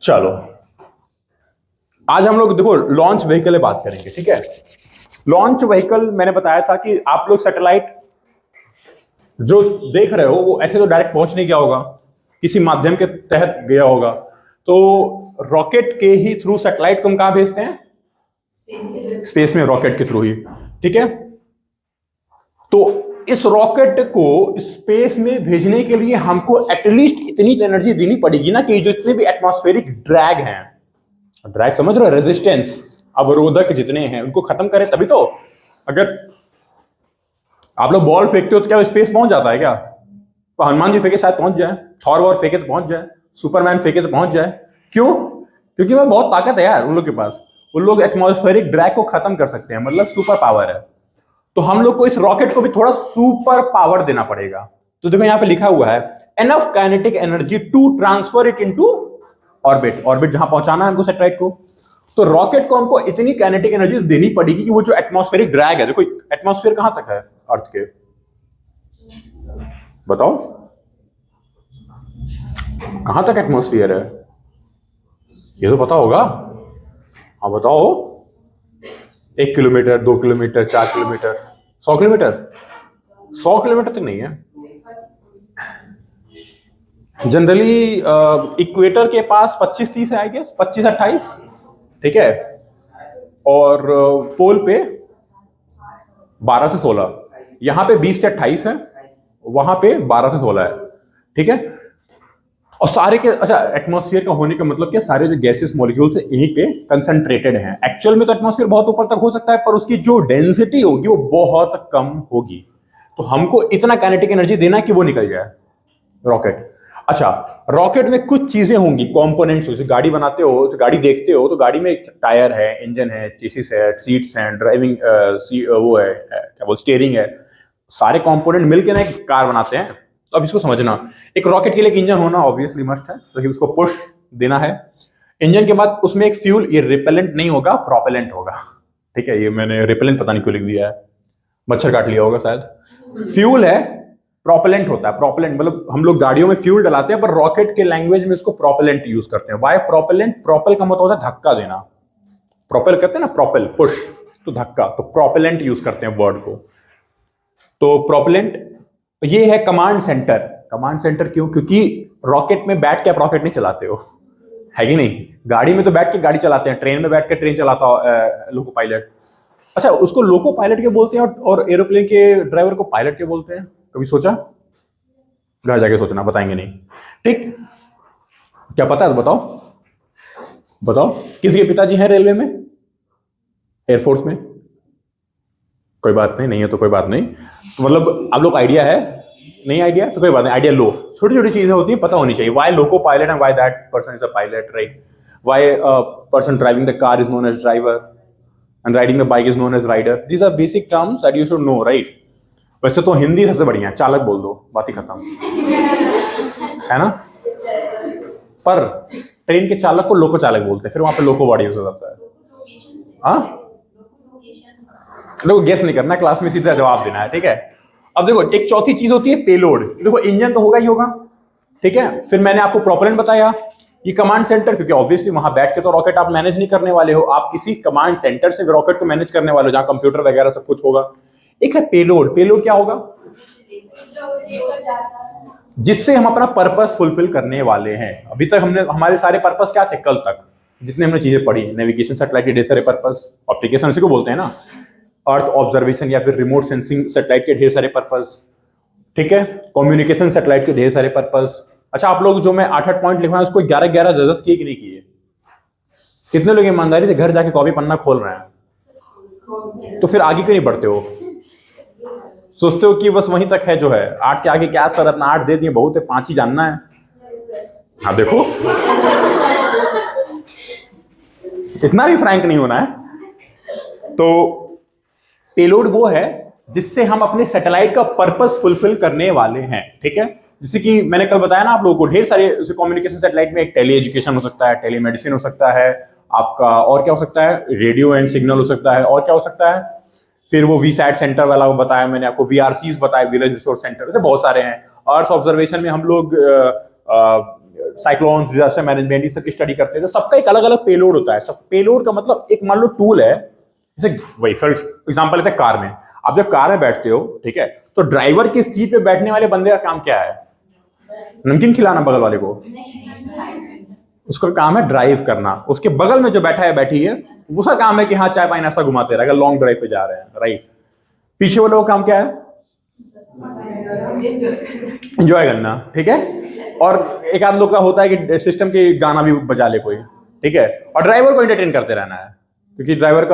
चलो आज हम लोग देखो लॉन्च व्हीकल बात करेंगे, ठीक है। लॉन्च व्हीकल मैंने बताया था कि आप लोग सैटेलाइट जो देख रहे हो वो ऐसे तो डायरेक्ट पहुंच नहीं गया होगा, किसी माध्यम के तहत गया होगा। तो रॉकेट के ही थ्रू सैटेलाइट को हम कहां भेजते हैं? स्पेस में, रॉकेट के थ्रू ही, ठीक है। तो इस रॉकेट को स्पेस में भेजने के लिए हमको एटलीस्ट इतनी एनर्जी देनी पड़ेगी ना कि जो इतने भी एटमॉस्फेरिक ड्रैग हैं, ड्रैग समझ रहे हो, रेजिस्टेंस, अवरोधक जितने हैं उनको खत्म करें तभी तो। अगर आप लोग बॉल फेंकते हो तो क्या स्पेस पहुंच जाता है क्या? तो हनुमान जी फेंके शायद पहुंच जाए, थॉर वॉर फेंके तो पहुंच जाए, सुपरमैन फेंके तो पहुंच जाए। क्यों? क्योंकि वो बहुत ताकत है यार उन लोग के पास, उन लोग एटमॉस्फेरिक ड्रैग को खत्म कर सकते हैं, मतलब सुपर पावर है। तो हम लोग को इस रॉकेट को भी थोड़ा सुपर पावर देना पड़ेगा। तो देखो यहां पे लिखा हुआ है enough kinetic energy to transfer it into orbit, orbit जहां पहुंचाना है हमको सैटेलाइट को। तो रॉकेट को हमको इतनी काइनेटिक एनर्जी देनी पड़ेगी कि वो जो एटमॉस्फेरिक ड्रैग है, देखो एटमॉस्फेयर कहां तक है अर्थ के, बताओ कहां तक एटमॉस्फेयर है? ये तो पता होगा, हाँ बताओ। 1 kilometre, 2 kilometre, 4 kilometre, 100 kilometre, 100 kilometre तक नहीं है जनरली। इक्वेटर के पास 25-30 है आई गेस, 25-28, ठीक है। और पोल पे 12 से 16, यहां पे 20 से 28 है, वहां पे 12 से 16 है, ठीक है। और सारे के अच्छा एटमॉस्फेयर का होने का मतलब क्या, सारे जो गैसेस मॉलिक्यूल्स है यहीं पे कंसंट्रेटेड हैं। एक्चुअल में तो एटमॉस्फेयर बहुत ऊपर तक हो सकता है, पर उसकी जो डेंसिटी होगी वो बहुत कम होगी। तो हमको इतना काइनेटिक एनर्जी देना कि वो निकल जाए रॉकेट। अच्छा, रॉकेट में कुछ चीजें होंगी, कंपोनेंट्स। जैसे गाड़ी बनाते हो तो गाड़ी देखते हो तो गाड़ी में टायर है, इंजन है, चेसिस है, सीट्स हैं, ड्राइविंग वो है क्या बोल, स्टीयरिंग है, सारे कंपोनेंट मिलकर ना एक कार बनाते हैं। तो अब इसको समझना, एक रॉकेट के लिए एक इंजन होना ऑब्वियसली मस्ट है, तो उसको पुश देना है। इंजन के बाद उसमें एक फ्यूल, ये रिपेलेंट नहीं होगा, प्रोपेलेंट होगा, ठीक है। ये मैंने रिपेलेंट पता नहीं क्यों लिख दिया है, मच्छर काट लिया होगा शायद। फ्यूल है, प्रोपेलेंट होता है। प्रोपेलेंट मतलब हम लोग गाड़ियों में फ्यूल डलाते हैं, पर रॉकेट के लैंग्वेज में इसको प्रोपेलेंट यूज करते हैं। Y propellant? प्रोपेल का मतलब होता है धक्का देना, प्रोपेल करते हैं ना, प्रोपेल पुश, तो धक्का, तो प्रोपेलेंट यूज करते हैं वर्ड को। तो प्रोपेलेंट ये है कमांड सेंटर। कमांड सेंटर क्यों? क्योंकि रॉकेट में बैठ के आप रॉकेट नहीं चलाते हो, है कि नहीं। गाड़ी में तो बैठ के गाड़ी चलाते हैं, ट्रेन में बैठ के ट्रेन चलाता हो लोको पायलट। अच्छा, उसको लोको पायलट के बोलते हैं और एरोप्लेन के ड्राइवर को पायलट के बोलते हैं। कभी सोचा? घर जाके सोचना, बताएंगे नहीं, ठीक। क्या पता है तो बताओ, बताओ किसी के पिताजी हैं रेलवे में, एयरफोर्स में? कोई बात नहीं, नहीं है तो कोई बात नहीं। तो मतलब आप लोग आइडिया है, नहीं आइडिया तो कोई बात नहीं, आइडिया लो। छोटी छोटी चीजें होती है, पता होनी चाहिए। Why loco pilot and why that person is a pilot, right. Why person driving the car is known as driver and riding the bike is known as rider. These are basic terms that you should know, right. वैसे तो हिंदी सबसे बढ़िया है, चालक बोल दो, बात ही खत्म, है ना। पर ट्रेन के चालक को लोको चालक बोलते हैं, फिर वहां पे लोको वर्ड यूज हो जाता है। हाँ, देखो गेस नहीं करना, क्लास में सीधा जवाब देना है, ठीक है। अब देखो एक चौथी चीज होती है पेलोड। देखो इंजन तो होगा ही होगा, ठीक है। फिर मैंने आपको प्रोपेलेंट बताया, ये कमांड सेंटर, क्योंकि ऑब्वियसली वहां बैठ के तो रॉकेट आप मैनेज नहीं करने वाले हो, आप किसी कमांड सेंटर से रॉकेट को मैनेज करने वाले हो जहां कंप्यूटर वगैरह सब कुछ होगा। एक है पेलोड। पेलोड क्या होगा? जिससे हम अपना पर्पस फुलफिल करने वाले हैं। अभी तक हमने, हमारे सारे पर्पस क्या थे कल तक जितने हमने चीजें पढ़ी? नेविगेशन सैटेलाइट के ढेर सारे पर्पस, एप्लीकेशन इसी को बोलते हैं ना, अर्थ ऑब्जर्वेशन या फिर रिमोट सेंसिंग सैटेलाइट के ढेर सारे पर्पस, ठीक है। कम्युनिकेशन सैटेलाइट के ढेर सारे पर्पस। अच्छा, आप लोग जो मैं 8-8 पॉइंट लिखवाया उसको 11-11 दस किए कि नहीं किए? कितने लोग ईमानदारी से घर जाके कॉपी पन्ना खोल रहे हैं? तो फिर आगे क्यों नहीं बढ़ते हो? सोचते हो कि बस वहीं तक है जो है, 8 के आगे क्या सर, इतना 8 दे दिए बहुत है, 5 ही जानना है। हाँ देखो, इतना भी फ्रैंक नहीं होना है। तो पेलोड वो है जिससे हम अपने सैटेलाइट का पर्पस फुलफिल करने वाले हैं, ठीक है। जैसे कि मैंने कल बताया ना आप लोगों को, ढेर सारे कम्युनिकेशन सैटेलाइट में एक टेली एजुकेशन हो सकता है, टेलीमेडिसिन हो सकता है आपका, और क्या हो सकता है, रेडियो एंड सिग्नल हो सकता है, और क्या हो सकता है, फिर वो वीसैट सेंटर वाला वो बताया मैंने आपको, वीआरसीज बताया, विलेज रिसोर्स सेंटर, बहुत सारे हैं। अर्थ ऑब्जर्वेशन में हम लोग साइक्लोन्स, डिजास्टर मैनेजमेंट, ये सब की स्टडी करते हैं, तो सबका एक अलग अलग पेलोड होता है। सब पेलोड का मतलब एक मान लो टूल है, जैसे वही फॉर एग्जाम्पल लेते हैं कार में। आप जब कार में बैठते हो, ठीक है, तो ड्राइवर की सीट पे बैठने वाले बंदे का काम क्या है? नमकीन खिलाना बगल वाले को, उसका काम है ड्राइव करना। उसके बगल में जो बैठा है बैठी है, उसका काम है कि हाँ चाय पानी नाश्ता घुमाते रहेगा, लॉन्ग ड्राइव पे जा रहे हैं, राइट। पीछे वालों का काम क्या है? एंजॉय करना, ठीक है। और एक आध लोग का होता है कि सिस्टम के गाना भी बजा ले कोई, ठीक है, और ड्राइवर को एंटरटेन करते रहना है, क्योंकि ड्राइवर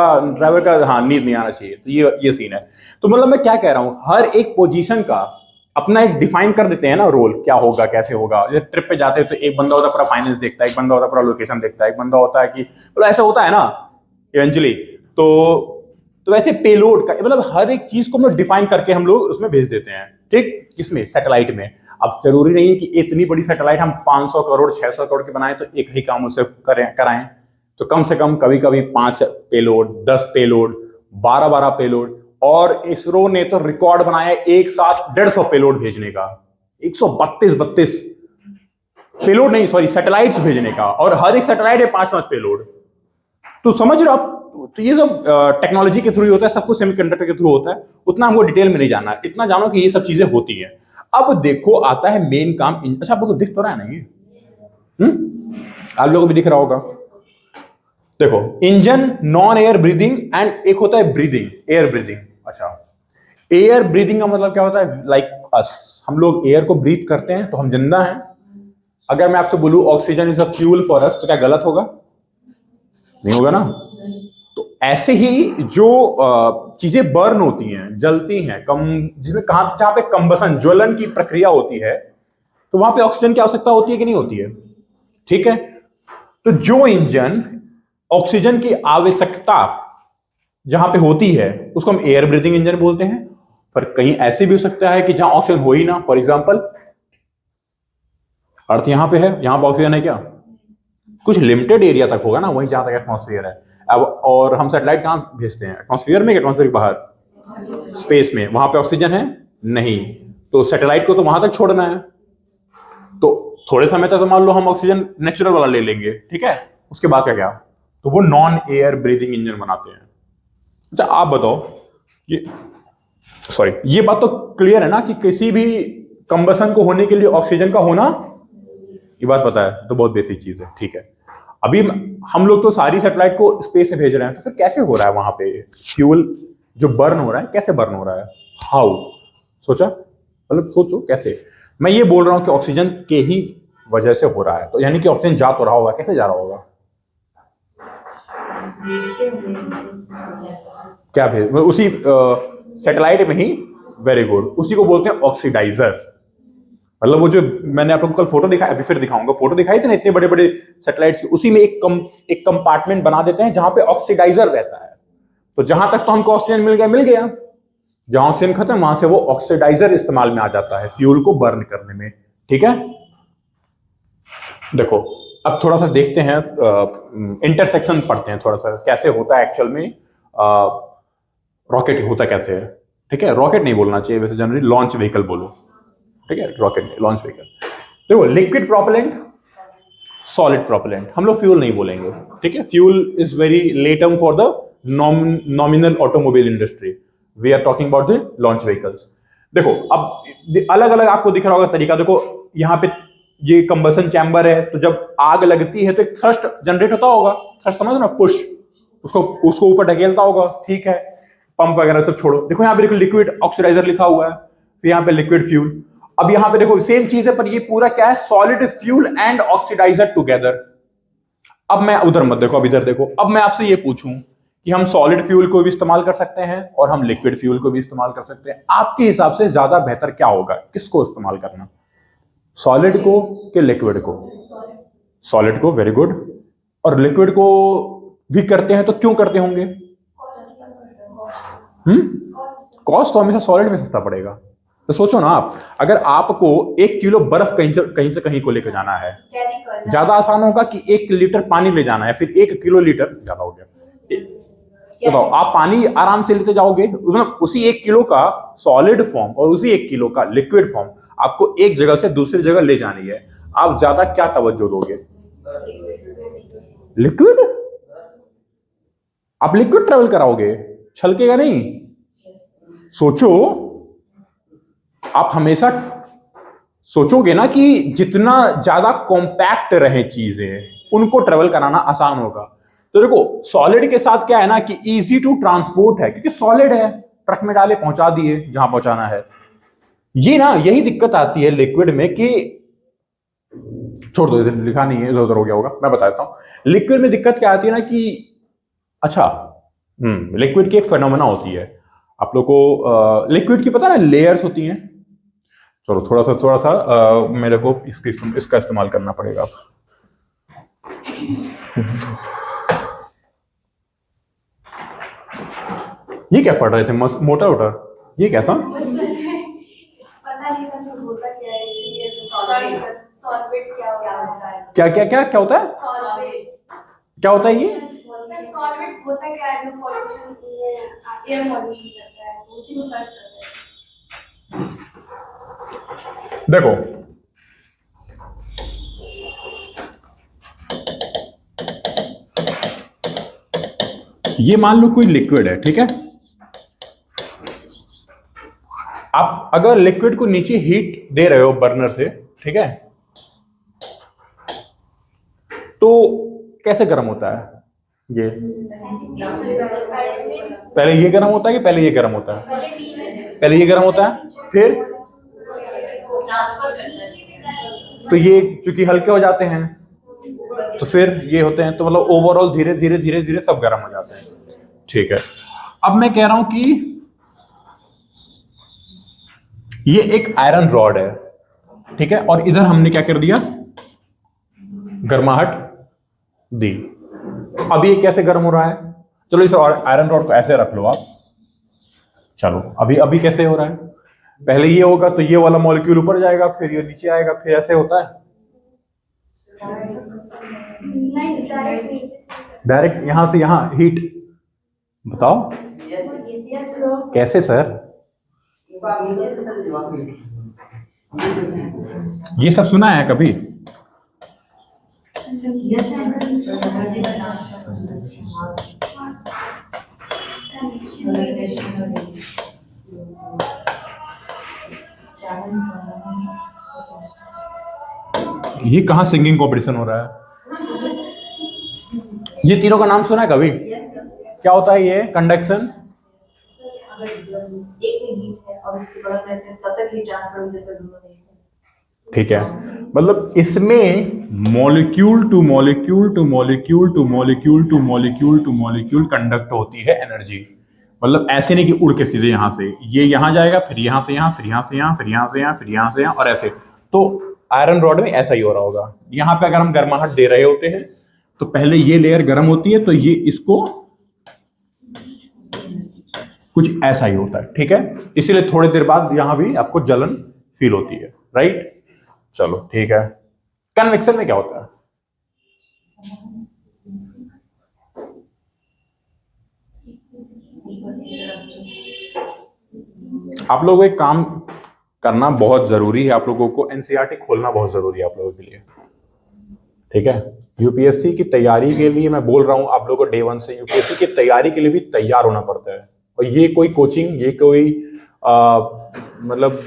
का हाँ नींद नहीं आना चाहिए। तो ये सीन है। तो मतलब मैं क्या कह रहा हूं, हर एक पोजीशन का अपना एक डिफाइन कर देते हैं ना रोल, क्या होगा कैसे होगा। जैसे ट्रिप पे जाते हैं तो एक बंदा होता है पूरा फाइनेंस देखता है, एक बंदा होता है पूरा लोकेशन देखता है, एक बंदा होता है कि मतलब ऐसा होता है ना इवेंचुअली। तो वैसे पेलोड का मतलब हर एक चीज को हम लोग डिफाइन करके हम लोग उसमें भेज देते हैं, ठीक। किसमें? सैटेलाइट में। अब जरूरी नहीं है कि इतनी बड़ी सैटेलाइट हम 500 करोड़ 600 करोड़ की बनाएं तो एक ही काम उससे कराएं। तो कम से कम कभी कभी 5 पेलोड, 10 पेलोड, 12 पेलोड। और इसरो ने तो रिकॉर्ड बनाया एक साथ 150 पेलोड भेजने का, 132 पेलोड नहीं, सॉरी, सैटेलाइट्स भेजने का। और हर एक सैटेलाइट है 5-5 पेलोड। तो समझ रहे हो आप? तो ये सब टेक्नोलॉजी के थ्रू ही होता है, सब कुछ सेमीकंडक्टर के थ्रू होता है। उतना हमको डिटेल में नहीं जानना है, इतना जानो कि ये सब चीजें होती हैं। अब देखो आता है मेन काम। अच्छा आप लोगों को दिख तो रहा है ना ये? आप लोगों को भी दिख रहा होगा। देखो, engine, non air breathing and एक होता है ब्रीदिंग, एयर ब्रीदिंग। अच्छा, एयर ब्रीदिंग का मतलब क्या होता है? लाइक अस, हम लोग एयर को ब्रीथ करते हैं तो हम जिंदा हैं। अगर मैं आपसे बोलूं oxygen is a fuel for us, तो क्या गलत होगा? नहीं होगा ना। तो ऐसे ही जो चीजें बर्न होती हैं, जलती हैं, जिसमें जहां पे कंबसन, ज्वलन की प्रक्रिया होती है, तो वहां पे ऑक्सीजन की आवश्यकता होती है कि नहीं होती है? ठीक है। तो जो इंजन ऑक्सीजन की आवश्यकता जहां पे होती है उसको हम एयर ब्रीथिंग इंजन बोलते हैं। पर कहीं ऐसे भी हो सकता है कि जहां ऑक्सीजन हो ही ना। फॉर एग्जांपल अर्थ यहां पे है, यहां पर ऑक्सीजन है क्या? कुछ लिमिटेड एरिया तक होगा ना, वहीं जहां तक एटमॉस्फेयर है। अब और हम सैटेलाइट कहां भेजते हैं? एटमॉस्फेयर में, एटमॉस्फेयर के बाहर, स्पेस में। वहां पे ऑक्सीजन है नहीं, तो सैटेलाइट को तो वहां तक छोड़ना है। तो थोड़े समय तक तो मान लो हम ऑक्सीजन नेचुरल वाला ले लेंगे, ठीक है। उसके बाद क्या? तो वो नॉन एयर ब्रीदिंग इंजन बनाते हैं। अच्छा आप बताओ, ये बात तो क्लियर है ना कि किसी भी कंबसन को होने के लिए ऑक्सीजन का होना, ये बात पता है, तो बहुत बेसिक चीज है, ठीक है। अभी हम लोग तो सारी सैटेलाइट को स्पेस में भेज रहे हैं, तो फिर कैसे हो रहा है वहां पे फ्यूल जो बर्न हो रहा है? कैसे बर्न हो रहा है? हाउ? सोचा? मतलब सोचो कैसे। मैं ये बोल रहा हूं कि ऑक्सीजन के ही वजह से हो रहा है, तो यानी कि ऑक्सीजन जा तो रहा होगा, कैसे जा रहा होगा? क्या भेज? उसी सैटेलाइट में ही, वेरी गुड, उसी को बोलते हैं ऑक्सीडाइजर। मतलब वो जो मैंने आप लोगों को कल फोटो दिखाया, अभी फिर दिखाऊंगा, फोटो दिखाई थी ना इतने बड़े बड़े सैटेलाइट्स की, उसी में एक कंपार्टमेंट बना देते हैं जहां पे ऑक्सीडाइजर रहता है। तो जहां तक तो हमको ऑक्सीजन मिल गया। जहां ऑक्सीजन खत्म, वहां से वो ऑक्सीडाइजर इस्तेमाल में आ जाता है फ्यूल को बर्न करने में, ठीक है। देखो अब थोड़ा सा देखते हैं, इंटरसेक्शन पढ़ते हैं थोड़ा सा, कैसे होता है एक्चुअल में रॉकेट होता कैसे है, ठीक है। रॉकेट नहीं बोलना चाहिए वैसे, जनरली लॉन्च व्हीकल बोलो, ठीक है। Rocket, launch vehicle. देखो, लिक्विड प्रोपेलेंट, सॉलिड प्रोपेलेंट, हम लोग फ्यूल नहीं बोलेंगे, ठीक है। Fuel is very late term for the nominal automobile industry. We are talking about the launch vehicles. देखो अब अलग अलग आपको दिख रहा होगा तरीका। देखो यहाँ पे ये कंबसन चैम्बर है, तो जब आग लगती है तो एक थ्रस्ट जनरेट होता होगा। थ्रस्ट समझ ना, पुश, उसको ऊपर ढकेलता होगा, ठीक है। पंप वगैरह सब छोड़ो, देखो यहाँ पे देखो लिक्विड ऑक्सीडाइजर लिखा हुआ है, फिर यहाँ पे लिक्विड फ्यूल। अब यहाँ पे देखो सेम चीज है, पर ये पूरा क्या है? Solid fuel and oxidiser together. अब मैं उधर मत देखो, अब इधर देखो। अब मैं आपसे ये पूछूं कि हम सॉलिड फ्यूल को भी इस्तेमाल कर सकते हैं और हम लिक्विड फ्यूल को भी इस्तेमाल कर सकते हैं। आपके हिसाब से ज्यादा बेहतर क्या होगा? किसको इस्तेमाल करना, सॉलिड को कि लिक्विड को? सॉलिड को, वेरी गुड। और लिक्विड को भी करते हैं तो क्यों करते होंगे? कॉस्ट तो हमेशा सॉलिड में सस्ता पड़ेगा। तो सोचो ना आप, अगर आपको 1 किलो बर्फ कहीं से कहीं को लेकर जाना है, ज्यादा आसान होगा कि 1 लीटर पानी ले जाना है, फिर 1 किलो लीटर ज्यादा हो गया। तो आप पानी आराम से लेते जाओगे, उसी 1 किलो का सॉलिड फॉर्म और उसी 1 किलो का लिक्विड फॉर्म आपको एक जगह से दूसरी जगह ले जानी है। आप ज्यादा क्या तवज्जो दोगे? लिक्विड? आप लिक्विड ट्रेवल कराओगे, छलकेगा नहीं? सोचो, आप हमेशा सोचोगे ना कि जितना ज्यादा कॉम्पैक्ट रहे चीजें उनको ट्रेवल कराना आसान होगा। तो देखो सॉलिड के साथ क्या है ना कि इजी टू ट्रांसपोर्ट है, क्योंकि सॉलिड है, ट्रक में डाले पहुंचा दिए जहां पहुंचाना है। ये ना यही दिक्कत आती है लिक्विड में कि छोड़ दो, इधर लिखा नहीं है, इधर उधर हो गया होगा, मैं बताता हूं। लिक्विड में दिक्कत क्या आती है ना कि अच्छा, लिक्विड की एक फेनोमेना होती है, आप लोग को लिक्विड की पता है ना, लेयर्स होती हैं। चलो थोड़ा सा मेरे को इसका इस्तेमाल करना पड़ेगा। ये क्या पढ़ रहे थे, मोटर वोटर? ये क्या था? क्या क्या क्या क्या होता है? क्या होता है ये? सॉल्वेंट होता क्या है जो पॉल्यूशन एयर पॉल्यूशन करता है, उसी को सर्च करते हैं। देखो ये मान लो कोई लिक्विड है, ठीक है। आप अगर लिक्विड को नीचे हीट दे रहे हो बर्नर से, ठीक है, तो कैसे गर्म होता है? ये पहले ये गर्म होता है कि पहले ये गर्म होता है? पहले ये गर्म होता है, फिर तो ये चूंकि हल्के हो जाते हैं तो फिर ये होते हैं, तो मतलब ओवरऑल धीरे धीरे धीरे धीरे सब गर्म हो जाते हैं, ठीक है। अब मैं कह रहा हूं कि ये एक आयरन रॉड है, ठीक है, और इधर हमने क्या कर दिया, गर्माहट दी। अब ये कैसे गर्म हो रहा है? चलो इस आयरन रॉड को ऐसे रख लो आप। चलो अभी अभी कैसे हो रहा है? पहले ये होगा तो ये वाला मॉलिक्यूल ऊपर जाएगा, फिर ये नीचे आएगा, फिर ऐसे होता है। डायरेक्ट यहां से यहां हीट, बताओ कैसे सर? ये सब सुना है कभी? ये कहां सिंगिंग कंपटीशन हो रहा है? ये तीनों का नाम सुना है कभी? क्या होता है ये कंडक्शन? ठीक है, मतलब इसमें molecule two molecule two molecule two molecule two molecule two molecule conduct होती है एनर्जी। मतलब ऐसे नहीं कि उड़ के सीधे यहां से ये यहां जाएगा, फिर यहां से यहां, फिर यहां से यहां, फिर यहां से यहां, फिर यहां से यहां, और ऐसे। तो आयरन रॉड में ऐसा ही हो रहा होगा। यहां पे अगर हम गर्माहट दे रहे होते हैं तो पहले ये लेयर गर्म होती है, तो ये इसको कुछ ऐसा ही होता है, ठीक है। इसीलिए थोड़ी देर बाद यहां भी आपको जलन फील होती है, राइट। चलो ठीक है। कन्वेक्शन में क्या होता है? आप लोगों को एक काम करना बहुत जरूरी है, आप लोगों को एनसीईआरटी खोलना बहुत जरूरी है आप लोगों के लिए, ठीक है। यूपीएससी की तैयारी के लिए मैं बोल रहा हूं, आप लोगों को डे 1 से यूपीएससी की तैयारी के लिए भी तैयार होना पड़ता है। और ये कोई कोचिंग, ये कोई मतलब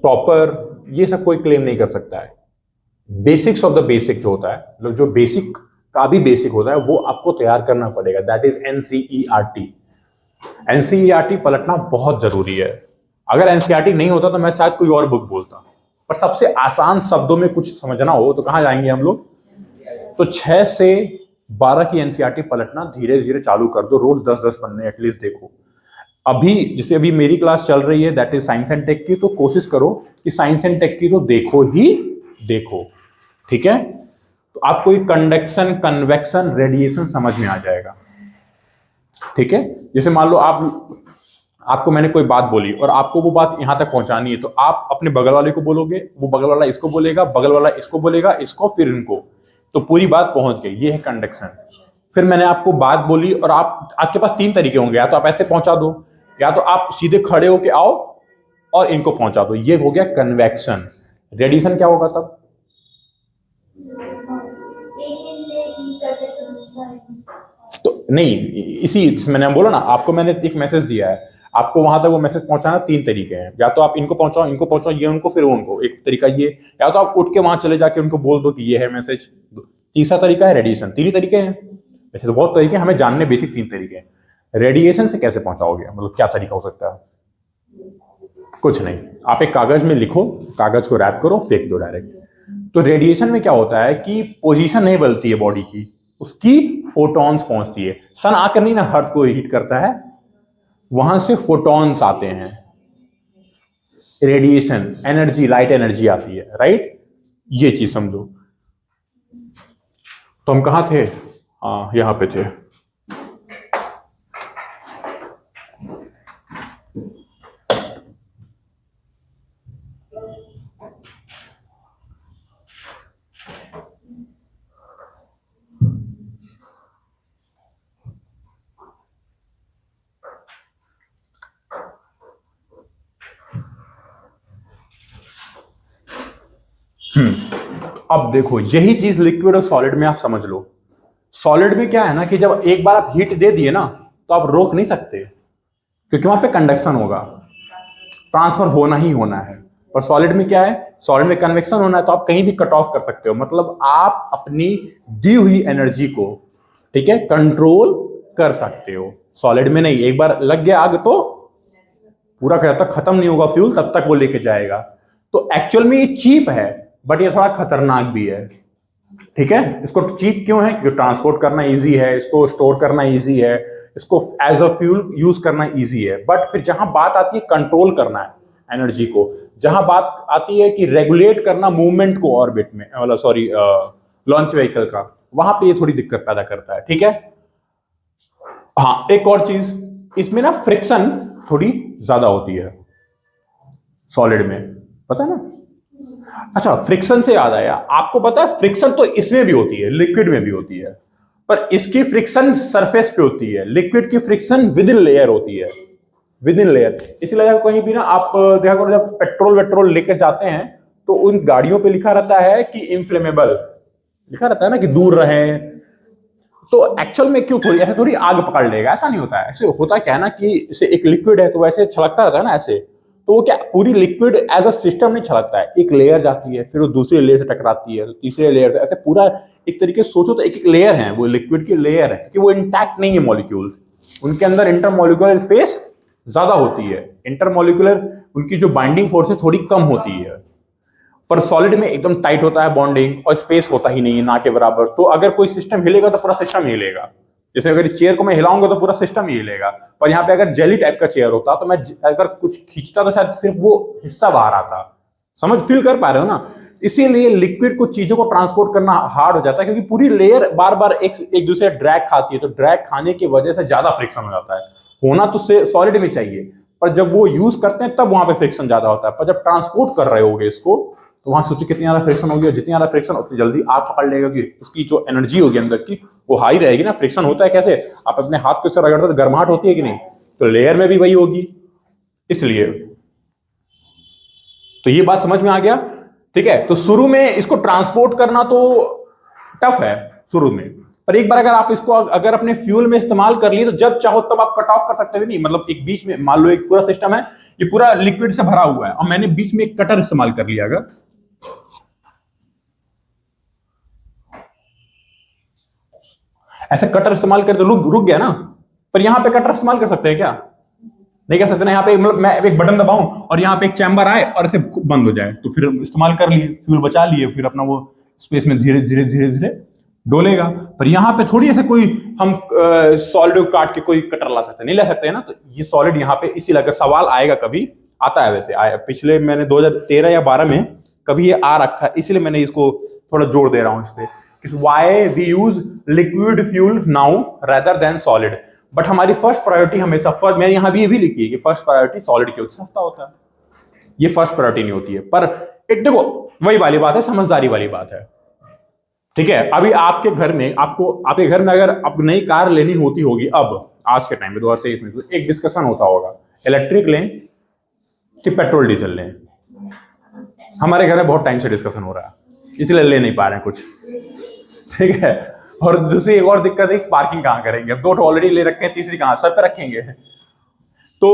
प्रॉपर ये सब कोई क्लेम नहीं कर सकता है। बेसिक्स ऑफ द बेसिक जो होता है, मतलब जो बेसिक का भी बेसिक होता है, वो आपको तैयार करना पड़ेगा। That is NCERT. एनसीईआरटी पलटना बहुत जरूरी है। अगर एनसीईआरटी नहीं होता तो मैं शायद कोई और बुक बोलता, पर सबसे आसान शब्दों में कुछ समझना हो तो कहां जाएंगे हम लोग? तो 6 से 12 की एनसीईआरटी पलटना धीरे धीरे चालू कर दो, रोज 10-10 पन्ने एटलीस्ट देखो। अभी जैसे अभी मेरी क्लास चल रही है that is science and tech की, तो कोशिश करो कि साइंस एंड टेक की तो देखो ही देखो, ठीक है। तो आपको ये कंडक्शन, कन्वेक्शन, रेडिएशन समझ में आ जाएगा, ठीक है। जैसे मान लो आपको मैंने कोई बात बोली और आपको वो बात यहां तक पहुंचानी है, तो आप अपने बगल वाले को बोलोगे, वो बगल वाला इसको बोलेगा, बगल वाला इसको बोलेगा, इसको, फिर इनको, तो पूरी बात पहुंच गई। ये है कंडक्शन। फिर मैंने आपको बात बोली और आपके पास 3 तरीके होंगे, या तो आप ऐसे पहुंचा दो, या तो आप सीधे खड़े होके आओ और इनको पहुंचा दो, ये हो गया कन्वेक्शन। रेडिएशन क्या होगा तब? तो नहीं, इसी मैंने बोला ना आपको, मैंने एक मैसेज दिया है आपको, वहां तक वो मैसेज पहुंचाना 3 तरीके हैं, या तो आप इनको पहुंचाओ ये उनको, फिर वो उनको। एक तरीका ये, या तो आप उठ के वहां चले जाके उनको बोल दो कि ये है मैसेज। तीसरा तरीका है रेडिएशन। 3 ही तरीके हैं, वैसे तो बहुत तरीके हैं, हमें जानने बेसिक 3 तरीके हैं। रेडिएशन से कैसे पहुंचाओगे, मतलब क्या तरीका हो सकता है? कुछ नहीं, आप एक कागज में लिखो, कागज को रैप करो, फेंक दो डायरेक्ट। तो रेडिएशन में क्या होता है कि पोजीशन नहीं बदलती है बॉडी की, उसकी फोटॉन्स पहुंचती है। सन आकर नहीं ना अर्थ को हीट करता है, वहां से फोटॉन्स आते हैं। रेडिएशन एनर्जी, लाइट एनर्जी आती है, राइट? ये चीज समझो। तो हम कहां थे? हाँ, यहां पे थे। अब देखो, यही चीज लिक्विड और सॉलिड में आप समझ लो। सॉलिड में क्या है ना कि जब एक बार आप हीट दे दिए ना, तो आप रोक नहीं सकते, क्योंकि वहां पे कंडक्शन होगा, ट्रांसफर होना ही होना है। पर सॉलिड में क्या है? सॉलिड में कन्वेक्शन होना है, तो आप कहीं भी कट ऑफ कर सकते हो। मतलब आप अपनी दी हुई एनर्जी को, ठीक है, कंट्रोल कर सकते हो। सॉलिड में नहीं, एक बार लग गया आग तो पूरा जब तक खत्म नहीं होगा फ्यूल, तब तक वो लेके जाएगा। तो एक्चुअल में ये चीप है, बट ये थोड़ा खतरनाक भी है, ठीक है? इसको चीप क्यों है? क्योंकि ट्रांसपोर्ट करना इजी है, इसको स्टोर करना इजी है, इसको एज अ फ्यूल यूज करना इजी है। बट फिर जहां बात आती है कंट्रोल करना है एनर्जी को, जहां बात आती है कि रेगुलेट करना मूवमेंट को ऑर्बिट में, मतलब सॉरी लॉन्च व्हीकल का, वहां पे ये थोड़ी दिक्कत पैदा करता है, ठीक है? हाँ, एक और चीज, इसमें ना फ्रिक्शन थोड़ी ज्यादा होती है सॉलिड में, पता है ना? अच्छा, फ्रिक्शन से याद आया, आपको पता है फ्रिक्शन तो इसमें भी होती है, लिक्विड में भी होती है, पर इसकी फ्रिक्शन सरफेस पे होती है, लिक्विड की फ्रिक्शन विद इन लेयर होती है, विद इन लेयर। इसलिए कहीं भी ना आप देखा करो, जब पेट्रोल वेट्रोल लेकर जाते हैं तो उन गाड़ियों पे लिखा रहता है कि इनफ्लेमेबल, लिखा रहता है ना कि दूर रहे। तो एक्चुअल में क्यों, थोड़ी ऐसे थोड़ी आग पकड़ लेगा, ऐसा नहीं होता है। ऐसे होता क्या है ना कि इसे एक लिक्विड है तो वैसे छलकता रहता है ना ऐसे, तो वो क्या पूरी लिक्विड एज अ सिस्टम नहीं छलकता है, एक लेयर जाती है, फिर वो दूसरी लेयर से टकराती है, तो तीसरे लेयर से, ऐसे पूरा एक तरीके से सोचो तो एक एक लेयर है, वो लिक्विड की लेयर है, कि वो इंटैक्ट नहीं है मॉलिक्यूल्स, उनके अंदर इंटरमॉलिक्यूलर स्पेस ज्यादा होती है, इंटरमॉलिक्यूलर उनकी जो बाइंडिंग फोर्स है थोड़ी कम होती है। पर सॉलिड में एकदम टाइट होता है बॉन्डिंग, और स्पेस होता ही नहीं है ना के बराबर। तो अगर कोई सिस्टम हिलेगा तो पूरा सिस्टम हिलेगा। जैसे अगर चेयर को मैं हिलाऊंगा तो पूरा सिस्टम ही हिलेगा, पर यहाँ पे अगर जेली टाइप का चेयर होता तो मैं अगर कुछ खींचता तो शायद सिर्फ वो हिस्सा बाहर आता। समझ, फील कर पा रहे हो ना? इसीलिए लिक्विड कुछ चीजों को ट्रांसपोर्ट करना हार्ड हो जाता है, क्योंकि पूरी लेयर बार बार एक दूसरे ड्रैग खाती है, तो ड्रैग खाने की वजह से ज्यादा फ्रिक्शन हो जाता है। होना तो सॉलिड में चाहिए, पर जब वो यूज करते हैं तब वहां पे फ्रिक्शन ज्यादा होता है। पर जब ट्रांसपोर्ट कर रहे होगे इसको, तो वहां सोचो कितनी ज्यादा फ्रिक्शन होगी, और जितनी ज्यादा फ्रिक्शन उतनी जल्दी आग पकड़ लेगा, कि उसकी जो एनर्जी होगी अंदर की वो हाई रहेगी ना। फ्रिक्शन होता है कैसे, आप अपने हाथ पे से रगड़ते तो गर्माहट होती है कि नहीं, तो लेयर में भी वही होगी। इसलिए तो ये बात समझ में आ गया, ठीक है? तो शुरू में इसको ट्रांसपोर्ट करना तो टफ है शुरू में, पर एक बार अगर आप इसको अगर अपने फ्यूल में इस्तेमाल कर लिए तो जब चाहो तब आप कट ऑफ कर सकते हो। नहीं मतलब एक बीच में मान लो एक पूरा सिस्टम है, ये पूरा लिक्विड से भरा हुआ है, और मैंने बीच में एक कटर इस्तेमाल कर लिया, अगर ऐसे कटर इस्तेमाल कर तो रुक गया ना। पर यहां पे कटर इस्तेमाल कर सकते हैं क्या? नहीं कर सकते ना। यहाँ पे मतलब मैं एक बटन दबाऊं और यहाँ पे एक चैम्बर आए और ऐसे बंद हो जाए, तो फिर इस्तेमाल कर लिए, फ्यूल बचा लिए, फिर अपना वो स्पेस में धीरे धीरे धीरे धीरे डोलेगा। पर यहाँ पे थोड़ी ऐसे कोई हम सॉलिड काट के कोई कटर ला सकते हैं, नहीं ला सकते हैं ना। तो ये सॉलिड यहाँ पे इसी लगा, सवाल आएगा कभी, आता है वैसे आया, पिछले मैंने 2013 या 12 में कभी ये आ रखा है, इसलिए मैंने इसको थोड़ा जोर दे रहा हूं इस पे, why we use liquid fuel now rather than solid. But हमारी फर्स्ट प्रायोरिटी हमेशा, फर्स्ट मैंने यहां भी ये भी लिखी है कि फर्स्ट प्रायोरिटी सॉलिड की होती है, सस्ता होता है, ये फर्स्ट प्रायोरिटी नहीं होती है। पर एक देखो वही वाली बात है, समझदारी वाली बात है, ठीक है? अभी आपके घर में आपके घर में अगर आप नई कार लेनी होती होगी, अब आज के टाइम में 2023 में, तो एक डिस्कशन होता होगा, इलेक्ट्रिक लें कि पेट्रोल डीजल लें। हमारे घर में बहुत टाइम से डिस्कशन हो रहा है, इसलिए ले नहीं पा रहे हैं कुछ, ठीक है। और दूसरी एक और दिक्कत है, पार्किंग कहाँ करेंगे, अब 2 ऑलरेडी ले रखे हैं, तीसरी कहाँ सर पे रखेंगे। तो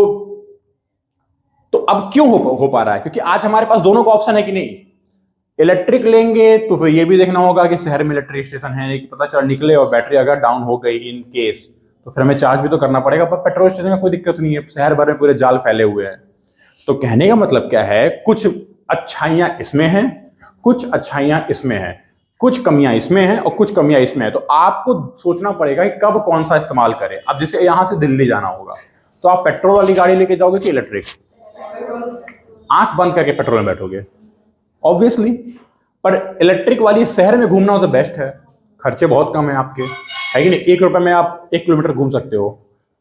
अब क्यों हो पा रहा है, क्योंकि आज हमारे पास दोनों का ऑप्शन है कि नहीं। इलेक्ट्रिक लेंगे तो फिर ये भी देखना होगा कि शहर में इलेक्ट्रिक स्टेशन है कि पता चल निकले और बैटरी अगर डाउन हो गई इन केस, तो फिर हमें चार्ज भी तो करना पड़ेगा। पर पेट्रोल स्टेशन में कोई दिक्कत नहीं है, शहर भर में पूरे जाल फैले हुए हैं। तो कहने का मतलब क्या है, कुछ अच्छाइयां इसमें हैं, कुछ अच्छाइयां इसमें हैं, कुछ कमियां इसमें हैं और कुछ कमियां इसमें हैं। तो आपको सोचना पड़ेगा कि कब कौन सा इस्तेमाल करें। अब जैसे यहां से दिल्ली जाना होगा तो आप पेट्रोल वाली गाड़ी लेके जाओगे कि इलेक्ट्रिक? आंख बंद करके पेट्रोल में बैठोगे ऑब्वियसली। पर इलेक्ट्रिक वाली शहर में घूमना हो तो बेस्ट है, खर्चे बहुत कम है आपके, है कि नहीं। 1 रुपए में आप 1 किलोमीटर घूम सकते हो।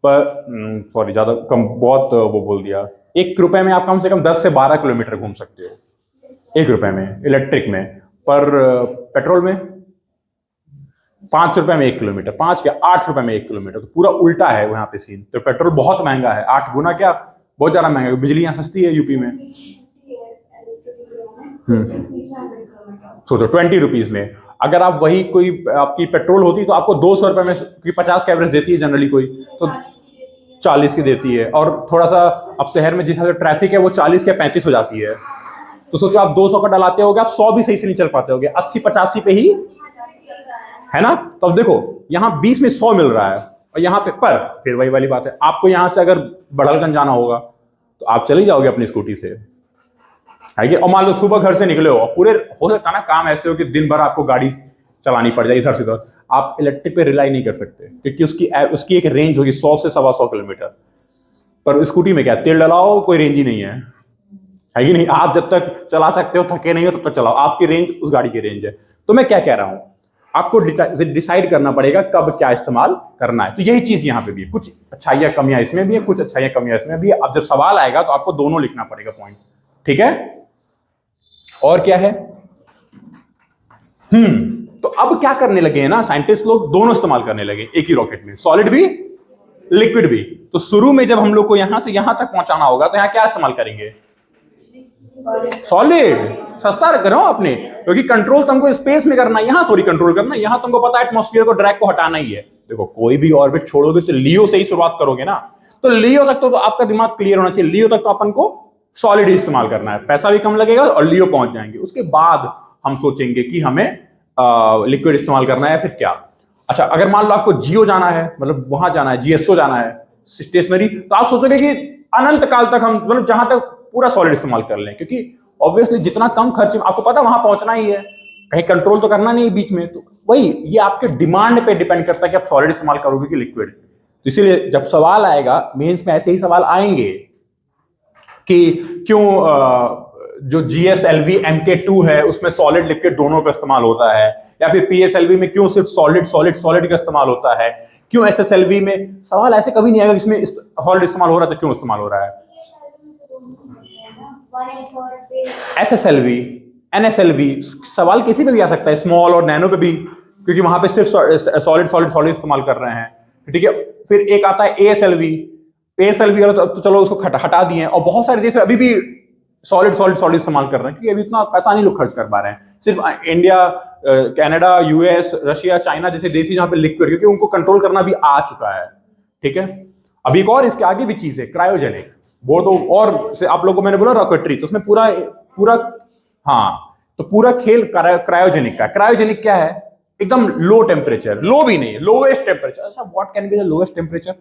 पर सॉरी ज्यादा कम, बहुत वो बोल दिया। 1 रुपए में आप कम से कम 10 से 12 किलोमीटर घूम सकते हो 1 रुपए में इलेक्ट्रिक में। पर पेट्रोल में 5 रुपए में 1 किलोमीटर, 5 क्या 8 रुपए में 1 किलोमीटर। तो पूरा उल्टा है वहां पे सीन। तो पेट्रोल बहुत महंगा है, 8 गुना क्या, बहुत ज्यादा महंगा है। बिजली यहाँ सस्ती है यूपी में। सोचो 20 रुपीज में अगर आप वही कोई आपकी पेट्रोल होती तो आपको 200 रुपए में, क्योंकि 50 का एवरेज देती है जनरली कोई, तो 40 की देती है। और थोड़ा सा अब शहर में जिस तरह ट्रैफिक है वो 40 या 35 हो जाती है। तो सोचो आप 200 का डलाते होगे, आप 100 भी सही से नहीं चल पाते होगे, 80-85 पे ही, है ना। तो अब देखो यहाँ 20 में 100 मिल रहा है और यहाँ पे, पर फिर वही वाली बात है, आपको यहाँ से अगर बड़हलगंज जाना होगा तो आप चले जाओगे अपनी स्कूटी से, है कि। और मान लो सुबह घर से निकले हो और पूरे, हो सकता है ना काम ऐसे हो कि दिन भर आपको गाड़ी चलानी पड़ जाए इधर से उधर, आप इलेक्ट्रिक पे रिलाई नहीं कर सकते क्योंकि उसकी एक रेंज होगी 100 से 125 किलोमीटर। पर स्कूटी में क्या, तेल डलाओ कोई रेंज ही नहीं है कि नहीं। आप जब तक चला सकते हो, थके नहीं हो तब तक चलाओ, आपकी रेंज उस गाड़ी की रेंज है। तो मैं क्या कह रहा हूं, आपको डिसाइड करना पड़ेगा कब क्या इस्तेमाल करना है। तो यही चीज यहाँ पे भी है, कुछ अच्छाइयां कमियां इसमें भी है, कुछ अच्छाइयां कमियां इसमें भी है। अब जब सवाल आएगा तो आपको दोनों लिखना पड़ेगा पॉइंट, ठीक है। और क्या है, तो अब क्या करने लगे हैं ना साइंटिस्ट लोग, दोनों इस्तेमाल करने लगे एक ही रॉकेट में, सॉलिड भी लिक्विड भी। तो शुरू में जब हम लोग को यहां से यहां तक पहुंचाना होगा तो यहां क्या इस्तेमाल करेंगे, सॉलिड। सस्ता रख रहा हूं अपने, क्योंकि कंट्रोल तुमको स्पेस में करना है, यहां थोड़ी कंट्रोल करना है। यहां तुमको पता है एटमॉस्फेयर को, ड्रैग को हटाना ही है। देखो कोई भी ऑर्बिट छोड़ोगे तो लियो से ही शुरुआत करोगे ना। तो लियो तक तो आपका दिमाग क्लियर होना चाहिए, लियो तक तो अपन को सॉलिड ही इस्तेमाल करना है, पैसा भी कम लगेगा और लियो पहुंच जाएंगे। उसके बाद हम सोचेंगे कि हमें लिक्विड इस्तेमाल करना है फिर क्या। अच्छा अगर मान लो आपको जियो जाना है, मतलब वहां जाना है, जीएसओ जाना है स्टेशनरी, तो आप सोचोगे कि अनंत काल तक हम, मतलब जहां तक पूरा सॉलिड इस्तेमाल कर लें, क्योंकि ऑब्वियसली जितना कम खर्च में, आपको पता वहां पहुंचना ही है, कहीं कंट्रोल तो करना नहीं है बीच में। तो वही, ये आपके डिमांड पे डिपेंड करता है कि आप सॉलिड इस्तेमाल करोगे कि लिक्विड। तो इसीलिए जब सवाल आएगा मेंस में, ऐसे ही सवाल आएंगे कि क्यों जो GSLV MK2 है उसमें सॉलिड लिक्विड दोनों का इस्तेमाल होता है, या फिर PSLV में क्यों सिर्फ सॉलिड का इस्तेमाल होता है, क्यों SSLV में। सवाल ऐसे कभी नहीं आएगा इसमें सॉलिड इस्तेमाल हो रहा है तो क्यों इस्तेमाल हो रहा है। SSLV NSLV सवाल किसी पे भी आ सकता है, स्मॉल और नैनो पे भी, क्योंकि वहां पे सिर्फ सॉलिड इस्तेमाल कर रहे हैं, ठीक है। फिर एक आता है ASLV वाला, तो चलो उसको हटा दिए। और बहुत सारे देश अभी भी सॉलिड इस्तेमाल कर रहे हैं, क्योंकि अभी इतना पैसा नहीं लोग खर्च कर पा रहे हैं। सिर्फ India, Canada, US, Russia, China जैसे देश जहां पे लिक्विड, क्योंकि उनको कंट्रोल करना भी आ चुका है, ठीक है। अभी एक और इसके आगे भी चीज है, क्रायोजेनिक। वो तो और आप लोगों को मैंने बोला रॉकेटरी, तो उसमें पूरा हाँ, तो पूरा खेल क्रायोजेनिक का। क्रायोजेनिक क्या है, एकदम लो टेम्परेचर, लो भी नहीं, लोवेस्ट टेम्परेचर। अच्छा what can be the lowest temperature,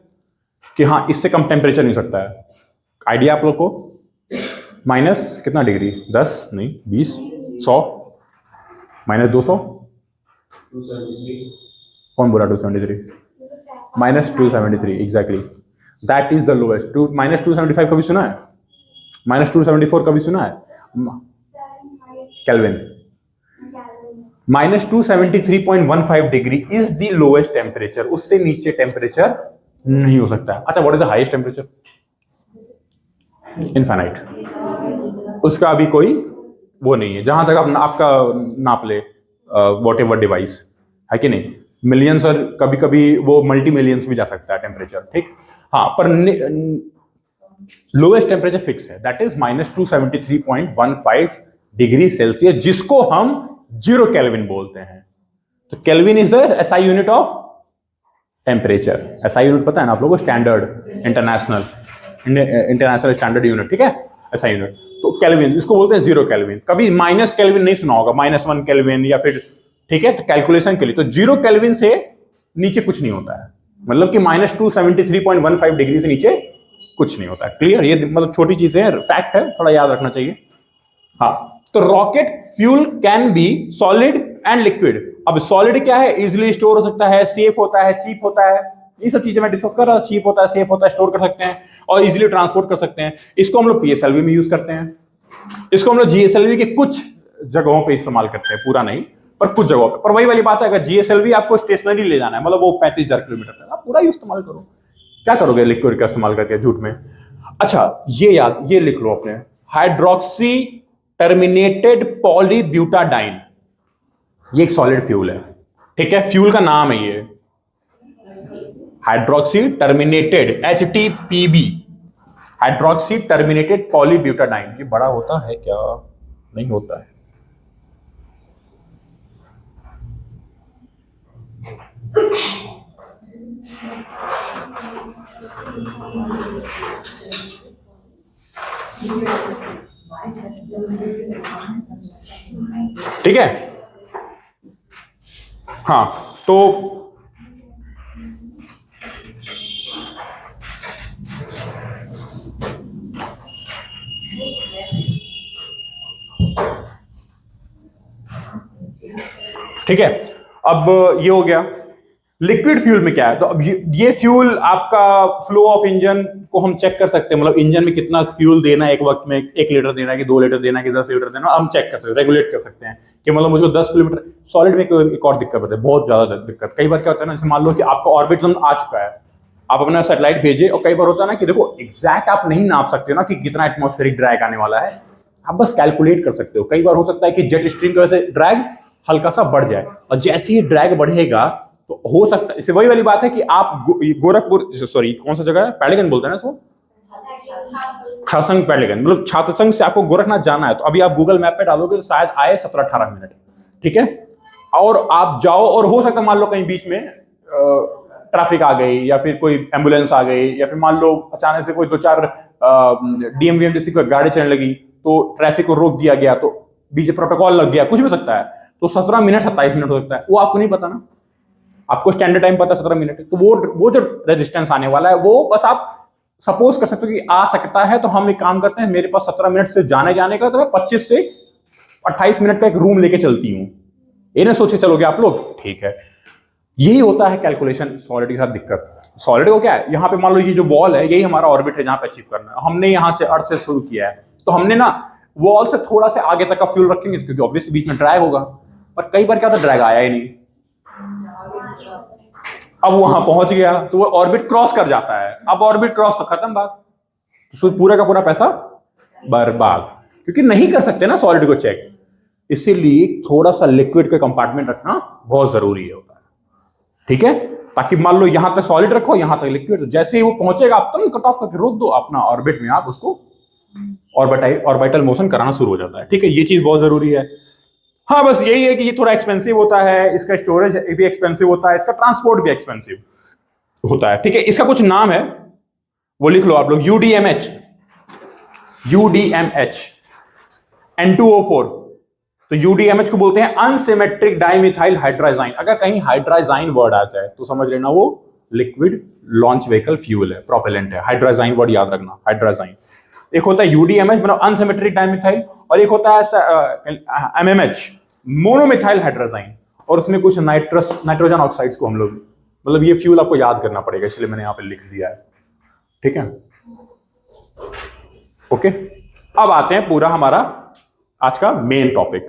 कि हाँ इससे कम टेम्परेचर नहीं हो सकता है। आइडिया आप लोग को, माइनस कितना डिग्री, 10 नहीं 20, 100, -200, कौन बोला 273, -273 exactly, that is the lowest. -275 कभी सुना है, -274 कभी सुना है, kelvin. -273.15 degree is the lowest temperature, उससे नीचे टेम्परेचर नहीं हो सकता है। अच्छा what is the highest temperature, infinite. उसका अभी कोई वो नहीं है, जहां तक आप आपका नाप ले वॉट एवर डिवाइस, है कि नहीं। मिलियंस और कभी कभी वो मल्टी मिलियंस भी जा सकता है टेम्परेचर, ठीक। हाँ पर लोवेस्ट टेम्परेचर फिक्स है, दैट इज -273.15 डिग्री सेल्सियस, जिसको हम 0 केल्विन बोलते हैं। तो kelvin is the SI unit of temperature. SI unit पता है ना आप लोगों को, स्टैंडर्ड इंटरनेशनल स्टैंडर्ड यूनिट, ठीक है, एसआई यूनिट। तो केल्विन इसको बोलते हैं 0 केल्विन। कभी माइनस केल्विन नहीं सुना होगा, -1 केल्विन या फिर, ठीक है, तो कैलकुलेशन के लिए तो 0 केल्विन से नीचे कुछ नहीं होता है, मतलब कि -273.15 डिग्री से नीचे कुछ नहीं होता है। क्लियर? ये मतलब छोटी चीजें हैं, फैक्ट है, थोड़ा याद रखना चाहिए। हाँ, तो rocket fuel can be solid and liquid. अब सॉलिड क्या है? इजिली स्टोर हो सकता है, सेफ होता है, चीप होता है, ये सब चीजें मैं डिस्कस कर रहा था। चीप होता है, सेफ होता है, स्टोर कर सकते हैं और इजिली ट्रांसपोर्ट कर सकते हैं। इसको हम लोग पीएसएलवी में यूज करते हैं, इसको हम लोग जीएसएलवी के कुछ जगहों पे इस्तेमाल करते हैं, पूरा नहीं पर कुछ जगहों पे। पर वही वाली बात है, अगर जीएसएलवी आपको स्टेशनरी ले जाना है, मतलब वो 35,000 किलोमीटर का, आप पूरा इस्तेमाल करो। क्या करोगे लिक्विड का इस्तेमाल करके झूठ में? अच्छा, ये लिख लो अपने, हाइड्रोक्सी टर्मिनेटेड पॉलीब्यूटाडाइन, ये एक सॉलिड फ्यूल है, ठीक है, फ्यूल का नाम है ये, hydroxy terminated, HTPB, hydroxy terminated polybutadiene. ये बड़ा होता है क्या? नहीं होता है। ठीक है, हाँ, तो ठीक है, अब ये हो गया। लिक्विड फ्यूल में क्या है? तो अब ये फ्यूल आपका फ्लो ऑफ इंजन को हम चेक कर सकते हैं, मतलब इंजन में कितना फ्यूल देना है एक वक्त में, 1 लीटर देना है कि 2 लीटर देना है कि 10 लीटर देना है, हम चेक कर सकते हैं, रेगुलेट कर सकते हैं कि मतलब मुझको 10 किलोमीटर। सॉलिड में एक और दिक्कत होती है, बहुत ज्यादा दिक्कत। कई बार क्या होता है ना, जैसे मान लो कि आपका ऑर्बिट जोन आ चुका है, आप अपना सैटेलाइट भेजे, और कई बार होता है ना कि देखो एग्जैक्ट आप नहीं नाप सकते हो ना कि कितना एटमॉस्फेरिक ड्रैग आने वाला है, आप बस कैलकुलेट कर सकते हो। कई बार हो सकता है कि जेट स्ट्रीम की वजह से ड्रैग हल्का सा बढ़ जाए, और जैसे ही ड्रैग बढ़ेगा तो हो सकता है, इसे वही वाली बात है कि आप गोरखपुर, सॉरी कौन सा जगह है, पैलीगंज बोलते हैं ना इसको, छासंग पैलीगंज, मतलब छात्रसंग से आपको गोरखनाथ जाना है, तो अभी आप गूगल मैप पे डालोगे तो शायद आए 17-18 मिनट, ठीक है, और आप जाओ, और हो सकता है मान लो कहीं बीच में ट्रैफिक आ गई, या फिर कोई एम्बुलेंस आ गई, या फिर मान लो अचानक से कोई 2-4 डीएमवीएम जैसी कोई गाड़ी चलने लगी, तो ट्रैफिक को रोक दिया गया, तो बीच प्रोटोकॉल लग गया, कुछ भी सकता है, तो 17 मिनट 27 मिनट हो सकता है, वो आपको नहीं पता ना, आपको स्टैंडर्ड टाइम पता है 17 मिनट, तो वो जो रेजिस्टेंस आने वाला है, वो बस आप सपोज कर सकते हो कि आ सकता है। तो हम एक काम करते हैं, मेरे पास 17 मिनट से जाने का, तो मैं 25 से 28 मिनट का एक रूम लेके चलती हूँ, ये ना सोचे चलोगे आप लोग, ठीक है। यही होता है कैलकुलेशन सॉलिड के साथ दिक्कत। सॉलिड को क्या है, यहाँ पे मान लो ये जो वॉल है, यही हमारा ऑर्बिट है जहाँ पे अचीव करना है, हमने यहाँ से अर्थ से शुरू किया है, तो हमने ना वॉल से थोड़ा से आगे तक का फ्यूल रखेंगे, क्योंकि ऑब्वियसली बीच में ड्रैग होगा, पर कई बार क्या होता है, ड्रैग आया ही नहीं, अब वहां पहुंच गया तो वो ऑर्बिट क्रॉस कर जाता है, अब ऑर्बिट क्रॉस तो खत्म बात, तो पूरा का पूरा पैसा बर्बाद, क्योंकि नहीं कर सकते ना सॉलिड को चेक। इसीलिए थोड़ा सा लिक्विड का कंपार्टमेंट रखना बहुत जरूरी होता है, ठीक है, ताकि मान लो यहां तक सॉलिड रखो, यहां तक लिक्विड, जैसे ही वो पहुंचेगा आप तुरंत कट ऑफ करके रोक दो अपना ऑर्बिट में, आप उसको ऑर्बिटल मोशन कराना शुरू हो जाता है, ठीक है, ये चीज बहुत जरूरी है। हाँ, बस यही है कि ये थोड़ा एक्सपेंसिव होता है, इसका स्टोरेज भी एक्सपेंसिव होता है, इसका ट्रांसपोर्ट भी एक्सपेंसिव होता है, ठीक है। इसका कुछ नाम है, वो लिख लो आप लोग, UDMH N2O4। तो UDMH को बोलते हैं अनसिमेट्रिक डाइमिथाइल हाइड्राजाइन। अगर कहीं हाइड्राजाइन वर्ड आ जाए तो समझ लेना वो लिक्विड लॉन्च व्हीकल फ्यूल है, प्रोपेलेंट है। हाइड्राजाइन वर्ड याद रखना, हाइड्राजाइन। एक होता है UDMH मतलब अनसिमेट्रिक डाइमिथाइल, और एक होता है MMH मोनोमिथाइल हाइड्राजाइन, और उसमें कुछ नाइट्रोजन ऑक्साइड्स को हम लोग, मतलब ये फ्यूल आपको याद करना पड़ेगा, इसलिए मैंने यहां पे लिख दिया है, ठीक है, ओके। अब आते हैं पूरा हमारा आज का मेन टॉपिक।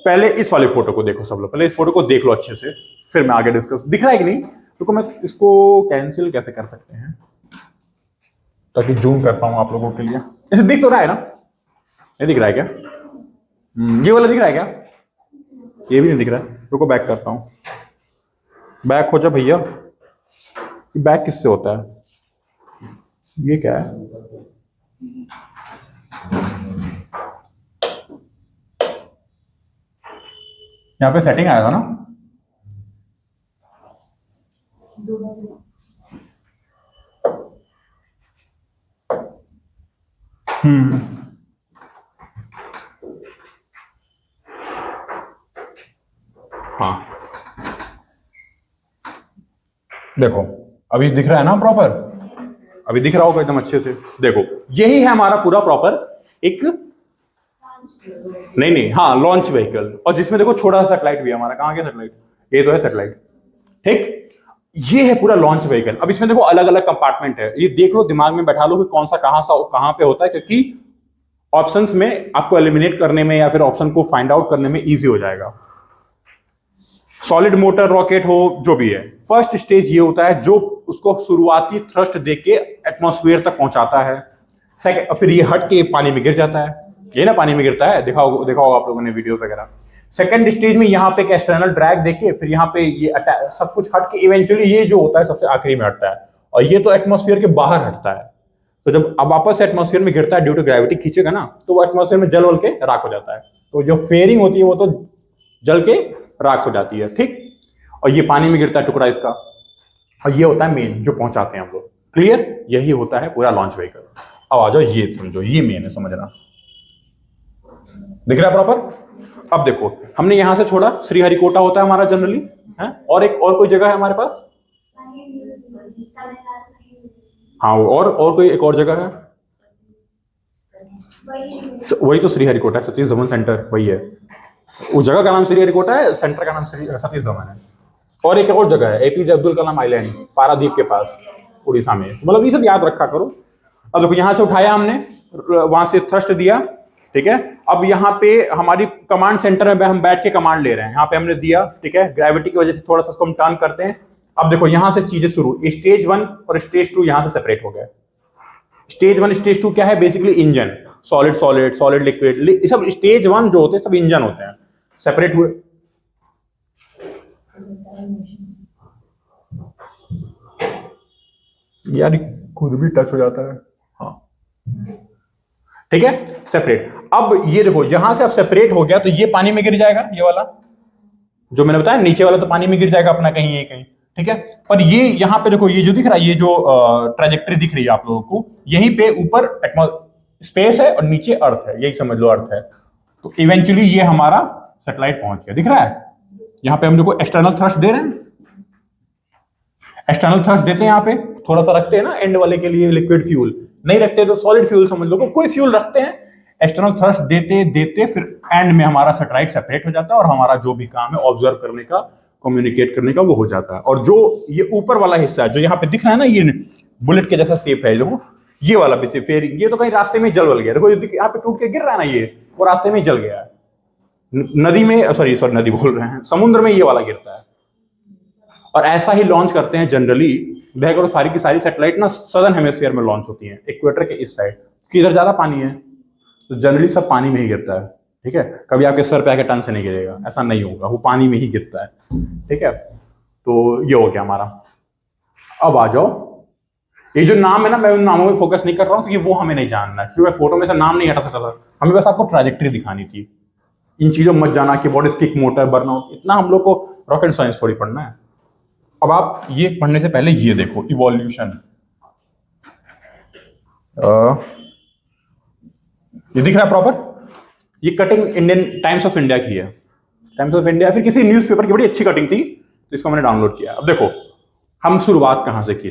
पहले इस वाले फोटो को देखो सब लोग, पहले इस फोटो को देख लो अच्छे से, फिर मैं आगे डिस्कस। दिख रहा है कि नहीं? तो मैं इसको कैंसिल कैसे कर सकते हैं ताकि जूम कर पाऊं आप लोगों के लिए। ऐसे दिख तो रहा है ना? नहीं दिख रहा है क्या? ये वाला दिख रहा है क्या? ये भी नहीं दिख रहा है। रुको बैक करता हूं, बैक हो जा भैया। बैक किससे होता है? ये क्या है? यहाँ पे सेटिंग आएगा ना, हाँ देखो अभी दिख रहा है ना प्रॉपर, अभी दिख रहा होगा एकदम अच्छे से। देखो यही है हमारा पूरा प्रॉपर एक, नहीं नहीं हाँ लॉन्च व्हीकल, और जिसमें देखो छोटा सा सेटेलाइट भी है हमारा। कहाँ गया सेटेलाइट, ये तो है सेटेलाइट, ठीक। ये है पूरा लॉन्च व्हीकल। अब इसमें देखो अलग अलग कंपार्टमेंट है, ये देख लो, दिमाग में बैठा लो कि कौन सा कहां पे होता है, क्योंकि ऑप्शंस में आपको एलिमिनेट करने में या फिर ऑप्शन को फाइंड आउट करने में इजी हो जाएगा। सॉलिड मोटर रॉकेट हो जो भी है, फर्स्ट स्टेज ये होता है जो उसको शुरुआती थ्रस्ट देके एटमॉस्फेयर तक पहुंचाता है। सेकंड, फिर ये हट के पानी में गिर जाता है, ये ना पानी में गिरता है, देखा होगा आप लोगों ने वीडियो वगैरह। सेकंड स्टेज में यहाँ पे एक एक्सटर्नल ड्रैग देके फिर यहाँ पे ये सब कुछ हट के इवेंचुअली ये जो होता है सबसे आखिरी में हटता है, और ये तो एटमॉस्फेयर के बाहर हटता है। तो जब अब वापस एटमॉस्फेयर में गिरता है ड्यू टू ग्रेविटी खींचेगा ना, तो वो एटमॉस्फेयर में जल वल के राख हो जाता है। तो जो फेयरिंग होती है वो तो जल के राख हो जाती है, ठीक। और ये पानी में गिरता है टुकड़ा इसका, और ये होता है मेन जो पहुंचाते हैं हम लोग। क्लियर, यही होता है पूरा लॉन्च व्हीकल। अब आ जाओ ये समझो, ये मेन है, समझना। दिख रहा है प्रॉपर। अब देखो हमने यहां से छोड़ा, श्रीहरिकोटा होता है हमारा जनरली, है। और कोई जगह है हमारे पास, हाँ और कोई एक और जगह है, वही तो श्रीहरिकोटा है, सतीश धवन सेंटर वही है। उस जगह का नाम श्रीहरिकोटा है, सेंटर का नाम सतीश धवन है। और एक और जगह है एपीजे अब्दुल कलाम आइलैंड, पारादीप के पास, उड़ीसा में। मतलब ये सब याद रखा करो। अब देखो यहां से उठाया हमने, वहां से थ्रस्ट दिया, ठीक है। अब यहाँ पे हमारी कमांड सेंटर में हम बैठ के कमांड ले रहे हैं, यहाँ पे हमने दिया, ठीक है। ग्रेविटी की वजह से थोड़ा सा उसको हम टर्न करते हैं। अब देखो यहां से चीजें शुरू, स्टेज 1 और स्टेज 2 यहां से सेपरेट हो गए। स्टेज 1 स्टेज 2 क्या है, basically engine, solid solid solid liquid, सब स्टेज 1 जो होते हैं सब इंजन होते हैं, सेपरेट हुए। यार खुद भी टच हो जाता है, हाँ ठीक है, सेपरेट। अब ये देखो जहां से अब सेपरेट हो गया तो ये पानी में गिर जाएगा, ये वाला जो मैंने बताया नीचे वाला तो पानी में गिर जाएगा अपना कहीं ये कहीं, ठीक है। पर ये यहां पे देखो, ये जो दिख रहा है, ये जो ट्रेजेक्टरी दिख रही है आप लोगों को, यहीं पे ऊपर स्पेस है और नीचे अर्थ है, यही समझ लो अर्थ है। तो इवेंचुअली ये हमारा सैटेलाइट पहुंच गया, दिख रहा है। यहां पे हम देखो एक्सटर्नल थ्रस्ट दे रहे हैं, एक्सटर्नल थ्रस्ट देते हैं, यहाँ पे थोड़ा सा रखते हैं ना एंड वाले के लिए लिक्विड फ्यूल, नहीं रखते तो सॉलिड फ्यूल समझ लो, कोई फ्यूल रखते हैं। एक्सटर्नल थ्रस्ट देते देते फिर एंड में हमारा सैटेलाइट सेपरेट हो जाता है और हमारा जो भी काम है ऑब्जर्व करने का, कम्युनिकेट करने का, वो हो जाता है। और जो ये ऊपर वाला हिस्सा है जो यहाँ पे दिख रहा है ना, ये बुलेट के जैसा शेप है, देखो ये वाला भी फिर ये तो कहीं रास्ते में जल गया, देखो यहाँ पे टूट के गिर रहा है ना, ये वो रास्ते में जल गया है। नदी में, सॉरी नदी बोल रहे हैं, समुद्र में ये वाला गिरता है। और ऐसा ही लॉन्च करते हैं जनरली, देख करो सारी की सारी सैटेलाइट ना सदर्न हेमिस्फीयर में लॉन्च होती हैं, इक्वेटर के इस साइड, कि इधर ज्यादा पानी है तो जनरली सब पानी में ही गिरता है, ठीक है। कभी आपके सर पे आके टन से नहीं गिरेगा, ऐसा नहीं होगा, वो पानी में ही गिरता है, ठीक है। तो ये हो गया हमारा। अब आ जाओ, ये जो नाम है ना, मैं उन नामों में फोकस नहीं कर रहा हूं क्योंकि वो हमें नहीं जानना, क्योंकि मैं फोटो में से नाम नहीं हटा सकता था, हमें बस आपको ट्रैजेक्टरी दिखानी थी। इन चीजों मत जाना कि बॉडी किक, मोटर, बर्नआउट, इतना हम लोग को रॉकेट साइंस थोड़ी पढ़ना है। अब आप ये पढ़ने से पहले ये देखो इवोल्यूशन, ये दिख रहा है प्रॉपर, ये cutting Indian times of India की है, टाइम्स ऑफ इंडिया फिर किसी न्यूज़पेपर की, बड़ी अच्छी कटिंग थी तो इसको मैंने डाउनलोड किया। अब देखो हम शुरुआत कहां से की,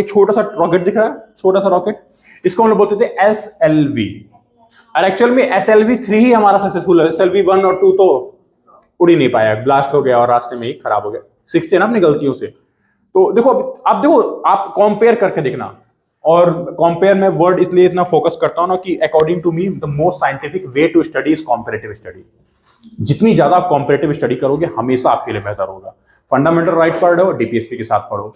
छोटा सा रॉकेट दिख रहा है, छोटा सा रॉकेट, इसको हम लोग बोलते थे SLV, और एक्चुअल में SLV-3 ही हमारा सक्सेसफुल है। SLV-1 और 2 तो उड़ ही नहीं पाया, ब्लास्ट हो गया और रास्ते में ही खराब हो गया, सीखते ना अपनी गलतियों से। तो देखो अब देखो आप कंपेयर करके देखना, और कंपेयर में वर्ड इसलिए इतना फोकस करता हूं ना कि according to me the most scientific way to study is comparative study. जितनी ज्यादा आप कॉम्परेटिव स्टडी करोगे हमेशा आपके लिए बेहतर होगा। फंडामेंटल राइट पढ़ रहे हो, DPSP के साथ पढ़ो,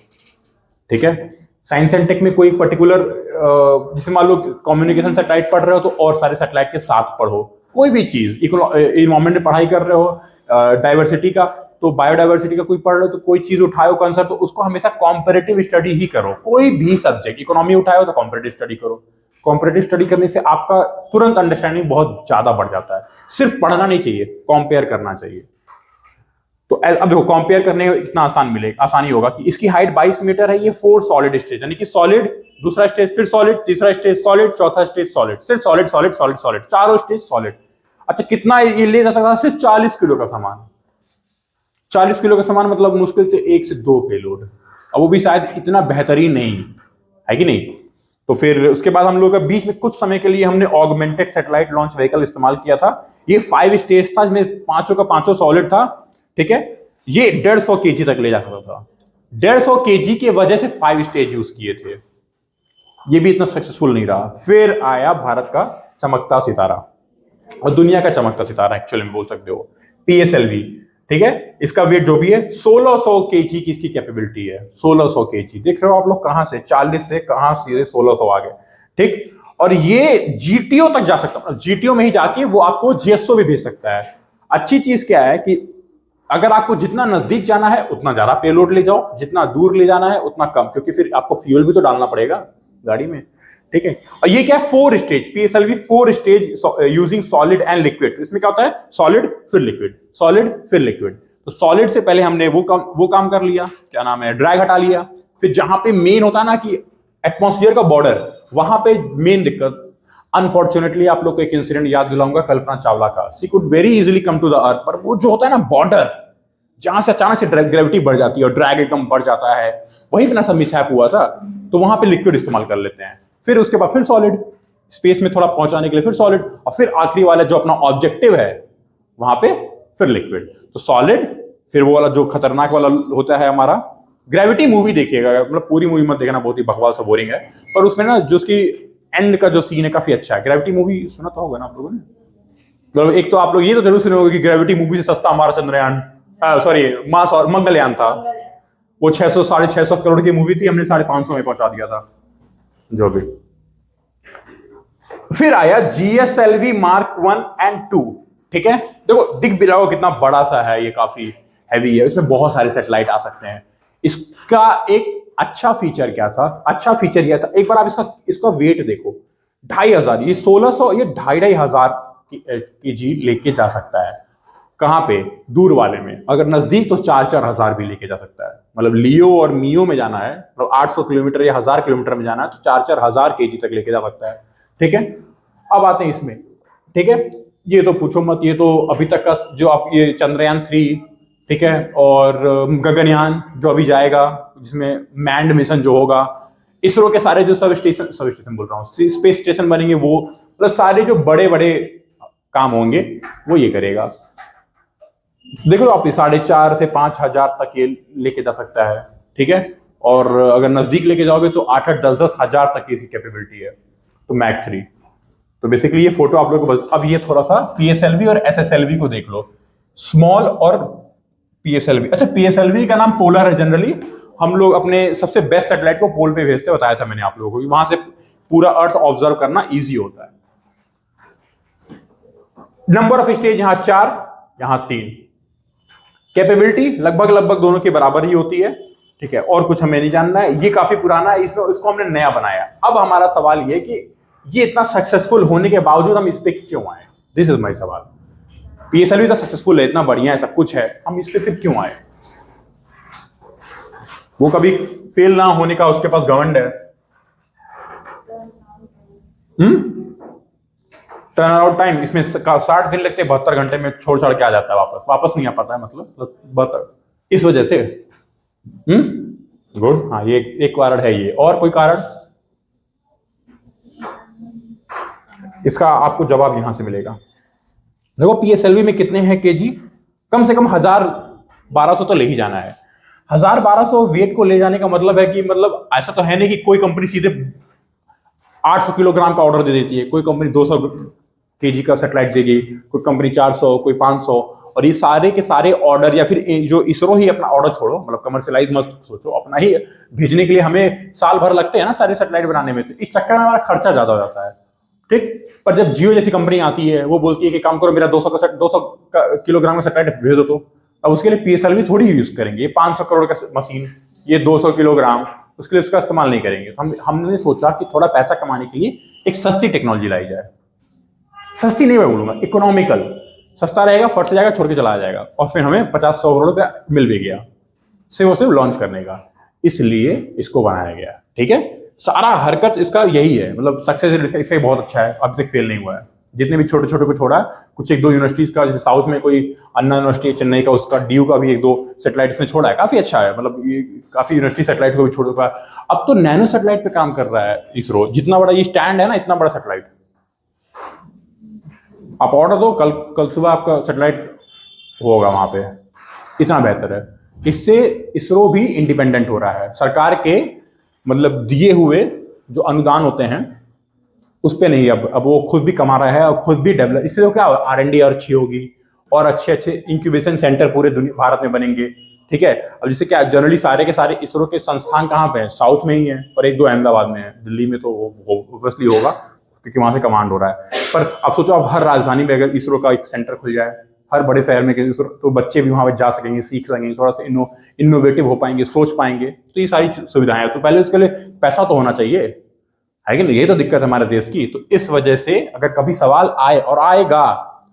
ठीक है। साइंस एंड टेक में कोई पर्टिकुलर, जैसे मान लो कम्युनिकेशन सैटेलाइट पढ़ रहे हो तो और सारे सैटेलाइट के साथ पढ़ो। कोई भी चीज, इन्वायरमेंट में पढ़ाई कर रहे हो, डाइवर्सिटी का तो बायोडाइवर्सिटी का कोई पढ़ रहे हो, तो कोई चीज उठाओ कंसेप्ट तो उसको हमेशा कॉम्परेटिव स्टडी ही करो। कोई भी सब्जेक्ट, इकोनॉमी उठाओ तो कॉम्परेटिव स्टडी करो। कॉम्परेटिव स्टडी करने से आपका तुरंत अंडरस्टैंडिंग बहुत ज्यादा बढ़ जाता है। सिर्फ पढ़ना नहीं चाहिए, कंपेयर करना चाहिए, तो अब देखो कंपेयर करने में इतना आसानी होगा कि इसकी हाइट 22 मीटर है, ये 4 सॉलिड स्टेज, यानी कि सॉलिड, दूसरा स्टेज फिर सॉलिड, तीसरा स्टेज सॉलिड, चौथा स्टेज सॉलिड, सिर्फ सॉलिड सॉलिड सॉलिड सॉलिड, चारों स्टेज सॉलिड। अच्छा कितना ये ले जा सकता है? सिर्फ 40 किलो का सामान। 40 किलो का सामान मतलब मुश्किल से 1 से 2 पेलोड, अब वो भी शायद इतना बेहतरीन नहीं है कि नहीं। तो फिर उसके बाद हम लोग का बीच में कुछ समय के लिए हमने ऑगमेंटेड सैटेलाइट लॉन्च व्हीकल इस्तेमाल किया था। ये 5 स्टेज था, जिसमें पांचों का पांचों सॉलिड था, ठीक है। ये 150 केजी तक ले जा सकता था। 150 केजी की वजह से 5 स्टेज यूज किए थे। ये भी इतना सक्सेसफुल नहीं रहा। फिर आया भारत का चमकता सितारा और दुनिया का चमकता सितारा एक्चुअली में बोल सकते हो, PSLV, ठीक है। इसका वेट जो भी है 1600 केजी की इसकी कैपेबिलिटी है। 1600 केजी, देख रहे हो आप लोग कहां से 40 से कहां सीधे 1600 आ गए, ठीक। और ये GTO तक जा सकता है, GTO में ही जाके वो आपको GSO भी भेज सकता है। अच्छी चीज क्या है कि अगर आपको जितना नजदीक जाना है उतना ज्यादा पेलोड ले जाओ, जितना दूर ले जाना है उतना कम, क्योंकि फिर आपको फ्यूल भी तो डालना पड़ेगा गाड़ी में, ठीक है। और ये क्या है 4 stage, PSLV 4 stage using solid and liquid. इसमें क्या होता है सॉलिड फिर लिक्विड, सॉलिड फिर लिक्विड। तो सॉलिड से पहले हमने वो काम कर लिया, क्या नाम है, ड्रैग हटा लिया। फिर जहां पे मेन होता है ना कि एटमॉस्फेयर का बॉर्डर, वहां पे मेन दिक्कत, अनफॉर्चुनेटली आप लोग को एक इंसिडेंट याद दिलाऊंगा कल्पना चावला का। She could very easily come to the earth, पर वो जो होता है ना बॉर्डर, जहां से अचानक से ग्रेविटी बढ़ जाती है और ड्रैग एकदम बढ़ जाता है, वही बिना सब मिसहैप हुआ था। तो वहां पे लिक्विड इस्तेमाल कर लेते हैं, फिर उसके बाद फिर सॉलिड, स्पेस में थोड़ा पहुंचाने के लिए फिर सॉलिड, और फिर आखिरी वाला जो अपना ऑब्जेक्टिव है वहां पे फिर लिक्विड। तो सॉलिड, फिर वो वाला जो खतरनाक वाला होता है हमारा, ग्रेविटी मूवी देखिएगा, मतलब पूरी मूवी मत देखना, बहुत ही बकवास और बोरिंग है, पर उसमें ना जो उसकी एंड का जो सीन है काफी अच्छा है। ग्रेविटी मूवी सुना तो होगा ना आप लोगों ने, मतलब एक तो आप लोग ये तो जरूर सुने होंगे कि ग्रेविटी मूवी से सस्ता हमारा चंद्रयान, सॉरी मार्स और मंगलयान था। वो 600 650 करोड़ की मूवी थी, हमने 550 में पहुंचा दिया था जो भी। फिर आया GSLV Mark 1 and 2, ठीक है। देखो दिख भी रहा हो कितना बड़ा सा है, ये काफी हैवी है, इसमें बहुत सारे सैटेलाइट आ सकते हैं। इसका एक अच्छा फीचर क्या था, अच्छा फीचर यह था, एक बार आप इसका वेट देखो, 2500, ये 1600, ये 2500 केजी लेके जा सकता है। कहां पे? दूर वाले में। अगर नजदीक तो 4-4000 भी लेके जा सकता है। मतलब लियो और मियो में जाना है, मतलब 800 किलोमीटर या 1000 किलोमीटर में जाना है तो 4-4000 केजी तक लेके जा सकता है, ठीक है। अब आते हैं इसमें, ठीक है। ये तो पूछो मत, ये तो अभी तक का जो आप ये चंद्रयान 3, ठीक है, और गगनयान जो अभी जाएगा, जिसमें मैंड मिशन जो होगा, इसरो के सारे जो सब स्टेशन बोल रहा हूँ, स्पेस स्टेशन बनेंगे, वो मतलब सारे जो बड़े बड़े काम होंगे वो ये करेगा। देखो आप 4,500 से 5,000 तक ये लेके जा सकता है, ठीक है। और अगर नजदीक लेके जाओगे तो 8-8, 10-10 हजार तक की इसकी कैपेबिलिटी है, तो मैक 3। तो बेसिकली ये फोटो आप लोगों को, अब ये थोड़ा सा PSLV और SSLV को देख लो, स्मॉल और PSLV। अच्छा PSLV का नाम पोलर है, जनरली हम लोग अपने सबसे बेस्ट सैटेलाइट को पोल पे भेजते, बताया था मैंने आप लोगों को, वहां से पूरा अर्थ ऑब्जर्व करना इजी होता है। नंबर ऑफ स्टेज यहां 4, यहां 3, कैपेबिलिटी लगभग दोनों की बराबर ही होती है, ठीक है। और कुछ हमें नहीं जानना है, ये काफी पुराना है, इसको हमने नया बनाया। अब हमारा सवाल ये कि ये इतना सक्सेसफुल होने के बावजूद हम इस पे क्यों आए, दिस इज माय सवाल। PSLV तो सक्सेसफुल है, इतना बढ़िया है, सब कुछ है, हम इस पे फिर क्यों आए? वो कभी फेल ना होने का उसके पास घमंड है। टर्न आउट टाइम इसमें 60 दिन लगते हैं, 72 घंटे में छोड़ छाड़ के आ जाता है, वापस नहीं आ पाता है, मतलब इस वजह से। गुड, हाँ ये एक कारण है ये। और कोई कारण? इसका आपको जवाब यहां से मिलेगा। देखो PSLV में कितने हैं केजी, कम से कम 1000-1200 तो ले ही जाना है। 1000-1200 वेट को ले जाने का मतलब है कि, मतलब ऐसा तो है नहीं कि कोई कंपनी सीधे 800 किलोग्राम का ऑर्डर दे देती है, कोई कंपनी 200 केजी का सैटेलाइट देगी, कोई कंपनी 400, कोई 500, और ये सारे के सारे ऑर्डर, या फिर जो इसरो ही अपना ऑर्डर छोड़ो, मतलब कमर्शियलाइज मत सोचो, अपना ही भेजने के लिए हमें साल भर लगते हैं ना सारे सैटेलाइट बनाने में, तो इस चक्कर में हमारा खर्चा ज्यादा हो जाता है, ठीक। पर जब जियो जैसी कंपनी आती है, वो बोलती है कि काम करो मेरा 200 किलोग्राम का सैटेलाइट भेज दो, तो अब उसके लिए PSLV थोड़ी यूज करेंगे। ये 500 करोड़ का मशीन, ये 200 किलोग्राम, उसके लिए उसका इस्तेमाल नहीं करेंगे। हमने सोचा कि थोड़ा पैसा कमाने के लिए एक सस्ती टेक्नोलॉजी लाई जाए, सस्ती नहीं मैं बोलूंगा, इकोनॉमिकल, सस्ता रहेगा, फट से जाएगा, छोड़ के चला जाएगा, और फिर हमें 50-100 करोड़ रुपया मिल भी गया सिर्फ और सिर्फ लॉन्च करने का। इसलिए इसको बनाया गया, ठीक है। सारा हरकत इसका यही है, मतलब सक्सेस इसका बहुत अच्छा है, अभी तक फेल नहीं हुआ है। जितने भी छोटे छोटे को छोड़ा, कुछ 1-2 यूनिवर्सिटीज का, जैसे साउथ में कोई अन्ना यूनिवर्सिटी चेन्नई का, उसका DU का भी 1-2 सैटेलाइट इसने छोड़ा है, काफी अच्छा है, मतलब ये काफी यूनिवर्सिटी सैटेलाइट को भी छोड़ चुका है। अब तो नैनो सैटेलाइट पे काम कर रहा है इसरो, जितना बड़ा ये स्टैंड है ना, इतना बड़ा सैटेलाइट। आप ऑर्डर दो, कल सुबह आपका सैटेलाइट होगा वहां पे, इतना बेहतर है। इससे इसरो भी इंडिपेंडेंट हो रहा है, सरकार के मतलब दिए हुए जो अनुदान होते हैं उस पे नहीं, अब वो खुद भी कमा रहा है और खुद भी डेवलप। इससे क्या R&D और अच्छी होगी, और अच्छे अच्छे इंक्यूबेशन सेंटर पूरे भारत में बनेंगे, ठीक है। अब जैसे क्या जनरली सारे के सारे इसरो के संस्थान कहाँ पे हैं, साउथ में ही है, और 1-2 अहमदाबाद में है, दिल्ली में तो ऑब्वियसली होगा क्योंकि वहां से कमांड हो रहा है। पर अब सोचो, अब हर राजधानी में अगर इसरो का एक सेंटर खुल जाए, हर बड़े शहर में, तो बच्चे भी वहां पर जा सकेंगे, सीख सकेंगे, थोड़ा सा इनोवेटिव हो पाएंगे, सोच पाएंगे। तो ये सारी सुविधाएं हैं, तो पहले उसके लिए पैसा तो होना चाहिए, है कि नहीं। ये तो दिक्कत है हमारे देश की। तो इस वजह से अगर कभी सवाल आए, और आएगा,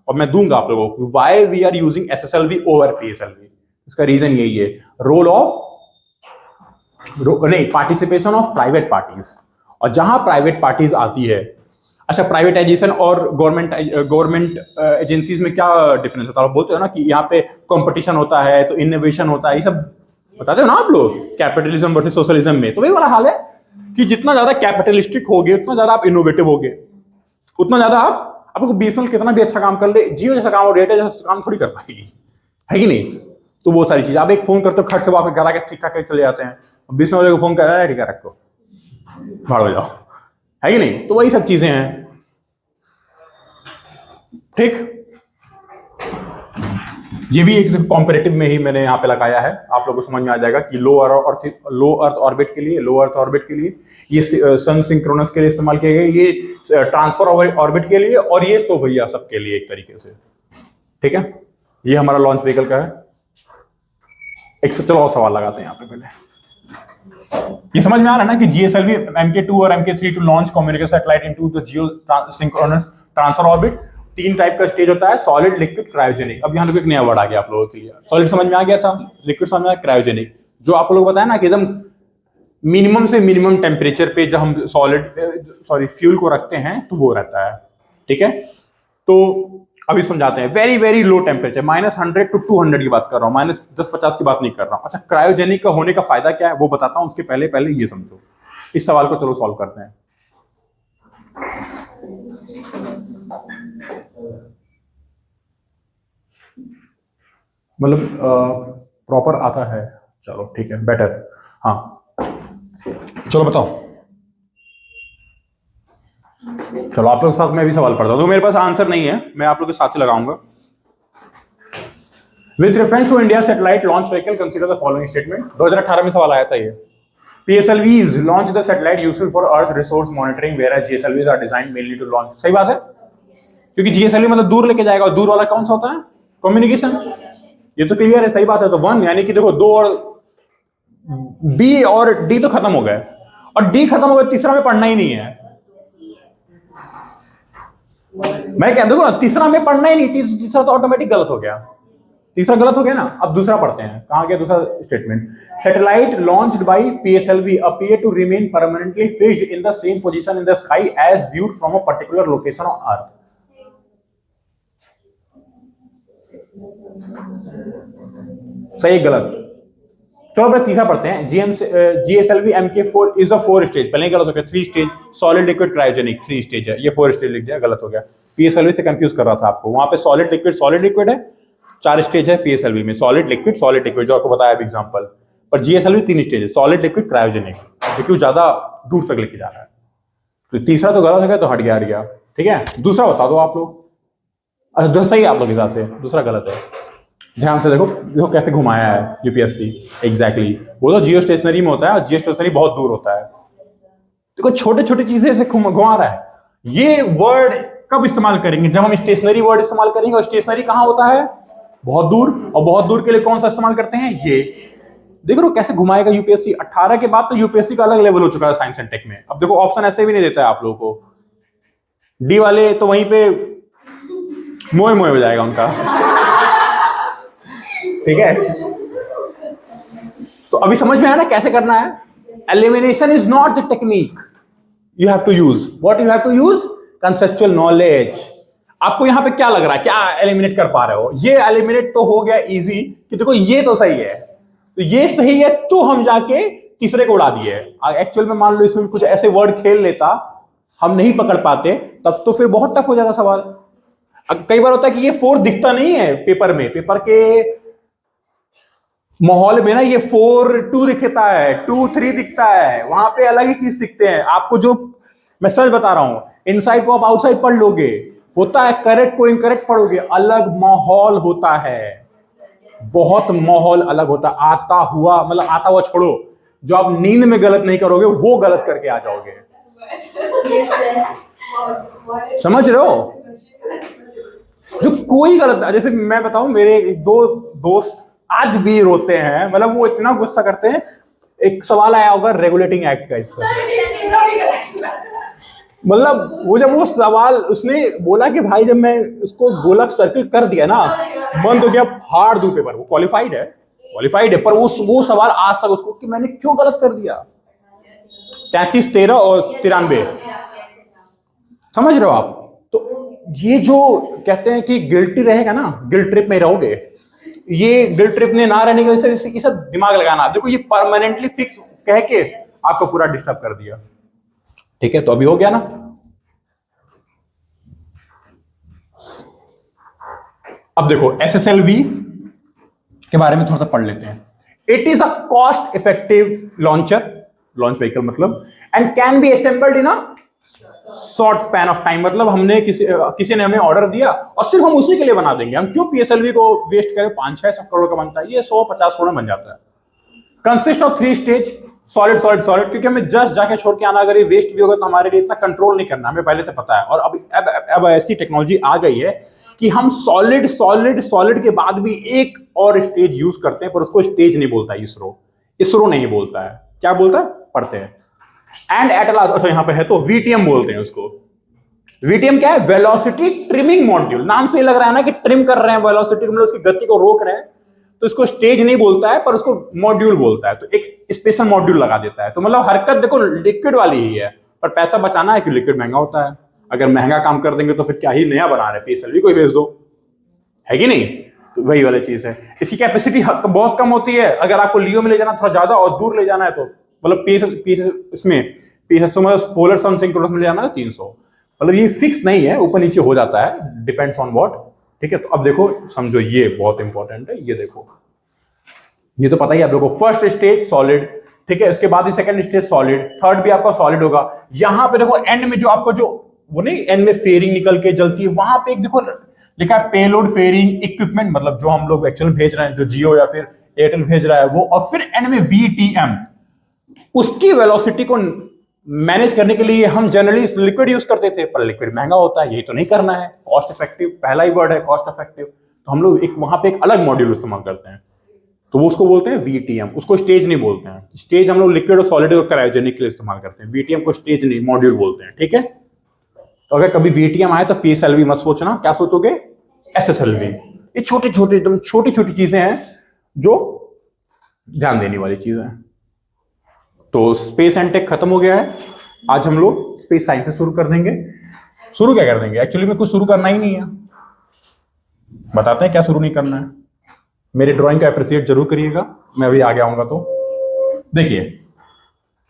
और मैं दूंगा आप लोगों को, why we are using SSLV over PSLV, इसका रीजन यही है, पार्टिसिपेशन ऑफ प्राइवेट पार्टीज। और जहां प्राइवेट पार्टीज आती है, अच्छा, प्राइवेटाइजेशन और गवर्नमेंट एजेंसीज में क्या डिफरेंस होता है? आप बोलते हो ना कि यहाँ पे कंपटीशन होता है, तो इनोवेशन होता है, ये सब बताते हो ना आप लोग, कैपिटलिज्म वर्सेस सोशलिज्म में। तो वही वाला हाल है कि जितना ज्यादा कैपिटलिस्टिक होगे, उतना ज्यादा आप इनोवेटिव होगे, उतना ज्यादा आपको BSNL कितना भी अच्छा काम कर ले, जियो जैसा काम और एयरटेल जैसा काम थोड़ी कर पाएगी, है कि नहीं। तो वो सारी चीज, आप एक फोन करते हो, खर्च से वो आपके घर आके ठीक ठाक चले जाते हैं। BSNL वाले को फोन कर रहा है, ठीक है रखो, भाड़ हो जाओ, है कि नहीं। तो वही सब चीजें हैं, ठीक। ये भी एक कॉम्परेटिव में ही मैंने यहाँ पे लगाया है, आप लोगों को समझ में आ जाएगा कि लो अर्थ ऑर्बिट के लिए ये सन सिंक्रोनस के लिए इस्तेमाल किए गए, ये ट्रांसफर ऑर्बिट के लिए, और ये तो भैया सबके लिए एक तरीके से, ठीक है। ये हमारा लॉन्च व्हीकल का है। एक चलो और सवाल लगाते हैं यहाँ पे पहले। ये समझ में आ रहा है ना कि GSLV Mk2 और Mk3 to launch communication satellite into the geosynchronous transfer orbit. 3 type का स्टेज होता है, सॉलिड, लिक्विड, क्रायोजेनिक। अब यहाँ पे एक नया वर्ड आ गया आप लोगों के लिए। सॉलिड समझ में आ गया था, लिक्विड समझ में आया, क्रायोजेनिक जो आप लोग बताया ना कि एकदम मिनिमम से मिनिमम टेम्परेचर पे जब हम फ्यूल को रखते हैं तो वो रहता है, ठीक है। तो अभी समझाते हैं, very very low temperature, -100 to 200 की बात कर रहा हूँ, -10-50 की बात नहीं कर रहा हूँ। अच्छा, क्रायोजेनिक का होने का फायदा क्या है वो बताता हूँ, उसके पहले पहले ये समझो। इस सवाल को चलो सॉल्व करते हैं। मतलब प्रॉपर आता है, चलो ठीक है, बेटर। हाँ चलो बताओ, चलो आप लोग के साथ मैं भी सवाल पढ़ता हूं, तो मेरे पास आंसर नहीं है, मैं आप लोग के साथ ही लगाऊंगा। With reference to India satellite launch vehicle consider the following statement. 2018 में सवाल आया था ये। PSLVs launch the satellite useful for Earth resource monitoring, whereas GSLVs are designed mainly to launch। सही बात है, क्योंकि GSLV मतलब दूर लेके जाएगा, और दूर वाला कौन सा होता है? कम्युनिकेशन। ये तो क्लियर है, सही बात है। तो 1 यानी कि देखो 2 और B और D तो खत्म हो गए, और D खत्म हो गए, तीसरा में पढ़ना ही नहीं है। मैं क्या देखो, तीसरा में पढ़ना ही नहीं, तीसरा तो ऑटोमेटिक गलत हो गया, तीसरा गलत हो गया ना। अब दूसरा पढ़ते हैं, कहां गया दूसरा statement? Satellite launched by PSLV appear to remain permanently fixed in the same position in the sky as viewed from a particular location on earth. सही गलत? चलो अपना तीसरा पढ़ते हैं। GSLV Mk4 is a 4 stage, पहले गलत हो गया, 3 stage, solid liquid cryogenic 3 stage है, ये 4 स्टेज लिख दिया, गलत हो गया। PSLV से कंफ्यूज कर रहा था आपको, वहां पे सॉलिड लिक्विड है, 4 स्टेज है PSLV में, सॉलिड लिक्विड जो आपको बताया अभी एग्जांपल। पर GSLV 3 स्टेज है, सॉलिड लिक्विड क्रायोजेनिक, क्योंकि ज्यादा दूर तक लेके जा रहा है। तो तीसरा तो गलत हो गया, तो हट गया, ठीक है। दूसरा बता दो आप लोग। अच्छा सही है आप लोग के हिसाब से, दूसरा गलत है। ध्यान से देखो कैसे घुमाया है UPSC। एग्जैक्टली, वो तो जियो स्टेशनरी में होता है, और जियो स्टेशनरी बहुत दूर होता है। देखो छोटे छोटे चीजें से घुमा रहा है। ये वर्ड कब इस्तेमाल करेंगे? जब हम स्टेशनरी वर्ड इस्तेमाल करेंगे, और स्टेशनरी कहां होता है? बहुत दूर। और बहुत दूर के लिए कौन सा इस्तेमाल करते हैं? ये। देखो तो कैसे घुमाएगा UPSC। 18 के बाद तो UPSC का अलग लेवल हो चुका है साइंस एंड टेक में। अब देखो ऑप्शन ऐसे भी नहीं देता है आप लोगों को। डी वाले तो वहीं पे मोए मोए हो जाएगा उनका। ठीक है, तो अभी समझ में आया ना कैसे करना है। Elimination is not the technique you have to use, what you have to use, conceptual knowledge. आपको यहां पे क्या लग रहा है, क्या एलिमिनेट कर पा रहे हो? ये एलिमिनेट तो हो गया इजी कि देखो ये तो सही है, तो ये सही है, तो हम जाके तीसरे को उड़ा दिए। एक्चुअल में मान लो इसमें कुछ ऐसे वर्ड खेल लेता, हम नहीं पकड़ पाते, तब तो फिर बहुत टफ हो जाता सवाल। कई बार होता है कि ये 4 दिखता नहीं है पेपर में, पेपर के माहौल में ना ये 4 2 दिखता है, 2 3 दिखता है, वहां पे अलग ही चीज दिखते हैं आपको। जो मैं सच बता रहा हूं, इनसाइड को आप आउटसाइड पढ़ लोगे, होता है करेक्ट को इनकरेक्ट पढ़ोगे, अलग माहौल होता है, बहुत माहौल अलग होता है। आता हुआ मतलब आता हुआ छोड़ो, जो आप नींद में गलत नहीं करोगे वो गलत करके आ जाओगे। समझ रहे हो? जो कोई गलत, जैसे मैं बताऊं, मेरे 2 दोस्त आज भी रोते हैं, मतलब वो इतना गुस्सा करते हैं। एक सवाल आया होगा रेगुलेटिंग एक्ट का, इससे मतलब वो जब वो सवाल उसने बोला कि भाई जब मैं उसको गोलक सर्किल कर दिया ना, मन तो क्या फाड़ दूं पेपर। वो क्वालिफाइड है, पर वो सवाल आज तक उसको कि मैंने क्यों गलत कर दिया। 33 13 और 93, समझ रहे हो आप? तो ये जो कहते हैं कि गिल्टी रहेगा ना, गिल्ट ट्रिप में रहोगे। ये गिल्ट ट्रिप में ना रहने की वजह से ये सब दिमाग लगाना, देखो ये परमानेंटली फिक्स कह के आपको पूरा डिस्टर्ब कर दिया। ठीक है, तो अभी हो गया ना। अब देखो SSLV के बारे में थोड़ा सा पढ़ लेते हैं। It is a cost effective launch vehicle मतलब, and can be assembled in a short span of time. मतलब हमने किसी ने हमें ऑर्डर दिया और सिर्फ हम उसी के लिए बना देंगे। हम क्यों PSLV को वेस्ट करें? 5-6 करोड़ का बनता है, ये 100-50 करोड़ बन जाता है। Consist of 3 stage, solid solid solid, क्योंकि हमें जस्ट जाके छोड़ के आना, अगर ये वेस्ट भी होगा तो हमारे लिए इतना कंट्रोल नहीं करना, हमें पहले से पता है। और अब ऐसी टेक्नोलॉजी आ गई है कि हम सॉलिड सॉलिड सॉलिड के बाद भी एक और स्टेज यूज करते हैं, पर उसको स्टेज नहीं बोलता इसरो नहीं बोलता है। क्या बोलता है? पढ़ते हैं। एंड एट लास्ट, अच्छा यहां पे है तो VTM बोलते हैं उसको। VTM क्या है? Velocity trimming module. नाम से ही लग रहा है ना कि ट्रिम कर रहे हैं वेलोसिटी, मतलब उसकी गति को रोक रहे हैं, तो इसको स्टेज नहीं बोलता है, पर उसको मॉड्यूल बोलता है। तो एक स्पेशल मॉड्यूल लगा देता है। तो मतलब हरकत देखो लिक्विड वाली ही है, पर पैसा बचाना है कि लिक्विड महंगा होता है। अगर महंगा काम कर देंगे तो फिर क्या ही नया बना रहे, PSLV को ही भेज दो, है कि नहीं? तो वही वाली चीज है। इसकी कैपेसिटी बहुत कम होती है। अगर आपको लियो में ले जाना थोड़ा ज्यादा और दूर ले जाना है तो मतलब PSS मतलब पोलर सन सिंक्रोनस में ले जाना है 300। मतलब ये फिक्स नहीं है, ऊपर नीचे हो जाता है, डिपेंड्स ऑन व्हाट। ठीक है, तो अब देखो समझो, ये बहुत इंपॉर्टेंट है। ये देखो, ये तो पता ही आप लोगों को, फर्स्ट स्टेज सॉलिड, ठीक है, इसके बाद सेकंड स्टेज सॉलिड, थर्ड भी आपका सॉलिड होगा। यहां पे देखो एंड में जो आपको जो वो नहीं एंड में फेयरिंग निकल के जलती है, वहां पे एक देखो लिखा है पेलोड फेयरिंग इक्विपमेंट, मतलब जो हम लोग एक्चुअली भेज रहे हैं, जो जियो या फिर एयरटेल भेज रहा है वो। और फिर एंड में VTM, उसकी वेलोसिटी को मैनेज करने के लिए हम जनरली लिक्विड यूज करते थे, पर लिक्विड महंगा होता है, यही तो नहीं करना है। कॉस्ट इफेक्टिव, पहला ही वर्ड है कॉस्ट इफेक्टिव, तो हम लोग एक वहां पे एक अलग मॉड्यूल इस्तेमाल करते हैं, तो वो उसको बोलते हैं VTM। उसको स्टेज नहीं बोलते हैं। स्टेज हम लोग लिक्विड और सॉलिड और क्रायोजेनिक के लिए इस्तेमाल करते हैं, VTM को स्टेज नहीं, मॉड्यूल बोलते हैं। ठीक है, तो अगर कभी VTM आए तो PSLV मत सोचना, क्या सोचोगे? SSLV। ये छोटी छोटी एकदम छोटी छोटी चीजें हैं जो ध्यान देने वाली चीजें हैं। तो स्पेस एंड टेक खत्म हो गया है। आज हम लोग स्पेस साइंस से शुरू कर देंगे। शुरू क्या कर देंगे? एक्चुअली में कुछ शुरू करना ही नहीं है, बताते हैं क्या शुरू नहीं करना है। मेरे ड्राइंग का अप्रिशिएट जरूर करिएगा, मैं अभी आगे आऊंगा। तो देखिए,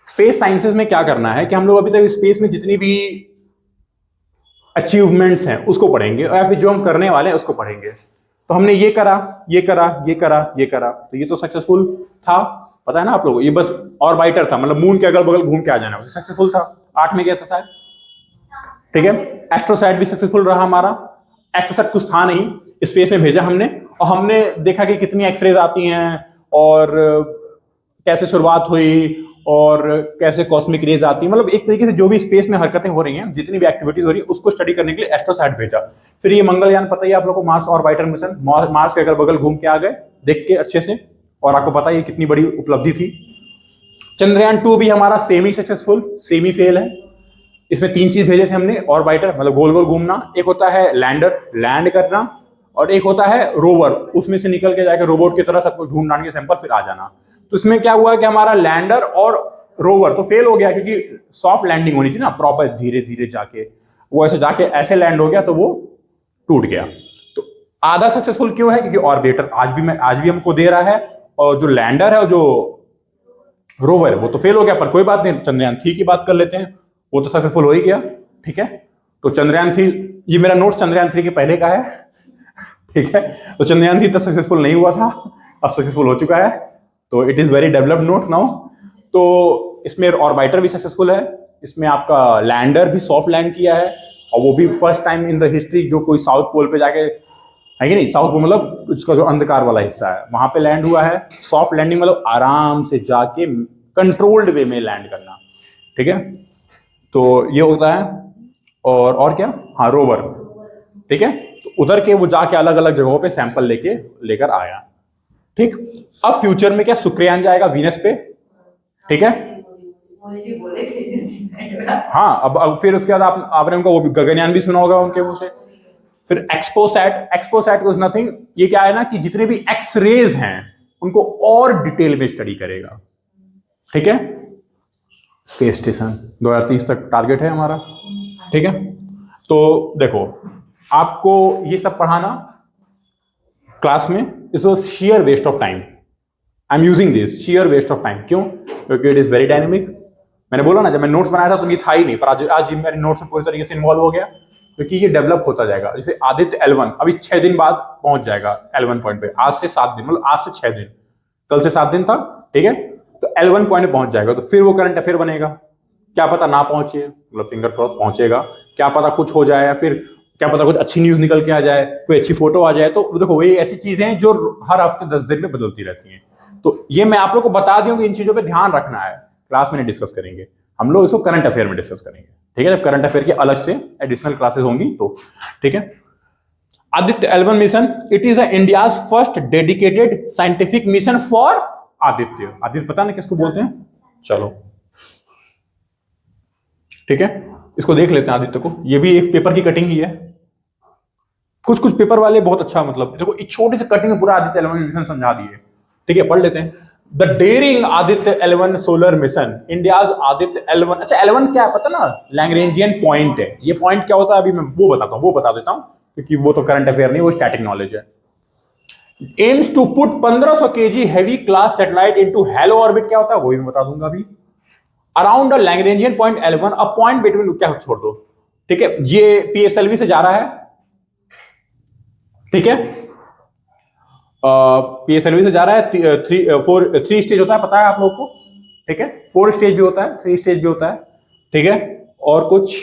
स्पेस साइंसेस में क्या करना है कि हम लोग अभी तक स्पेस में जितनी भी अचीवमेंट्स हैं उसको पढ़ेंगे, या फिर जो हम करने वाले हैं उसको पढ़ेंगे। तो हमने ये करा, ये करा, ये करा, ये करा, तो ये तो सक्सेसफुल था, पता है ना आप लोगों को। ये बस ऑर्बिटर था, मतलब मून के अगल बगल घूम के आ जाना, सक्सेसफुल था। 8 में गया था शायद, ठीक है। एस्ट्रोसैट भी सक्सेसफुल रहा हमारा। एस्ट्रोसैट कुछ था नहीं, स्पेस में भेजा हमने, और हमने देखा कि कितनी एक्सरेज आती हैं और कैसे शुरुआत हुई और कैसे कॉस्मिक रेज आती है। मतलब एक तरीके से जो भी स्पेस में हरकतें हो रही हैं, जितनी भी एक्टिविटीज हो रही है, उसको स्टडी करने के लिए एस्ट्रोसैट भेजा। फिर ये मंगलयान, पता ही आप लोगों को, मार्स ऑर्बिटर मिशन, मार्स के अगल बगल घूम के आ गए देख के अच्छे से, और आपको पता है ये कितनी बड़ी उपलब्धि थी। चंद्रयान 2 भी हमारा सेमी सक्सेसफुल, सेमी फेल है। इसमें 3 चीज भेजे थे हमने, ऑर्बिटर मतलब गोल गोल घूमना, एक होता है लैंडर लैंड करना, और एक होता है रोवर, उसमें से निकल के जाके रोबोट की तरह सब कुछ ढूंढ ढांड के सैंपल फिर आ जाना। तो इसमें क्या हुआ कि हमारा लैंडर और रोवर तो फेल हो गया, क्योंकि सॉफ्ट लैंडिंग होनी थी ना, प्रॉपर धीरे धीरे जाके, वो ऐसे जाके ऐसे लैंड हो गया तो वो टूट गया। तो आधा सक्सेसफुल क्यों है? क्योंकि ऑर्बिटर आज भी हमको दे रहा है, और जो लैंडर है और जो रोवर वो तो फेल हो गया, पर कोई बात नहीं, चंद्रयान 3 की बात कर लेते हैं, वो तो सक्सेसफुल हो ही गया। ठीक है, तो चंद्रयान 3, ये मेरा नोट्स चंद्रयान 3 के पहले का है। ठीक है, तो चंद्रयान 3 तब सक्सेसफुल नहीं हुआ था, अब सक्सेसफुल हो चुका है, तो it is very developed note now. तो इसमें ऑर्बिटर भी सक्सेसफुल है, इसमें आपका लैंडर भी सॉफ्ट लैंड किया है, और वो भी first time in the history जो कोई साउथ पोल पे जाके, है कि नहीं, साउथ पोल मतलब उसका जो अंधकार वाला हिस्सा है वहां पे लैंड हुआ है। सॉफ्ट लैंडिंग मतलब आराम से जाके कंट्रोल्ड वे में लैंड करना। ठीक है, तो ये होता है। और क्या, हाँ रोवर। ठीक है, तो उधर के वो जाके अलग अलग जगहों पे सैंपल लेकर आया। ठीक, अब फ्यूचर में क्या शुक्रयान जाएगा वीनस पे। ठीक है, बोले थे। हाँ, अब फिर उसके बाद आपने उनका वो भी गगनयान भी सुना होगा उनके मुंह से। फिर एक्सपोसैट वाज नथिंग, ये क्या है ना कि जितने भी एक्सरेज हैं उनको और डिटेल में स्टडी करेगा। ठीक है, स्पेस स्टेशन 2030 तक टारगेट है हमारा। ठीक है, तो देखो आपको ये सब पढ़ाना क्लास में is a sheer waste of time. I am using this sheer waste of time. क्यों? क्योंकि इट इज वेरी डायनेमिक। मैंने बोला ना, जब मैं नोट्स बनाया था तो ये था ही नहीं, पर आज ये मेरे नोट्स में पूरी तरीके से इन्वॉल्व हो गया, क्योंकि ये डेवलप होता जाएगा। जैसे आदित्य L1 अभी 6 दिन बाद पहुंच जाएगा L1 पॉइंट पे, आज से 7 दिन, मतलब आज से 6 दिन, कल से 7 दिन था। ठीक है, तो L1 पॉइंट पे पहुंच जाएगा, तो फिर वो करंट अफेयर बनेगा। क्या पता ना पहुंचे, मतलब फिंगर क्रॉस पहुंचेगा, क्या पता कुछ हो जाए, या फिर क्या पता कुछ अच्छी न्यूज निकल के आ जाए, कोई अच्छी फोटो आ जाए। तो देखो वही ऐसी चीजें हैं जो हर हफ्ते 10 दिन में बदलती रहती हैं। तो ये मैं आप लोग को बता दूं कि इन चीजों पे ध्यान रखना है। क्लास में नहीं डिस्कस करेंगे हम लोग, इसको करंट अफेयर में डिस्कस करेंगे। ठीक है, जब करंट अफेयर की अलग से एडिशनल क्लासेस होंगी तो। ठीक है, Aditya L1 mission, it is India's first dedicated scientific mission for Aditya. Aditya पता नहीं किसको बोलते हैं, चलो ठीक है, इसको देख लेते हैं आदित्य को। ये भी एक पेपर की कटिंग ही है। कुछ पेपर वाले बहुत अच्छा, मतलब देखो एक छोटी सी कटिंग में पूरा आदित्य L1 मिशन समझा दिए। ठीक है, पढ़ लेते हैं। The daring Aditya L1 solar mission, India's Aditya L1। अच्छा, L1 क्या है पता ना, लैग्रेंजियन पॉइंट है। ये पॉइंट क्या होता है अभी मैं वो बता देता हूं, क्योंकि वो तो करंट अफेयर नहीं, वो स्टैटिक नॉलेज है। Aims to put 1500 kg heavy class satellite into halo orbit. क्या होता है वो भी मैं बता दूंगा अभी। Around a Lagrangian point L1, a point between, क्या छोड़ दो। ठीक है, ये PSLV से जा रहा है। ठीक है, PSLV से जा रहा है। 3 स्टेज होता है, पता है आप लोगों को। ठीक है, 4 स्टेज भी होता है, 3 स्टेज भी होता है। ठीक है, और कुछ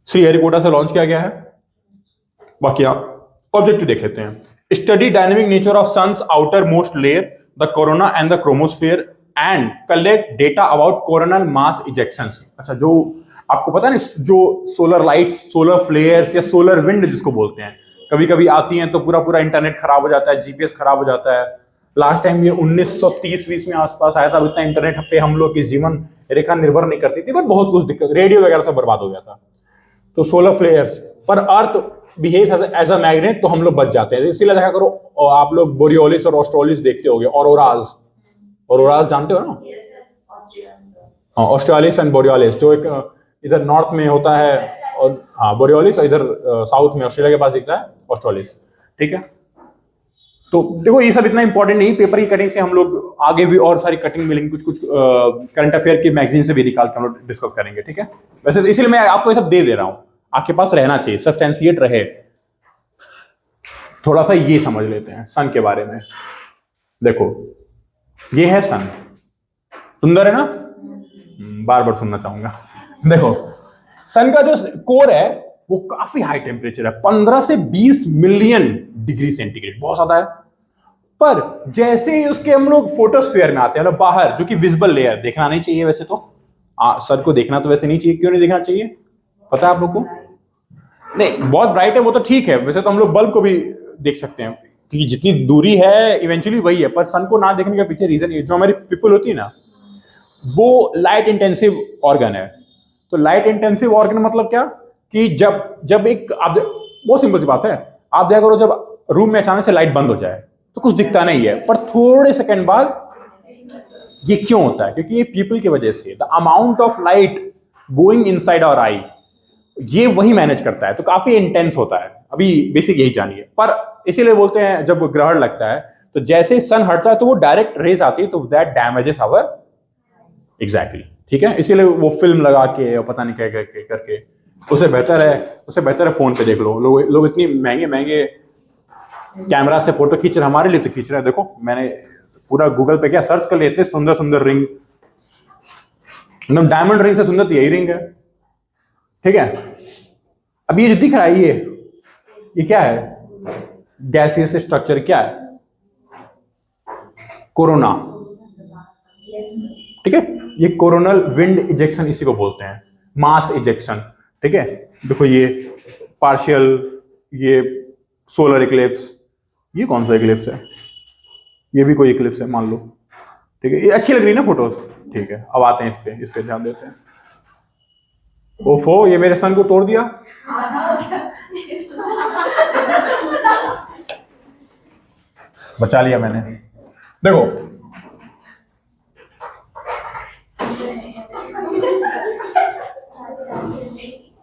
श्रीहरिकोटा से लॉन्च किया गया है। बाकी आप ऑब्जेक्टिव देख लेते हैं। Study dynamic nature of sun's outer most layer, the corona and the chromosphere, and collect data about coronal mass ejections. अच्छा, जो आपको पता है ना, जो सोलर लाइट्स, सोलर फ्लेयर्स या सोलर विंड जिसको बोलते हैं, कभी कभी आती हैं तो पूरा इंटरनेट खराब हो जाता है, GPS खराब हो जाता है। लास्ट टाइम ये 1930-20 में आसपास आया था। अब इतना इंटरनेट पे हम लोग की जीवन रेखा निर्भर नहीं करती थी, बट बहुत कुछ दिक्कत, रेडियो वगैरह सब बर्बाद हो गया था। तो सोलर फ्लेयर्स पर अर्थ बिहेव्स एज अ मैग्नेट, तो हम लोग बच जाते हैं। इसीलिए देखा करो, आप लोग बोरियोलिस और ऑस्ट्रोलिस देखते होगे, ऑरोराज जानते हो ना? हाँ, ऑस्ट्रेलिस एंड बोरियोलिस, जो एक इधर नॉर्थ में होता है, और हाँ बोरियोलिस, और इधर साउथ में ऑस्ट्रेलिया के पास दिखता है ऑस्ट्रेलिस। ठीक है, तो देखो ये सब इतना इंपॉर्टेंट नहीं, पेपर की कटिंग से हम लोग आगे भी और सारी कटिंग मिलेंगी, कुछ करंट अफेयर की मैगजीन से भी निकाल के हम लोग डिस्कस करेंगे। ठीक है, वैसे तो इसीलिए मैं आपको ये सब दे दे रहा हूं, आपके पास रहना चाहिए, सब्सटेंशिएट रहे। थोड़ा सा ये समझ लेते हैं सन के बारे में। देखो ये है सन, सुंदर है ना, बार बार सुनना चाहूंगा। देखो सन का जो कोर है वो काफी हाई टेम्परेचर है, 15 से 20 मिलियन डिग्री सेंटीग्रेड, बहुत ज्यादा है। पर जैसे ही उसके हम लोग फोटोस्फीयर में आते हैं, बाहर, जो कि विजिबल लेयर, देखना नहीं चाहिए वैसे तो, सन को देखना तो वैसे नहीं चाहिए। क्यों नहीं देखना चाहिए पता है आप लोग को? नहीं, बहुत ब्राइट है वो तो ठीक है, वैसे तो हम लोग बल्ब को भी देख सकते हैं, क्योंकि जितनी दूरी है इवेंचुअली वही है। पर सन को ना देखने का पीछे रीजन ये, जो हमारी पीपल होती है ना, वो लाइट इंटेंसिव ऑर्गन है, तो लाइट इंटेंसिव ऑर्गन मतलब क्या कि जब एक आप बहुत सिंपल सी बात है, आप देखा करो जब रूम में अचानक से लाइट बंद हो जाए तो कुछ दिखता नहीं है, पर थोड़े सेकंड बाद ये क्यों होता है? क्योंकि ये पीपल की वजह से the amount of light going inside our eye ये वही मैनेज करता है, तो काफी इंटेंस होता है। अभी बेसिक यही जानिए। पर इसीलिए बोलते हैं जब ग्रहण लगता है तो जैसे सन हटता है तो वो डायरेक्ट रेज आती है, तो दैट डैमेजेस आवर एग्जैक्टली, ठीक है। इसीलिए वो फिल्म लगा के और पता नहीं क्या करके उससे बेहतर है फोन पे देख लो। लोग इतनी महंगे महंगे कैमरा से फोटो खींच रहे, हमारे लिए तो खींच रहे हैं। देखो मैंने पूरा गूगल पे क्या सर्च कर लिया, इतने सुंदर सुंदर रिंग, एकदम डायमंड रिंग से सुंदर तो यही रिंग है, ठीक है। अब ये जो दिख रहा है ये क्या है? गैसियस स्ट्रक्चर क्या है? कोरोना, ठीक है। ये कोरोनल विंड इजेक्शन इसी को बोलते हैं, मास इजेक्शन, ठीक है। देखो ये पार्शियल, ये सोलर इक्लिप्स, ये कौन सा इक्लिप्स है? ये भी कोई इक्लिप्स है मान लो, ठीक है। ये अच्छी लग रही है ना फोटोज, ठीक है। अब आते हैं इस पे ध्यान देते हैं। ओफो, ये मेरे सन को तोड़ दिया। बचा लिया मैंने। देखो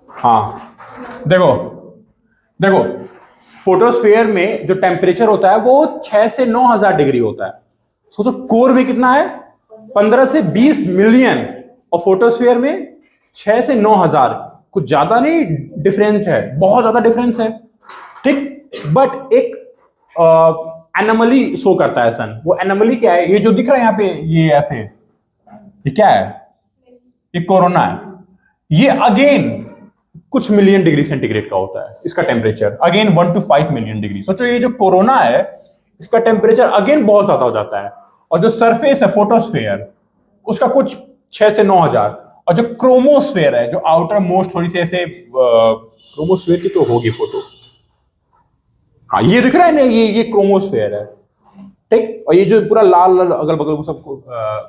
हाँ, देखो फोटोस्फीयर में जो टेम्परेचर होता है वो 6 से 9,000 डिग्री होता है। सोचो कोर में कितना है? 15 से 20 मिलियन, और फोटोस्फीयर में 6 से 9,000। कुछ ज्यादा नहीं डिफरेंस है, बहुत ज्यादा डिफरेंस है, ठीक। बट एक एनोमली शो करता है सन। वो एनोमली क्या है? ये जो दिख रहा है यहाँ पे, ये ऐसे, ये क्या है? ये कोरोना है। ये अगेन कुछ मिलियन डिग्री सेंटीग्रेड का होता है इसका temperature, again 1 to 5 million degree. सोचो ये जो कोरोना है इसका टेम्परेचर अगेन बहुत ज्यादा हो जाता है, और जो सरफेस है फोटोस्फेयर उसका कुछ 6 से 9,000, और जो क्रोमोस्फेयर है, जो आउटर मोस्ट थोड़ी सी ऐसे, क्रोमोस्फेयर की तो होगी फोटो, हाँ ये दिख रहा है ना, ये क्रोमोस्फेयर है, ठीक। और ये जो पूरा लाल लाल अगल बगल वो सब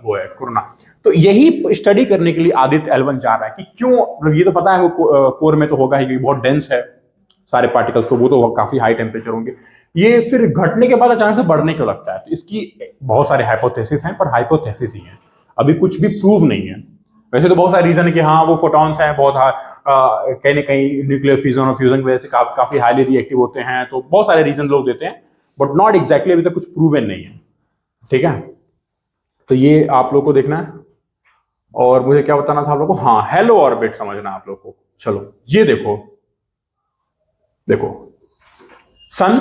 वो है कोरोना। तो यही स्टडी करने के लिए आदित्य L1 जा रहा है कि क्यों। ये तो पता है वो कोर में तो होगा ही, क्योंकि बहुत डेंस है सारे पार्टिकल्स, तो वो तो काफी हाई टेम्परेचर होंगे। ये फिर घटने के बाद अचानक से बढ़ने क्यों लगता है? तो इसकी बहुत सारे हाइपोथेसिस हैं, पर हाइपोथेसिस ही हैं, अभी कुछ भी प्रूव नहीं है। वैसे तो बहुत सारे रीजन है कि हाँ वो फोटॉन्स हैं बहुत कहीं ना कहीं न्यूक्लियर फ्यूजन और फ्यूजन की वजह से काफी हाईली रिएक्टिव होते हैं, तो बहुत सारे रीजन लोग देते हैं, बट नॉट एग्जैक्टली, अभी तक कुछ प्रूवन नहीं है, ठीक है। तो ये आप लोग को देखना है। और मुझे क्या बताना था आप लोग को? हाँ, हेलो ऑर्बिट समझना आप लोग को। चलो ये देखो सन,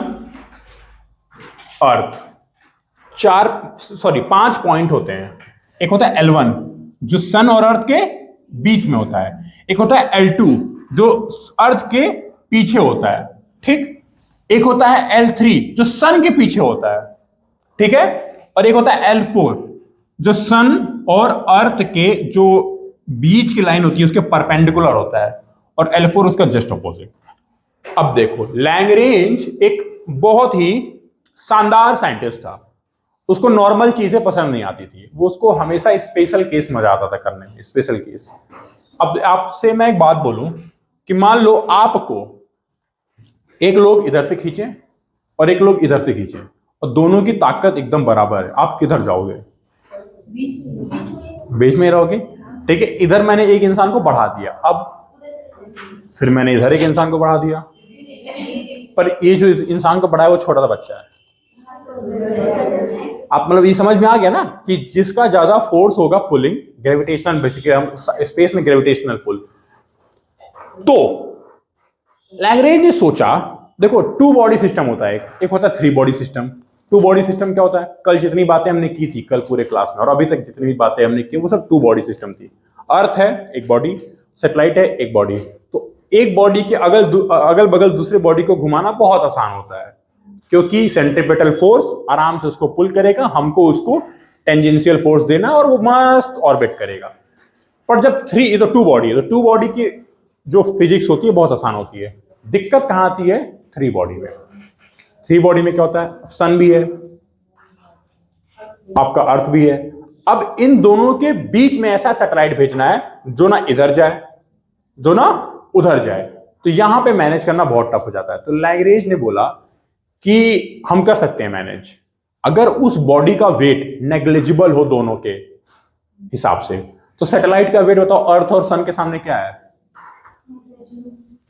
अर्थ, 5 पॉइंट होते हैं। एक होता है L1 जो सन और अर्थ के बीच में होता है, एक होता है L2 जो अर्थ के पीछे होता है, ठीक। एक होता है L3 जो सन के पीछे होता है, ठीक है। और एक होता है L4 जो सन और अर्थ के जो बीच की लाइन होती है उसके परपेंडिकुलर होता है, और L4 उसका जस्ट ऑपोजिट। अब देखो लैग्रेंज एक बहुत ही शानदार साइंटिस्ट था, उसको नॉर्मल चीजें पसंद नहीं आती थी, वो उसको हमेशा स्पेशल केस मजा आता था करने में, स्पेशल केस। अब आपसे मैं एक बात बोलूं कि मान लो आपको एक लोग इधर से खींचे और एक लोग इधर से खींचे, और दोनों की ताकत एकदम बराबर है, आप किधर जाओगे? बीच में रहोगे, ठीक है। इधर मैंने एक इंसान को बढ़ा दिया, अब फिर मैंने इधर एक इंसान को बढ़ा दिया, पर ये जो इंसान को बढ़ाया वो छोटा सा बच्चा है। आप मतलब ये समझ में आ गया ना कि जिसका ज्यादा फोर्स होगा पुलिंग, ग्रेविटेशनल, बेसिकली हम स्पेस में ग्रेविटेशनल पुल। तो लैग्रेंज ने सोचा, देखो 2 बॉडी सिस्टम होता है, एक होता है 3 बॉडी सिस्टम। 2 बॉडी सिस्टम क्या होता है? कल जितनी बातें हमने की थी कल पूरे क्लास में, और अभी तक जितनी बातें हमने की वो सब 2 बॉडी सिस्टम थी। अर्थ है एक बॉडी, सैटेलाइट है एक बॉडी। तो एक बॉडी के अगल बगल दूसरे बॉडी को घुमाना बहुत आसान होता है, क्योंकि सेंट्रीपिटल फोर्स आराम से उसको पुल करेगा, हमको उसको टेंजेंशियल फोर्स देना और वो मस्त ऑर्बिट करेगा। पर जब 2 बॉडी है, तो 2 बॉडी की जो फिजिक्स होती है बहुत आसान होती है। दिक्कत कहां आती है? 3 बॉडी में। 3 बॉडी में क्या होता है? सन भी है, आपका अर्थ भी है। अब इन दोनों के बीच में ऐसा सैटेलाइट भेजना है जो ना इधर जाए जो ना उधर जाए। तो यहां पे मैनेज करना बहुत टफ हो जाता है। तो लैग्रेंज ने बोला कि हम कर सकते हैं मैनेज, अगर उस बॉडी का वेट नेग्लिजिबल हो दोनों के हिसाब से। तो सैटेलाइट का वेट बताओ, अर्थ और सन के सामने क्या है?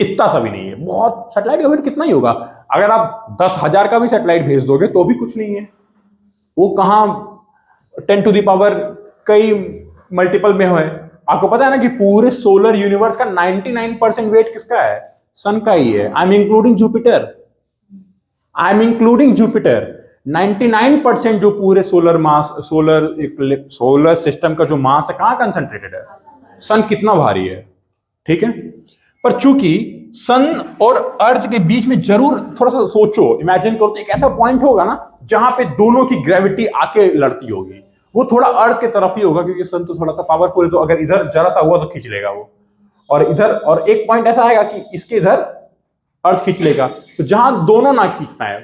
इतना सा भी नहीं है। बहुत, सैटेलाइट का वेट कितना ही होगा? अगर आप 10,000 का भी सैटेलाइट भेज दोगे तो भी कुछ नहीं है। वो कहां 10 टू द पावर कई मल्टीपल में है। आपको पता है ना कि पूरे सोलर यूनिवर्स का 99% वेट किसका है? सन का ही है। आई एम इंक्लूडिंग जुपिटर, 99% जो पूरे सोलर मास, सोलर सिस्टम का जो मास है कहां कंसंट्रेटेड है? सन कितना भारी है, ठीक है। पर चूंकि सन और अर्थ के बीच में जरूर थोड़ा सा सोचो, इमेजिन करो, तो एक ऐसा पॉइंट होगा ना जहां पे दोनों की ग्रेविटी आके लड़ती होगी। वो थोड़ा अर्थ के तरफ ही होगा क्योंकि सन तो थोड़ा सा पावरफुल है, तो अगर इधर जरा सा हुआ तो खींच लेगा वो, और इधर, और एक पॉइंट ऐसा आएगा कि इसके इधर अर्थ खींच लेगा। तो जहां दोनों ना खींच पाए,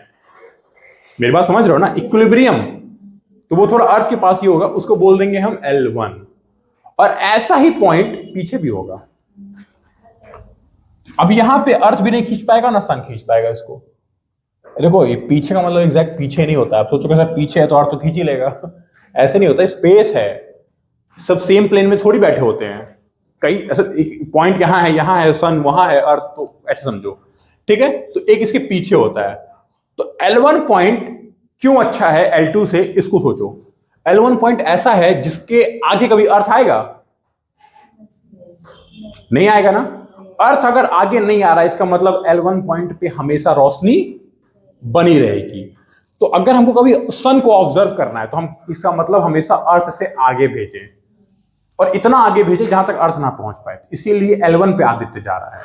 मेरी बात समझ रहे हो ना, इक्विलिब्रियम, तो वो थोड़ा अर्थ के पास ही होगा, उसको बोल देंगे हम L1। और ऐसा ही पॉइंट पीछे भी होगा। अब यहां पे अर्थ भी नहीं खींच पाएगा ना सन खींच पाएगा इसको। देखो ये पीछे का मतलब एग्जैक्ट पीछे नहीं होता है। आप सोचो कि सर पीछे है तो अर्थ तो खींच ही लेगा, ऐसे नहीं होता। स्पेस है, सब सेम प्लेन में थोड़ी बैठे होते हैं। कई ऐसा पॉइंट यहाँ है सन, वहां है अर्थ, तो ऐसे समझो, ठीक है। तो एक इसके पीछे होता है। तो L1 पॉइंट क्यों अच्छा है L2 से, इसको सोचो। L1 पॉइंट ऐसा है जिसके आगे कभी अर्थ आएगा? नहीं आएगा ना। अर्थ अगर आगे नहीं आ रहा है, इसका मतलब L1 पॉइंट पे हमेशा रोशनी बनी रहेगी। तो अगर हमको कभी सन को ऑब्जर्व करना है तो हम, इसका मतलब हमेशा अर्थ से आगे भेजें, और इतना आगे भेजें जहां तक अर्थ ना पहुंच पाए। इसीलिए L1 पे आदित्य जा रहा है,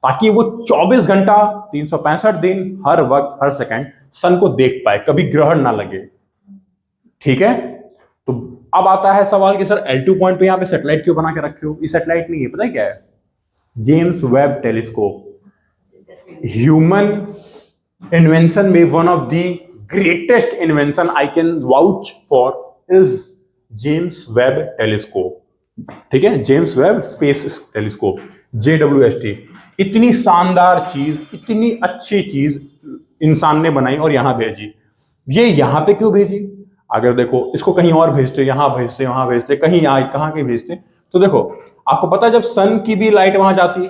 ताकि वो 24 घंटा 365 दिन हर वक्त हर सेकंड सन को देख पाए, कभी ग्रहण ना लगे, ठीक है। तो अब आता है सवाल कि सर L2 पॉइंट पे यहां पे सैटेलाइट क्यों बना के रखे हो? ये सैटेलाइट नहीं है, पता है क्या है? James Webb telescope, human invention में one of the greatest invention I can vouch for is James Webb telescope, ठीक है। James Webb space telescope, JWST। इतनी शानदार चीज, इतनी अच्छी चीज इंसान ने बनाई और यहां भेजी। ये यहां पे क्यों भेजी? अगर देखो इसको कहीं और भेजते, यहां भेजते, वहां भेजते, कहीं कहां के भेजते, तो देखो आपको पता है जब सन की भी लाइट वहां जाती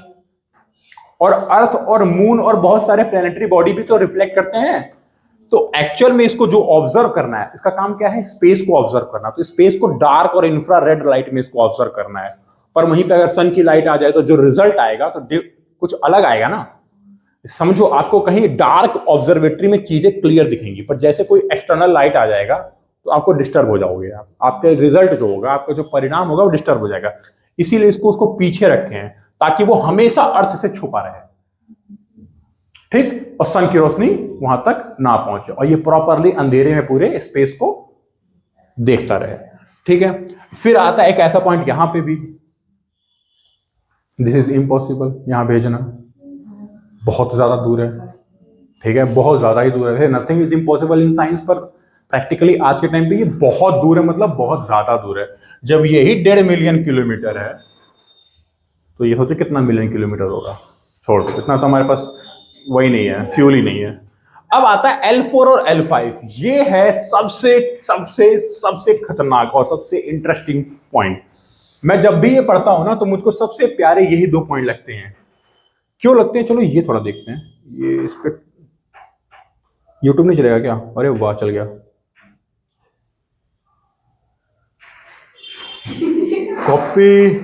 और अर्थ और मून और बहुत सारे प्लैनेटरी बॉडी भी तो रिफ्लेक्ट करते हैं। तो एक्चुअल में इसको जो ऑब्जर्व करना है, इसका काम क्या है? स्पेस को ऑब्जर्व करना। तो स्पेस को डार्क और इंफ्रारेड लाइट में इसको ऑब्जर्व करना है। पर वहीं पे अगर सन की लाइट आ जाए तो जो रिजल्ट आएगा तो कुछ अलग आएगा ना। समझो, आपको कहीं डार्क ऑब्जर्वेटरी में चीजें क्लियर दिखेंगी, पर जैसे कोई एक्सटर्नल लाइट आ जाएगा तो आपको डिस्टर्ब हो जाओगे आप, आपके रिजल्ट जो होगा, आपका जो परिणाम होगा वो डिस्टर्ब हो जाएगा। इसीलिए इसको उसको पीछे रखे हैं ताकि वो हमेशा अर्थ से छुपा रहे, ठीक, और सन की रोशनी वहां तक ना पहुंचे, और ये प्रॉपरली अंधेरे में पूरे स्पेस को देखता रहे, ठीक है। फिर आता है एक ऐसा पॉइंट यहां पे भी, दिस इज इम्पॉसिबल, यहां भेजना बहुत ज्यादा दूर है, ठीक है, बहुत ज्यादा ही दूर है। Nothing is impossible in science, पर प्रैक्टिकली आज के टाइम पे ये बहुत दूर है, मतलब बहुत ज्यादा दूर है। जब यही 1.5 मिलियन किलोमीटर है तो ये सोचो कितना मिलियन किलोमीटर होगा। छोड़ दो, इतना तो हमारे पास वही नहीं है, फ्यूल ही नहीं है। अब आता है L4 और L5, ये है सबसे सबसे सबसे खतरनाक और सबसे इंटरेस्टिंग पॉइंट। मैं जब भी ये पढ़ता हूं ना तो मुझको सबसे प्यारे यही 2 पॉइंट लगते हैं। क्यों लगते हैं? चलो ये थोड़ा देखते हैं। ये इस पे यूट्यूब नहीं चलेगा क्या? अरे वाह, चल गया। कॉपी,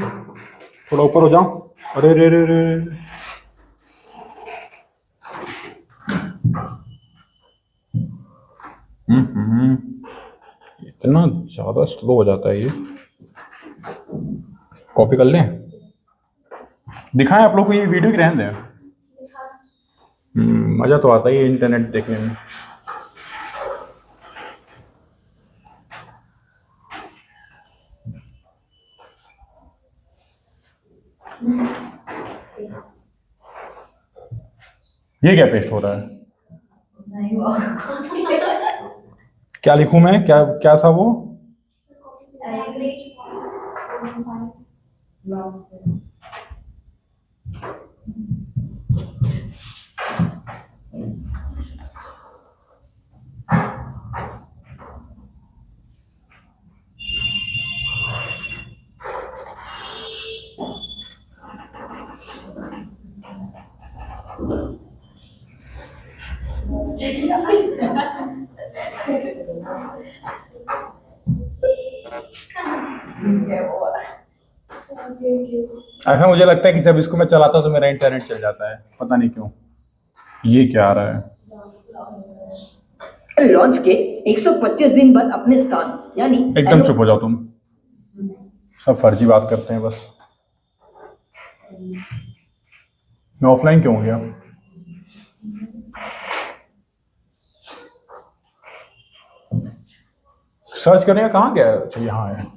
थोड़ा ऊपर हो जाओ। अरे रे रे रे, इतना ज्यादा स्लो हो जाता है ये। कॉपी कर लें, दिखाएं आप लोग को ये वीडियो की, रहने दें। मजा तो आता ही है इंटरनेट देखने में। ये क्या पेस्ट हो रहा है? नहीं वो क्या लिखूं मैं? क्या क्या था वो? ऐसा मुझे लगता है कि जब इसको मैं चलाता हूँ तो मेरा इंटरनेट चल जाता है, पता नहीं क्यों। ये क्या आ रहा है? लॉन्च के 125 दिन बाद अपने स्थान यानी एकदम चुप हो जाओ तुम, सब फर्जी बात करते हैं बस। मैं ऑफलाइन क्यों हो गया? सर्च करने का कहाँ गया? अच्छा यहाँ है।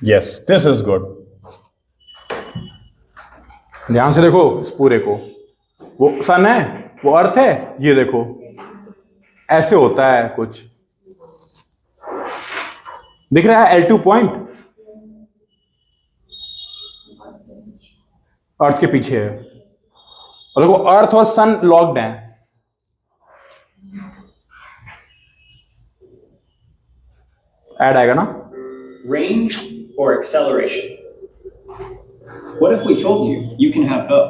Yes, this is good. ध्यान से देखो इस पूरे को। वो सन है, वो अर्थ है, ये देखो ऐसे होता है कुछ, दिख रहा है L2 पॉइंट अर्थ के पीछे है, और देखो अर्थ और सन लॉक्ड हैं। ऐड आएगा ना? Range or acceleration? What if we told you you can have both?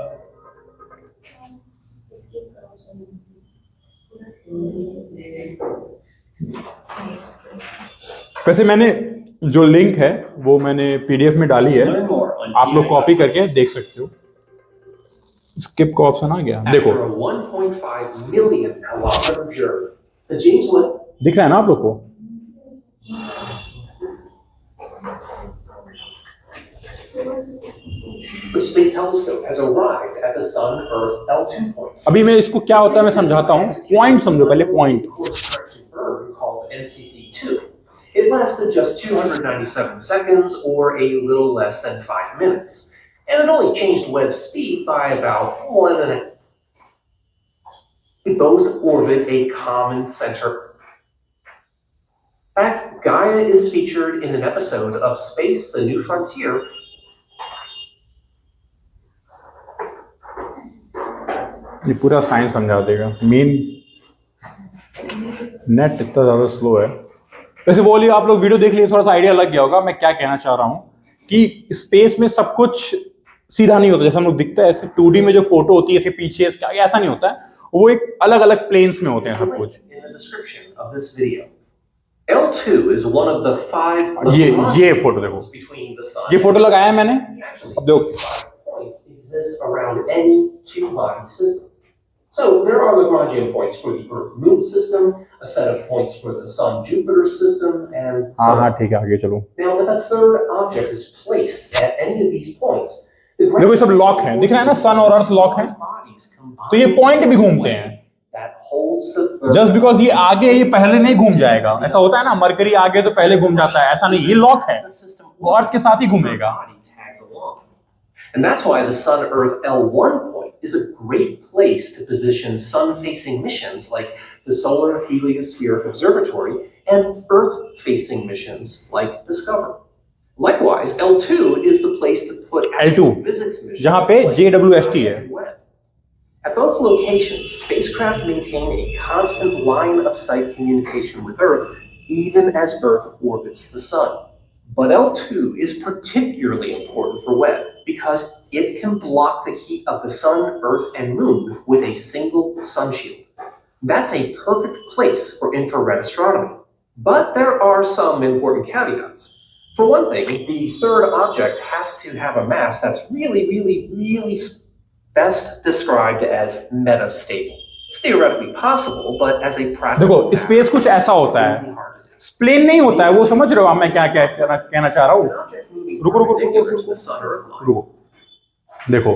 वैसे मैंने जो लिंक है वो मैंने पीडीएफ में डाली है, Learn more on आप लोग कॉपी करके देख सकते हो। स्किप का ऑप्शन आ गया, देखो After a 1.5 million kilometer journey, the James Webb दिख रहा है ना आप लोग को? Space Telescope has arrived at the Sun-Earth L2 point. अभी मैं इसको क्या होता है मैं समझाता हूँ। पॉइंट समझो पहले, point. Course correction burn called MCC2. It lasted just 297 seconds, or a little less than 5 minutes, and it only changed Webb's speed by about 1.5. They both orbit a common center. In fact, Gaia is featured in an episode of Space: The New Frontier. ये पूरा science समझा देगा। Main net इतना ज़्यादा slow है। वैसे बोलिए आप लोग वीडियो देख लिए, थोड़ा सा आइडिया लग गया होगा मैं क्या कहना चाह रहा हूँ कि स्पेस में सब कुछ सीधा नहीं होता जैसा हम लोग दिखता है। ऐसे 2D में जो फोटो होती है इसके पीछे इसके आगे ऐसा नहीं होता है, वो एक अलग अलग प्लेन्स में होते हैं सब कुछ। In the description of this video. L2 is one of the 5 ये फोटो देखो, between the sun. ये फोटो लगाया है मैंने। Actually, अब देखो, these 5 points exist around any two-body system. So there are Lagrangian points for the Earth-Moon system, a set of points for the Sun-Jupiter system, and so हाँ on. ठीक है आगे चलो। Now, if a third object is placed at any of these points, the देखो ये सब lock है, दिख रहा है ना, सन और अर्थ लॉक है, तो ये पॉइंट भी घूमते हैं। that holds the third just because ये आगे ये पहले नहीं घूम जाएगा। ऐसा होता है ना, मरकरी आगे तो पहले घूम जाता है, ऐसा नहीं, ये लॉक है, वो अर्थ के साथ ही घूमेगा। And that's why the Sun-Earth L1 point is a great place to position sun-facing missions like the Solar Heliospheric Observatory and Earth-facing missions like Discover. Likewise, L2 is the place to put L2, physics missions जहाँ पे like JWST है। Webb. At both locations, spacecraft maintain a constant line-of-sight communication with Earth, even as Earth orbits the Sun. But L2 is particularly important for Webb because it can block the heat of the Sun, Earth, and Moon with a single sun shield. That's a perfect place for infrared astronomy. But there are some important caveats. For one thing, the third object has to have a mass that's really best described as metastable. It's theoretically possible, but as a practical देखो space कुछ ऐसा होता है, plane नहीं होता है वो, समझ रहे हो आप मैं क्या कहना चाह रहा हूँ? रुको देखो,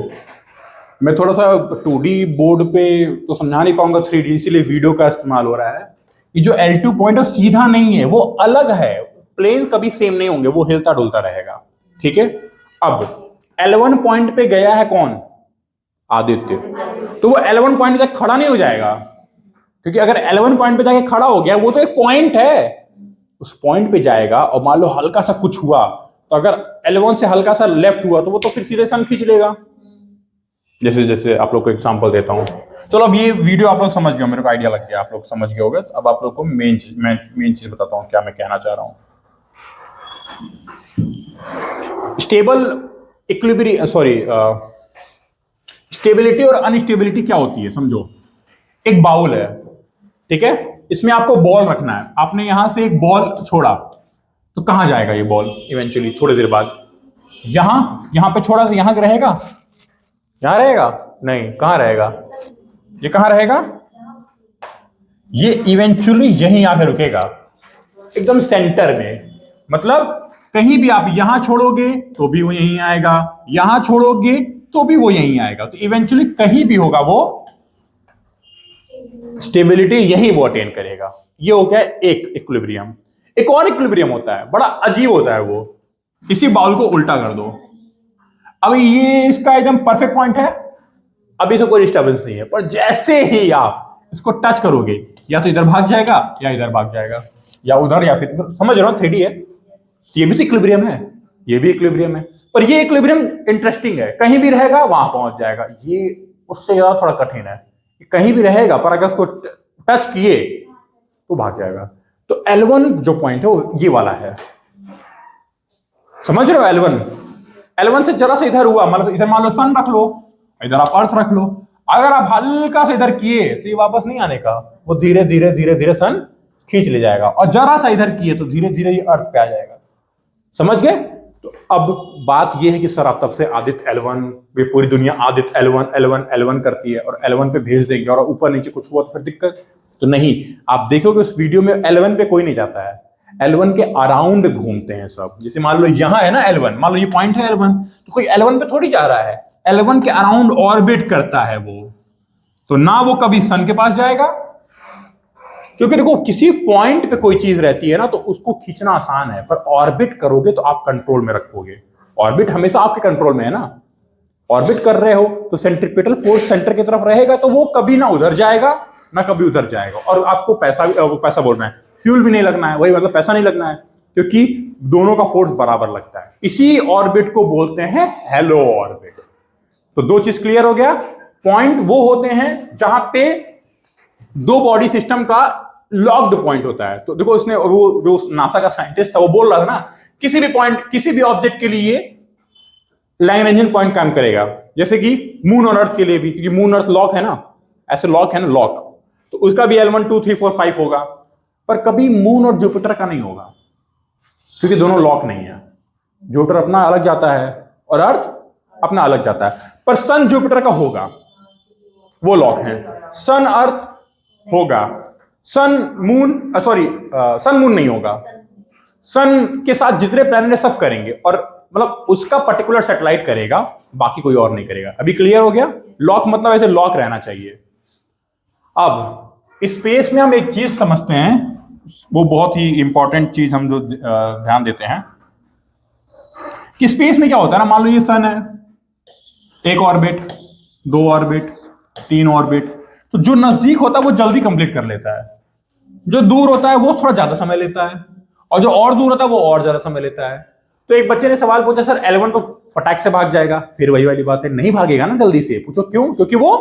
मैं थोड़ा सा 2D बोर्ड पे तो समझा नहीं पाऊंगा 3D, इसीलिए वीडियो का इस्तेमाल हो रहा है ये जो L2 पॉइंट है सीधा नहीं है, वो अलग है। प्लेन कभी सेम नहीं होंगे, वो हिलता डुलता रहेगा। ठीक है, अब L1 पॉइंट पे गया है कौन? आदित्य। तो वो L1 पॉइंट पे खड़ा नहीं हो जाएगा, क्योंकि अगर L1 पॉइंट पे जाके खड़ा हो गया, वो तो एक पॉइंट है, उस पॉइंट पे जाएगा और मान लो हल्का सा कुछ हुआ, तो अगर L1 से हल्का सा लेफ्ट हुआ तो वो तो फिर सीधे सन खींच लेगा। जैसे जैसे आप लोग को एग्जांपल देता हूं। चलो अब ये वीडियो आप लोग समझ गए, मेरे को आइडिया लग गया, आप लोग समझ गए होंगे। अब आप लोग को मेन चीज बताता हूं क्या मैं कहना चाह रहा हूं। स्टेबल इक्विलिब्रियम, स्टेबिलिटी और अनस्टेबिलिटी क्या होती है समझो। एक बाउल है, ठीक है, इसमें आपको बॉल रखना है। आपने यहां से एक बॉल छोड़ा तो कहां जाएगा ये बॉल इवेंचुअली? थोड़ी देर बाद यहां पे छोड़ा तो यहां रहेगा? यहां रहेगा? नहीं, कहां रहेगा? ये कहां रहेगा? ये इवेंचुअली यहीं आके रुकेगा, एकदम सेंटर में। मतलब कहीं भी आप यहां छोड़ोगे तो भी वो यहीं आएगा, यहां छोड़ोगे तो भी वो यहीं आएगा। तो इवेंचुअली कहीं भी होगा वो स्टेबिलिटी यहीं वो अटेन करेगा। ये हो गया एक इक्विलिब्रियम। एक और इक्विलिब्रियम होता है, बड़ा अजीब होता है वो। इसी बाउल को उल्टा कर दो, अब ये इसका एकदम परफेक्ट पॉइंट है, अभी से कोई डिस्टर्बेंस नहीं है, पर जैसे ही आप इसको टच करोगे या तो इधर भाग जाएगा या इधर भाग जाएगा, या उधर या फिर समझ रहा हूं 3D है। ये भी तो इक्विलिब्रियम है, ये भी इक्विलिब्रियम है, पर ये इक्विलिब्रियम इंटरेस्टिंग है। कहीं भी रहेगा वहां पहुंच जाएगा। ये उससे ज्यादा थोड़ा कठिन है, कहीं भी रहेगा पर अगर उसको टच किए तो भाग जाएगा। तो L1 जो पॉइंट है वो ये वाला है, समझ रहे हो? L1 से जरा सा इधर हुआ, मतलब इधर मान लो सन रख लो, इधर आप अर्थ रख लो। अगर आप हल्का से इधर किए तो ये वापस नहीं आने का, वो धीरे धीरे धीरे धीरे सन खींच ले जाएगा। और जरा सा इधर किए तो धीरे धीरे ये अर्थ पे आ जाएगा। समझ गए? तो अब बात ये है कि सर आप तब से आदित्य L1, वे पूरी दुनिया आदित्य L1 करती है और L1 पे भेज देंगे और ऊपर नीचे कुछ हुआ तो फिर दिक्कत तो नहीं। आप देखोगे उस वीडियो में L1 पे कोई नहीं जाता है, L1 के अराउंड घूमते हैं सब। जैसे मान लो यहां है ना L1, मान लो ये पॉइंट है L1, तो कोई L1 पे थोड़ी जा रहा है, L1 के अराउंड ऑर्बिट करता है वो। तो ना वो कभी सन के पास जाएगा, क्योंकि देखो किसी पॉइंट पे कोई चीज रहती है ना तो उसको खींचना आसान है, पर ऑर्बिट करोगे तो आप कंट्रोल में रखोगे। ऑर्बिट हमेशा आपके कंट्रोल में है ना। ऑर्बिट कर रहे हो तो सेंट्रीपिटल फोर्स सेंटर की तरफ रहेगा, तो वो कभी ना उधर जाएगा ना कभी उधर जाएगा। और आपको पैसा बोल रहे हैं, फ्यूल भी नहीं लगना है, वही मतलब पैसा नहीं लगना है, क्योंकि दोनों का फोर्स बराबर लगता है। इसी ऑर्बिट को बोलते हैं हेलो ऑर्बिट। तो दो चीज क्लियर हो गया। पॉइंट वो होते हैं जहां पे दो बॉडी सिस्टम का लॉक्ड पॉइंट होता है। तो देखो उसने वो जो नासा का साइंटिस्ट था वो बोल रहा था ना, किसी भी पॉइंट किसी भी ऑब्जेक्ट के लिए लैग्रेंजियन पॉइंट काम करेगा। जैसे कि मून और अर्थ के लिए भी, क्योंकि मून अर्थ लॉक है ना, ऐसे लॉक है ना लॉक, तो उसका भी L1 2 3 4 5 होगा, पर कभी मून और जुपिटर का नहीं होगा, क्योंकि दोनों लॉक नहीं है। जुपिटर अपना अलग जाता है और अर्थ अपना अलग जाता है, पर सन जुपिटर का होगा, वो लॉक है। सन अर्थ होगा, सन मून नहीं होगा। सन के साथ जितने प्लैनेट सब करेंगे, और मतलब उसका पर्टिकुलर सैटेलाइट करेगा, बाकी कोई और नहीं करेगा। अभी क्लियर हो गया? लॉक मतलब ऐसे लॉक रहना चाहिए। अब स्पेस में हम एक चीज समझते हैं, वो बहुत ही इंपॉर्टेंट चीज हम जो ध्यान देते हैं कि स्पेस में क्या होता है ना, मान लो ये सन है, एक ऑर्बिट, दो ऑर्बिट, तीन ऑर्बिट, तो जो नजदीक होता है वो जल्दी कंप्लीट कर लेता है, जो दूर होता है वो थोड़ा ज्यादा समय लेता है, और जो और दूर होता है वो और ज्यादा समय लेता है। तो एक बच्चे ने सवाल पूछा, सर L1 तो फटाक से भाग जाएगा। फिर वही वाली बात है, नहीं भागेगा ना जल्दी से। पूछो क्यों? क्योंकि वो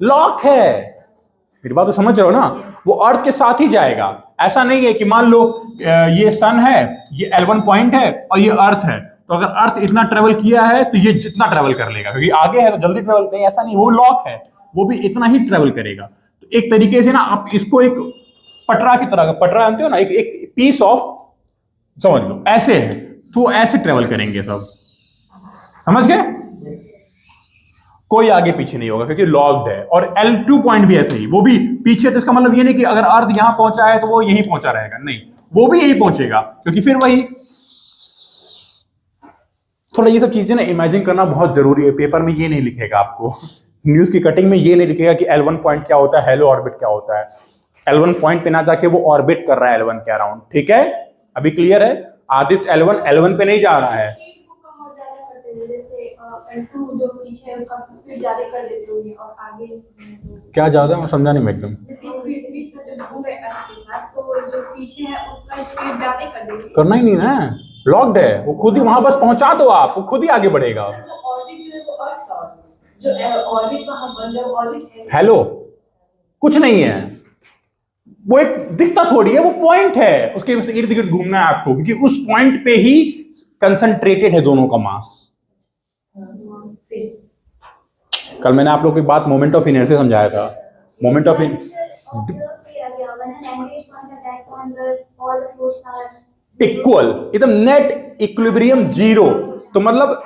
लॉक है। मेरी बात तो समझ रहे हो ना, वो अर्थ के साथ ही जाएगा। ऐसा नहीं है कि मान लो ये सन है, ये L1 पॉइंट है और ये अर्थ है, तो अगर अर्थ इतना ट्रेवल किया है तो ये जितना ट्रेवल कर लेगा, क्योंकि आगे है तो जल्दी ट्रेवल नहीं, ऐसा नहीं, वो लॉक है, वो भी इतना ही ट्रेवल करेगा। तो एक तरीके से ना आप इसको एक पटरा की तरह, पटरा जानते हो ना, एक पीस ऑफ, समझ लो ऐसे है, तो ऐसे ट्रेवल करेंगे सब। समझ गए? कोई आगे पीछे नहीं होगा क्योंकि लॉक्ड है। और L2 पॉइंट भी ऐसे ही, वो भी पीछे। तो इसका मतलब ये नहीं कि अगर अर्थ यहां पहुंचा है तो वो यहीं पहुंचा रहेगा, नहीं, वो भी यहीं पहुंचेगा, क्योंकि फिर वही। थोड़ा ये सब चीजें ना इमेजिन करना बहुत जरूरी है। पेपर में ये नहीं लिखेगा आपको, न्यूज की कटिंग में ये नहीं लिखेगा कि L1 पॉइंट क्या होता है, हेलो ऑर्बिट क्या होता है। L1 पॉइंट पे ना जाके वो ऑर्बिट कर रहा है L1 के अराउंड। ठीक है, अभी क्लियर है? आदित्य L1 पे नहीं जा रहा है। स्पीड को कम और ज्यादा कर देंगे, जैसे L2 जो पीछे है उसका स्पीड ज्यादा कर देते होंगे और आगे क्या ज्यादा, मैं समझा नहीं मैं एकदम। जैसे स्पीड से जब घूम रहे हैं अर्थ के साथ, तो जो पीछे है उसका स्पीड ज्यादा कर देंगे। करना ही नहीं ना, लॉक्ड है वो, खुद ही वहां बस पहुंचा दो आप, वो खुद ही आगे बढ़ेगा। वो ऑर्बिट जो है वो अर्थ का ऑर्बिट, जो ऑर्बिट वहां बन रहा है ऑर्बिट है। हेलो, कुछ नहीं है, वो एक दिखता थोड़ी है, वो पॉइंट है, उसके इर्द गिर्द घूमना है आपको, क्योंकि उस पॉइंट पे ही कंसंट्रेटेड है दोनों का मास। कल मैंने आप लोगों की बात मोमेंट ऑफ इनर्शिया समझाया था। मोमेंट ऑफ इक्वल, एकदम नेट इक्विलिब्रियम जीरो। तो मतलब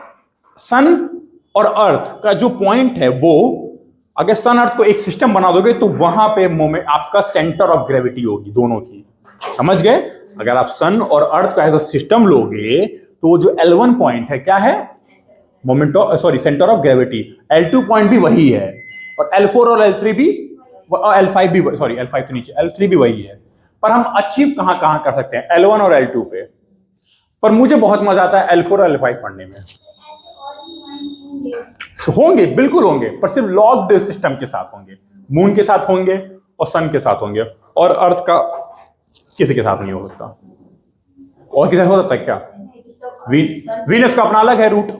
सन और अर्थ का जो पॉइंट है वो, अगर सन अर्थ को एक सिस्टम बना दोगे तो वहां पे मोमेंट आपका सेंटर ऑफ ग्रेविटी होगी दोनों की। समझ गए? अगर आप सन और अर्थ का एज अ सिस्टम लोगे तो वो जो L1 पॉइंट है क्या है? Moment of centre of gravity. L2 point भी वही है, और L4 और L3 भी, और L5 भी, L5 तो नीचे, L3 भी वही है। पर हम अचीव कहां कहां कर सकते हैं? L1 और L2 पे। पर मुझे बहुत मजा आता है L4 और L5 पढ़ने में। होंगे, बिल्कुल होंगे, पर सिर्फ लॉक्ड सिस्टम के साथ होंगे। मून के साथ होंगे और सन के साथ होंगे, और अर्थ का किसी के साथ नहीं हो सकता। और किसी हो सकता है क्या? वीनस का अपना अलग है रूट,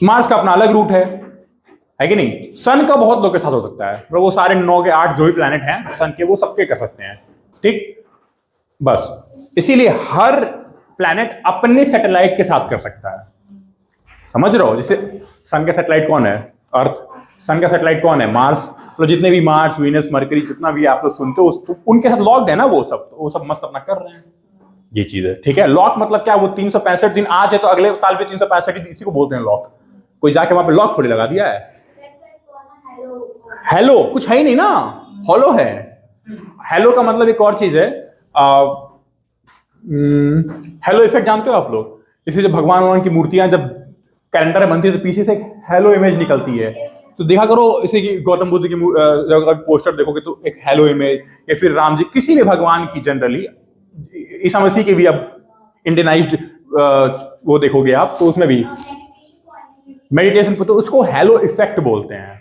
मार्स का अपना अलग रूट है कि नहीं? सन का बहुत लोग के साथ हो सकता है, पर वो सारे 9 के 8 जो भी प्लैनेट हैं सन के, वो सबके कर सकते हैं। ठीक, बस इसीलिए हर प्लैनेट अपने सैटेलाइट के साथ कर सकता है। समझ रहे हो? जैसे सन का सैटेलाइट कौन है? अर्थ। सन का सैटेलाइट कौन है? मार्स। तो जितने भी मार्स, वीनस, मरकरी, जितना भी आप लोग सुनते हो उनके साथ लॉक्ड है ना वो सब, तो वो सब मस्त अपना कर रहे हैं। ये चीज है, ठीक है। लॉक मतलब क्या? वो 365 दिन आज है तो अगले साल भी 365 दिन, इसी को बोलते हैं लॉक। कोई जाके वहां पे लॉक थोड़ी लगा दिया है। हेलो कुछ है ही नहीं ना, हॉलो है। हेलो का मतलब एक और चीज है, हेलो इफेक्ट जानते हो आप लोग? इसे जब भगवान की मूर्तियां जब कैलेंडर में बनती है तो पीछे से हेलो इमेज निकलती है। तो देखा करो इसे कि गौतम बुद्ध की पोस्टर देखोगे तो एक हेलो इमेज, या फिर राम जी, किसी भी भगवान की, जनरली ईसा मसीह की भी अब इंडियनाइज्ड वो देखोगे आप तो उसमें भी मेडिटेशन, तो उसको हेलो इफेक्ट बोलते हैं।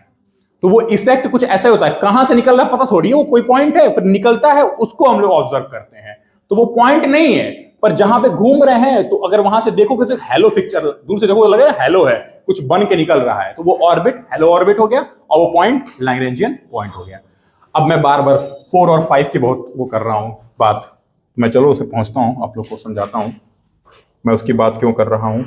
तो वो इफेक्ट कुछ ऐसा होता है, कहां से निकल रहा है पता थोड़ी है, वो कोई पॉइंट है फिर निकलता है, उसको हम लोग ऑब्जर्व करते हैं। तो वो पॉइंट नहीं है, पर जहां पे घूम रहे हैं तो अगर वहां से देखोगे तो हेलो पिक्चर, दूर से देखोगे लगेगा हेलो है, कुछ बन के निकल रहा है, तो वो ऑर्बिट, हेलो ऑर्बिट हो गया, और वो पॉइंट लैग्रेंजियन पॉइंट हो गया। अब मैं बार बार 4 और 5 की बहुत वो कर रहा हूं बात, मैं चलो उसे पहुंचता हूं, आप लोग को समझाता हूं मैं उसकी बात क्यों कर रहा हूं।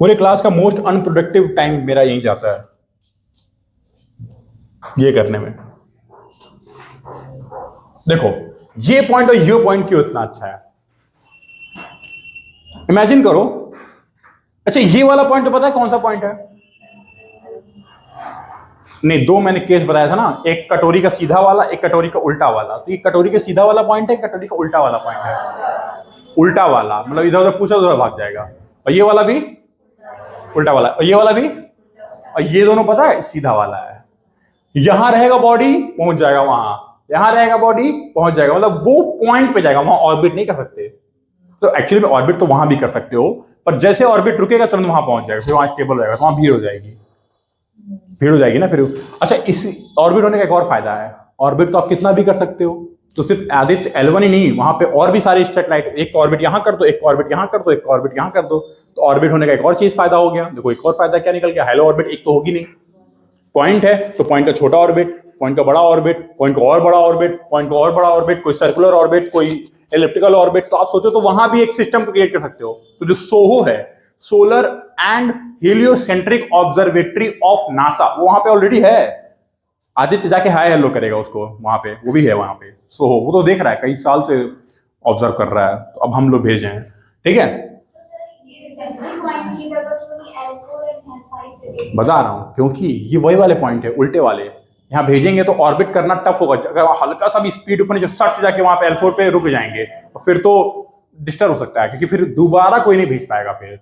पूरे क्लास का मोस्ट अनप्रोडक्टिव टाइम मेरा यही जाता है ये करने में। देखो ये पॉइंट और ये पॉइंट क्यों इतना अच्छा है, इमेजिन करो। अच्छा ये वाला पॉइंट तो पता है कौन सा पॉइंट है? नहीं, 2 मैंने केस बताया था ना, एक कटोरी का सीधा वाला, एक कटोरी का उल्टा वाला। तो ये कटोरी का सीधा वाला पॉइंट है, कटोरी का उल्टा वाला पॉइंट है। उल्टा वाला मतलब इधर उधर पूछा उधर भाग जाएगा, और ये वाला भी उल्टा वाला, और ये वाला भी, और ये दोनों पता है सीधा वाला है। यहां रहेगा बॉडी पहुंच जाएगा वहां, यहां रहेगा बॉडी पहुंच जाएगा, मतलब वो पॉइंट पे जाएगा, वहां ऑर्बिट नहीं कर सकते। तो एक्चुअली में ऑर्बिट तो वहां भी कर सकते हो, पर जैसे ऑर्बिट रुकेगा तुरंत वहां पहुंच जाएगा, फिर वहां स्टेबल रहेगा, वहां भीड़ हो जाएगी, भीड़ हो जाएगी ना फिर। अच्छा इस ऑर्बिट होने का एक और फायदा है, ऑर्बिट तो आप कितना भी कर सकते हो, तो सिर्फ आदित्य L1 ही नहीं, वहां पे और भी सारे सैटेलाइट, एक ऑर्बिट यहां कर दो, एक ऑर्बिट यहां कर दो, एक ऑर्बिट यहां कर दो, तो ऑर्बिट होने का एक और चीज फायदा हो गया। देखो एक और फायदा क्या निकल गया, हेलो ऑर्बिट एक तो होगी नहीं, पॉइंट है तो पॉइंट का छोटा ऑर्बिट, पॉइंट का बड़ा ऑर्बिट, पॉइंट का और बड़ा ऑर्बिट, पॉइंट का और बड़ा ऑर्बिट, कोई सर्कुलर ऑर्बिट, कोई एलिप्टिकल ऑर्बिट। तो आप सोचो तो वहां भी एक सिस्टम क्रिएट कर सकते हो। तो जो सोहो है, solar and heliocentric observatory of NASA, वो वहां पे ऑलरेडी है। आदित्य जाके हाय हेलो करेगा उसको वहां पे, वो भी है वहां पे। सो वो तो देख रहा है, कई साल से ऑब्जर्व कर रहा है, तो अब हम लोग भेजे हैं, ठीक है। बता रहा हूं क्योंकि ये वही वाले पॉइंट है, उल्टे वाले। यहाँ भेजेंगे तो ऑर्बिट करना टफ होगा, अगर हल्का सा भी स्पीड ऊपर नीचे सट से जाके वहां पे L4 पे रुक जाएंगे तो फिर तो डिस्टर्ब हो सकता है, क्योंकि फिर दोबारा कोई नहीं भेज पाएगा। फिर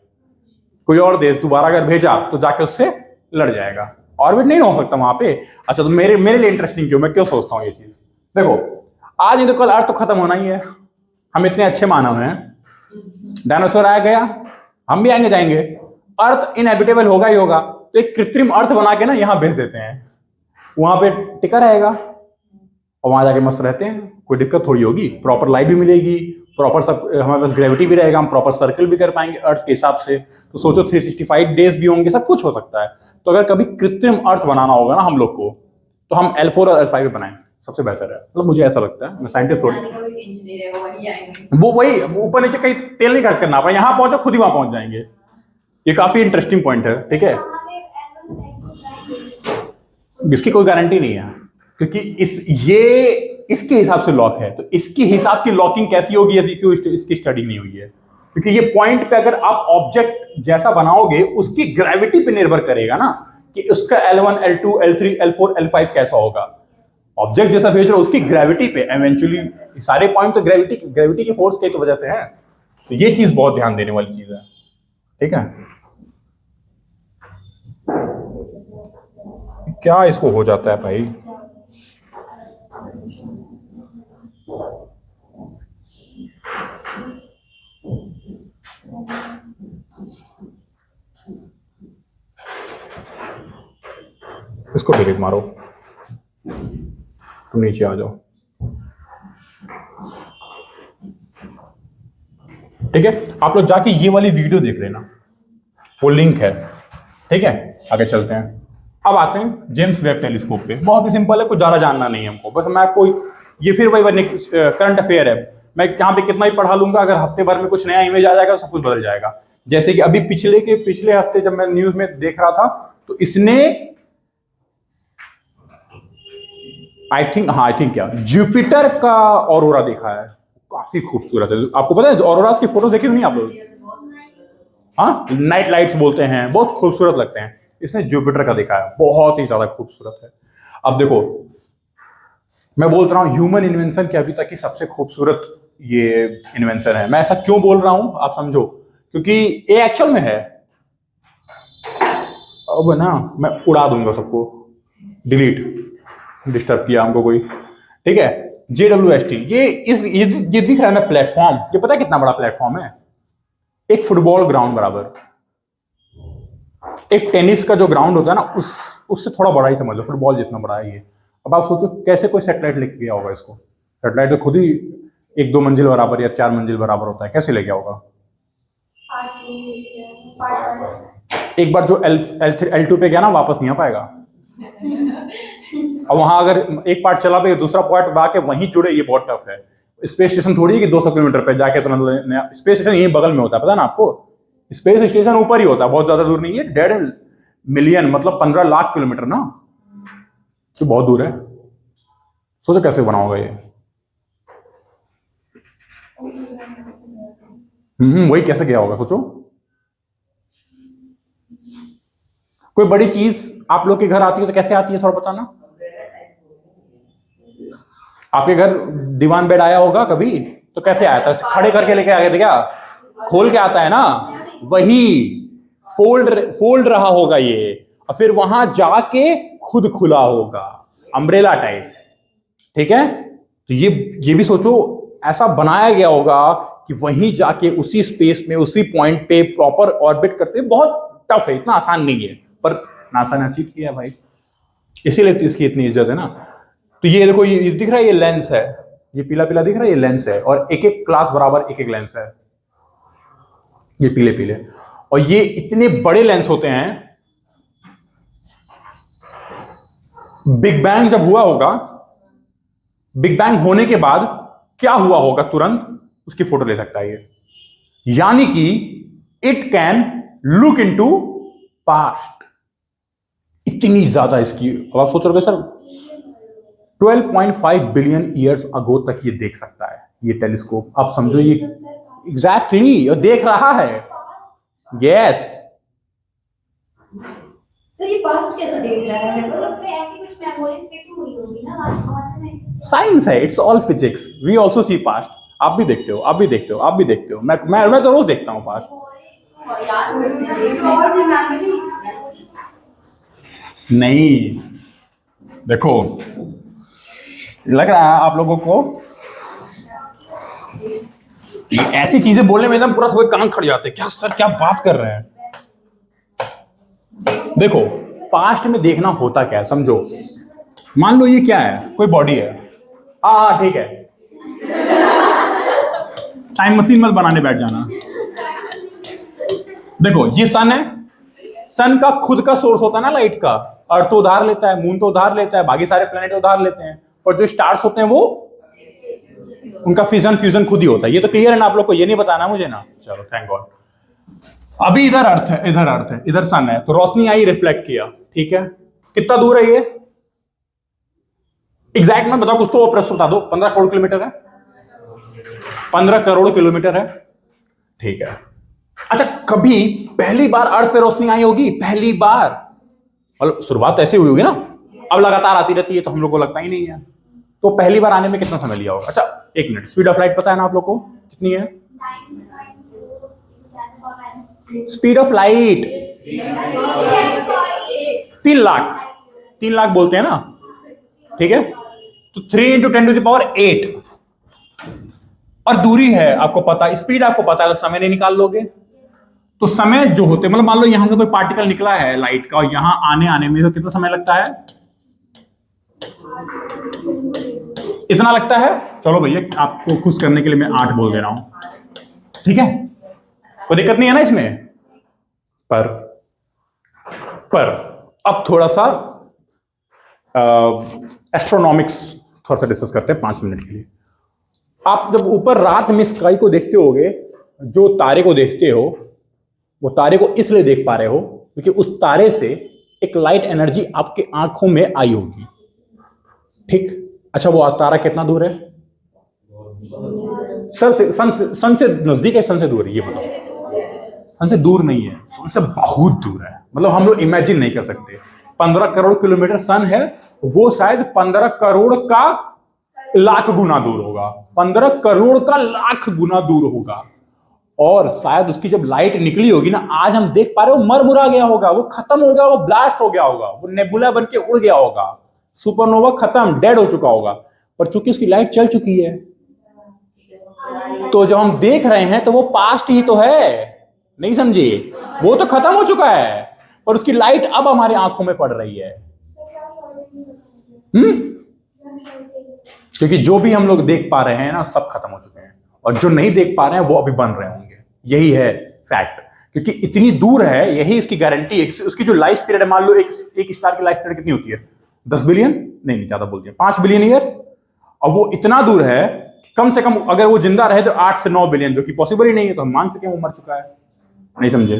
कोई और देश दोबारा अगर भेजा तो जाके उससे लड़ जाएगा, ऑर्बिट नहीं हो सकता वहां पे। अच्छा, तो मेरे लिए इंटरेस्टिंग क्यों, मैं क्यों सोचता हूँ ये चीज? देखो, आज नहीं तो कल अर्थ तो खत्म होना ही है। हम इतने अच्छे मानव हैं, डायनासोर आया गया, हम भी आएंगे जाएंगे, अर्थ इनएबिटेबल होगा ही होगा। तो एक कृत्रिम अर्थ बना के ना यहाँ भेज देते हैं, वहां पे टिका रहेगा और वहां जाके मस्त रहते हैं, कोई दिक्कत थोड़ी होगी। प्रॉपर लाइट भी मिलेगी, प्रॉपर सब, हमारे पास ग्रेविटी भी रहेगा, हम प्रॉपर सर्कल भी कर पाएंगे अर्थ के हिसाब से। तो सोचो 365 डेज भी होंगे, सब कुछ हो सकता है। तो अगर कभी कृत्रिम अर्थ बनाना होगा ना हम लोग को, तो हम L4 और L5 बनाएं, सबसे बेहतर है। मतलब मुझे ऐसा लगता है, मैं साइंटिस्ट थोड़ी, वो वही ऊपर नीचे कहीं तेल नहीं खर्च करना पड़ा, यहाँ पहुंचो खुद ही वहां पहुंच जाएंगे। ये काफी इंटरेस्टिंग पॉइंट है, ठीक है। इसकी कोई गारंटी नहीं है, क्योंकि इसके हिसाब से लॉक है, तो इसके हिसाब की लॉकिंग कैसी होगी यदि क्यों इसकी स्टडी नहीं हुई है। क्योंकि ये पॉइंट पे अगर आप ऑब्जेक्ट जैसा बनाओगे, उसकी ग्रेविटी पे निर्भर करेगा ना कि उसका L1, L2, L3, L4, L5 कैसा होगा। ऑब्जेक्ट जैसा भेज रहे हो उसकी ग्रेविटी पे, इवेंचुअली सारे पॉइंट तो ग्रेविटी की फोर्स की तो वजह से है। तो ये चीज बहुत ध्यान देने वाली चीज है, ठीक है। क्या इसको हो जाता है भाई? इसको डिलीट मारो, तुम नीचे आ जाओ, ठीक है। आप लोग जाके ये वाली वीडियो देख लेना, वो लिंक है, ठीक है। आगे चलते हैं, अब आते हैं जेम्स वेब टेलीस्कोप पे। बहुत ही सिंपल है, कुछ ज्यादा जानना नहीं है हमको, बस मैं आपको ये फिर वही करंट अफेयर है, मैं यहाँ पे कितना ही पढ़ा लूंगा, अगर हफ्ते भर में कुछ नया इमेज आ जाएगा तो सब कुछ बदल जाएगा। जैसे कि अभी पिछले हफ्ते जब मैं न्यूज में देख रहा था, तो इसने आई थिंक क्या जुपिटर का ऑरोरा देखा है, काफी खूबसूरत है। आपको पता है ऑरोरास की फोटो देखी नहीं आप लोग? हाँ, नाइट लाइट्स बोलते हैं, बहुत खूबसूरत लगते हैं। इसने जुपिटर का देखा है, बहुत ही ज्यादा खूबसूरत है। अब देखो, मैं बोल रहा हूं ह्यूमन इन्वेंशन की अभी तक की सबसे खूबसूरत ये इन्वेंशन है। मैं ऐसा क्यों बोल रहा हूं आप समझो, क्योंकि ये एक्चुअल में है। अब ना मैं उड़ा दूंगा सबको, डिलीट, डिस्टर्ब किया हमको कोई, ठीक है। JWST, ये दिख रहा है ना प्लेटफॉर्म, ये पता है कितना बड़ा प्लेटफॉर्म है? एक फुटबॉल ग्राउंड बराबर, एक टेनिस का जो ग्राउंड होता है ना उससे थोड़ा बड़ा ही समझ लो, फुटबॉल जितना बड़ा है ये। अब आप सोचो कैसे कोई सैटेलाइट लेके गया होगा इसको। सैटेलाइट तो खुद ही 1-2 मंजिल बराबर या 4 मंजिल बराबर होता है, कैसे ले गया होगा? एक बार जो L2 पे गया ना, वापस नहीं आ पाएगा। और वहां अगर एक पार्ट चला पे दूसरा पार्ट आके वहीं जुड़े, ये बहुत टफ है। स्पेस स्टेशन थोड़ी है कि 200 किलोमीटर पे जाके तो नया स्पेस स्टेशन यहीं बगल में होता है, पता ना आपको? स्पेस स्टेशन ऊपर ही होता है, बहुत ज्यादा दूर नहीं है। 1.5 मिलियन मतलब 15 लाख किलोमीटर ना, तो बहुत दूर है। सोचो कैसे बना होगा ये। वही कैसे गया होगा सोचो। कोई बड़ी चीज आप लोग के घर आती है तो कैसे आती है, थोड़ा बताना। आपके घर दीवान बेड आया होगा कभी, तो कैसे आया था? खड़े करके लेके आ गए थे क्या? खोल के आता है ना, वही फोल्ड रहा होगा ये, और फिर वहां जाके खुद खुला होगा, अम्ब्रेला टाइप, ठीक है। तो ये भी सोचो, ऐसा बनाया गया होगा कि वहीं जाके उसी स्पेस में उसी पॉइंट पे प्रॉपर ऑर्बिट करते। बहुत टफ है, इतना आसान नहीं है, पर नासा ने अचीव किया भाई, इसीलिए तो इसकी इतनी इज्जत है ना। तो ये देखो, ये दिख रहा है, ये लेंस है, ये पीला पीला दिख रहा है, ये लेंस है, और एक एक क्लास बराबर एक एक लेंस है, ये पीले पीले। और ये इतने बड़े लेंस होते हैं। बिग बैंग जब हुआ होगा, बिग बैंग होने के बाद क्या हुआ होगा, तुरंत उसकी फोटो ले सकता है ये। यानी कि it can look into past. इतनी ज्यादा इसकी, अब आप सोच रहे हो सर 12.5 बिलियन ईयर्स अगो तक ये देख सकता है ये टेलीस्कोप। आप समझो ये एग्जैक्टली देख रहा है। यस, सर ये पास्ट कैसे देख रहा है? तो उसमें ऐसी कुछ मेमोरी फिट हुई होगी ना ऑटोमेटिक। साइंस है, it's all physics. We also see past. आप भी देखते हो, आप भी देखते हो, आप भी देखते हो। मैं तो रोज देखता हूँ पास्ट। याद हो और मेमोरी नहीं, देखो, लग रहा है आप लोगों को ये ऐसी चीजें बोलने में एकदम पूरा सब कान खड़ जाते हैं। क्या सर, क्या बात कर रहे हैं? देखो, पास्ट में देखना होता क्या है, समझो। मान लो ये क्या है, कोई बॉडी है। हाँ ठीक है, टाइम मशीन मत बनाने बैठ जाना। देखो, ये सन है। सन का खुद का सोर्स होता है ना लाइट का। अर्थ तो उधार लेता है, मून तो उधार लेता है, बाकी सारे प्लेनेट उधार लेते हैं। और जो स्टार्स होते हैं वो उनका फ्यूजन खुद ही होता है। ये तो क्लियर है ना आप लोग को? ये नहीं बताना मुझे ना। चलो, थैंक गॉड। अभी इधर अर्थ है, इधर अर्थ है, इधर सन है, तो रोशनी आई, रिफ्लेक्ट किया। ठीक है, कितना दूर है ये? एग्जैक्ट में बताओ, कुछ तो प्रश्न बता दो। 15 करोड़ किलोमीटर है। 15 करोड़ किलोमीटर है। ठीक है। अच्छा, कभी पहली बार अर्थ पे रोशनी आई होगी? पहली बार, मतलब शुरुआत ऐसे हुई होगी ना। अब लगातार आती रहती है तो हम लोग को लगता ही नहीं है। तो पहली बार आने में कितना समय लिया होगा? अच्छा, 1 मिनट। स्पीड ऑफ लाइट पता है ना आप लोग को कितनी है? Speed of light 3 lakh. 3 lakh बोलते हैं ना, ठीक है। तो 3 × 10⁸ और दूरी है आपको पता, स्पीड आपको पता है, तो समय नहीं निकाल लोगे। तो समय जो होते, मतलब मान लो यहां से कोई पार्टिकल निकला है लाइट का, और यहां आने में तो कितना समय लगता है? इतना लगता है। चलो भैया, आपको खुश करने के लिए मैं 8 बोल दे रहा हूं, ठीक है, कोई दिक्कत नहीं है ना इसमें। पर अब थोड़ा सा एस्ट्रोनॉमिक्स थोड़ा सा डिस्कस करते हैं 5 मिनट के लिए। आप जब ऊपर रात में स्काई को देखते होगे, जो तारे को देखते हो, वो तारे को इसलिए देख पा रहे हो क्योंकि उस तारे से एक लाइट एनर्जी आपके आंखों में आई होगी, ठीक। अच्छा, वो तारा कितना दूर है? सन से नजदीक है, सन से दूर है? ये बताओ। सन से दूर नहीं है, सन से बहुत दूर है। मतलब हम लोग इमेजिन नहीं कर सकते। 15 करोड़ किलोमीटर सन है, वो शायद 15 करोड़ का लाख गुना दूर होगा। 15 करोड़ का लाख गुना दूर होगा। और शायद उसकी जब लाइट निकली होगी ना, आज हम देख पा रहे हो, मर मुरा गया होगा, वो खत्म हो गया, वो ब्लास्ट हो गया होगा, वो नेबुला बन के उड़ गया होगा, सुपरनोवा खत्म, डेड हो चुका होगा। पर चूंकि उसकी लाइट चल चुकी है, तो जब हम देख रहे हैं तो वो पास्ट ही तो है, नहीं समझे? वो तो खत्म हो चुका है, पर उसकी लाइट अब हमारी आंखों में पड़ रही है। क्योंकि जो भी हम लोग देख पा रहे हैं ना, सब खत्म हो चुके हैं, और जो नहीं देख पा रहे हैं वो अभी बन रहे होंगे। यही है फैक्ट, क्योंकि इतनी दूर है, यही इसकी गारंटी है। उसकी जो लाइफ पीरियड है, मान लो एक स्टार की लाइफ पीरियड कितनी होती है? 10 बिलियन, नहीं ज्यादा बोलते हैं, 5 बिलियन ईयर्स। और वो इतना दूर है, कम से कम अगर वो जिंदा रहे तो 8 से 9 बिलियन, जो कि पॉसिबल ही नहीं है। तो हम मान चुके हैं वो मर चुका है। नहीं समझे?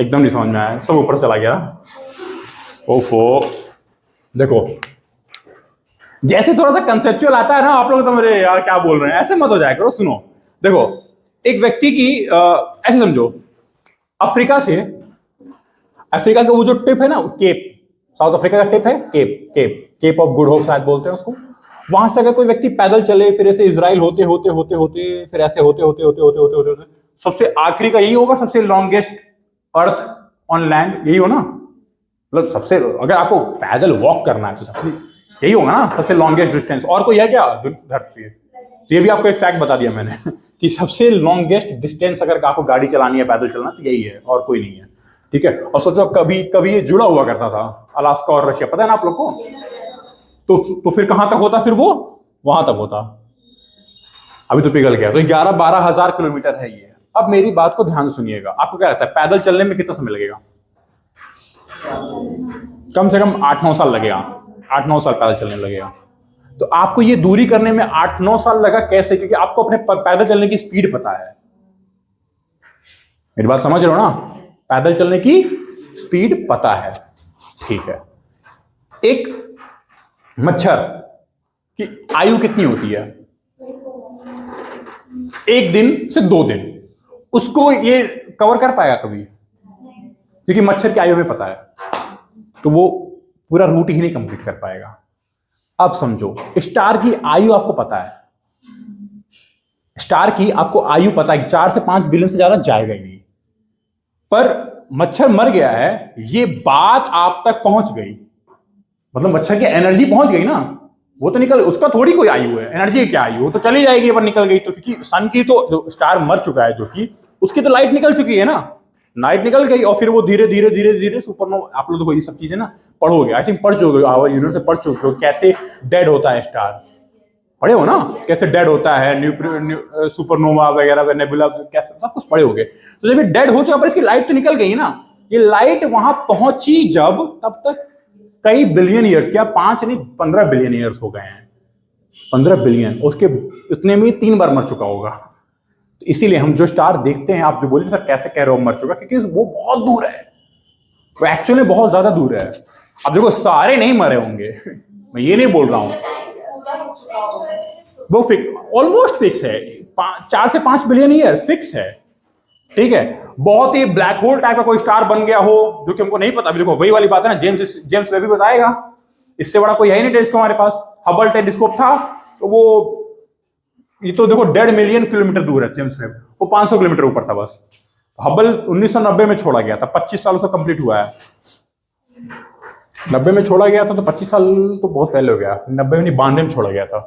एकदम नहीं समझ में आया, सब ऊपर चला गया। ओफो, देखो, जैसे थोड़ा सा कंसेप्चुअल आता है ना, आप लोग तो मेरे यार क्या बोल रहे हैं, ऐसे मत हो जाया करो। सुनो, देखो, एक व्यक्ति की ऐसे समझो, अफ्रीका का वो जो टिप है ना, केप, साउथ अफ्रीका का टिप है, केप ऑफ गुड होप शायद बोलते हैं उसको। वहां से अगर कोई व्यक्ति पैदल चले, फिर ऐसे इजराइल होते फिर ऐसे होते सबसे आखिरी का यही होगा, सबसे लॉन्गेस्ट अर्थ ऑन लैंड, यही हो ना। मतलब सबसे, अगर आपको पैदल वॉक करना है तो सबसे यही होगा ना, सबसे लॉन्गेस्ट डिस्टेंस। और कोई है क्या धरती पे? तो ये भी आपको एक फैक्ट बता दिया मैंने कि सबसे लॉन्गेस्ट डिस्टेंस अगर आपको गाड़ी चलानी है, पैदल चलना, तो यही है, और कोई नहीं है, ठीक है। और सोचो, कभी ये जुड़ा हुआ करता था, अलास्का और रशिया, पता है ना आप लोग को? तो फिर कहां तक होता? फिर वो वहां तक होता। अभी तो पिघल गया। तो 11-12 हजार किलोमीटर है ये। अब मेरी बात को ध्यान सुनिएगा, आपको क्या लगता है पैदल चलने में कितना समय लगेगा? कम से कम 8-9 साल लगेगा। 8-9 साल पैदल चलने लगेगा। तो आपको ये दूरी करने में 8-9 साल लगा कैसे? क्योंकि आपको अपने पैदल चलने की स्पीड पता है। मेरी बात समझ रहे हो ना? पैदल चलने की स्पीड पता है, ठीक है। एक मच्छर की आयु कितनी होती है? 1 दिन से 2 दिन। उसको ये कवर कर पाएगा कभी? क्योंकि मच्छर की आयु में पता है। तो वो पूरा रूट ही नहीं कंप्लीट कर पाएगा। अब समझो, स्टार की आयु आपको पता है, स्टार की आपको आयु पता है कि 4 से 5 बिलियन से ज्यादा जाएगा ही नहीं, पर मच्छर मर गया है, ये बात आप तक पहुंच गई, मतलब मच्छर की एनर्जी पहुंच गई ना, वो तो निकल, उसका थोड़ी कोई आयु है, एनर्जी की क्या आयु, वो तो चली जाएगी पर निकल गई तो, क्योंकि सन की तो जो स्टार मर चुका है जो कि उसकी तो लाइट निकल चुकी है ना, लाइट निकल गई और फिर वो धीरे धीरे धीरे धीरे सुपरनोवा, आप लोग तो ये सब चीजें ना पढ़ोगे, आई थिंक पढ़ चुके हो, आवर यूनिवर्स से पढ़ चुके हो कैसे डेड होता है स्टार, पढ़े हो ना कैसे डेड होता है, सुपरनोवा वगैरह नेबुला कैसे सब कुछ पढ़े होगे। तो जब ये डेड हो चुका पर इसकी लाइट तो निकल गई ना, ये लाइट वहां पहुंची जब, तब तक कई बिलियन ईयर्स, क्या 5 नहीं 15 बिलियन ईयर्स हो गए हैं, 15 बिलियन, उसके इतने में 3 बार मर चुका होगा। तो इसीलिए हम जो स्टार देखते हैं, आप जो बोलिए सर कैसे कह रहे हो मर चुका, क्योंकि वो बहुत दूर है, वो एक्चुअली बहुत ज्यादा दूर है। अब देखो सारे नहीं मरे होंगे, मैं ये नहीं बोल रहा हूं, वो ऑलमोस्ट फिक्स है, 4 से 5 बिलियन ईयर फिक्स है, ठीक है। बहुत ही ब्लैक होल टाइप का कोई स्टार बन गया हो जो कि हमको नहीं पता, अभी देखो वही वाली बात है ना, जेम्स वेब भी बताएगा, इससे बड़ा कोई है ही नहीं टेलीस्कोप हमारे पास, हबल टेलीस्कोप था तो वो, ये तो देखो 1.5 मिलियन किलोमीटर दूर है जेम्स वेब, वो 500 किलोमीटर ऊपर था बस। हबल 1990 में छोड़ा गया था, 25 सालों से कंप्लीट हुआ है, 90 में छोड़ा गया था तो 25 साल तो बहुत पहले हो गया, 90 में नहीं 92 में छोड़ा गया था,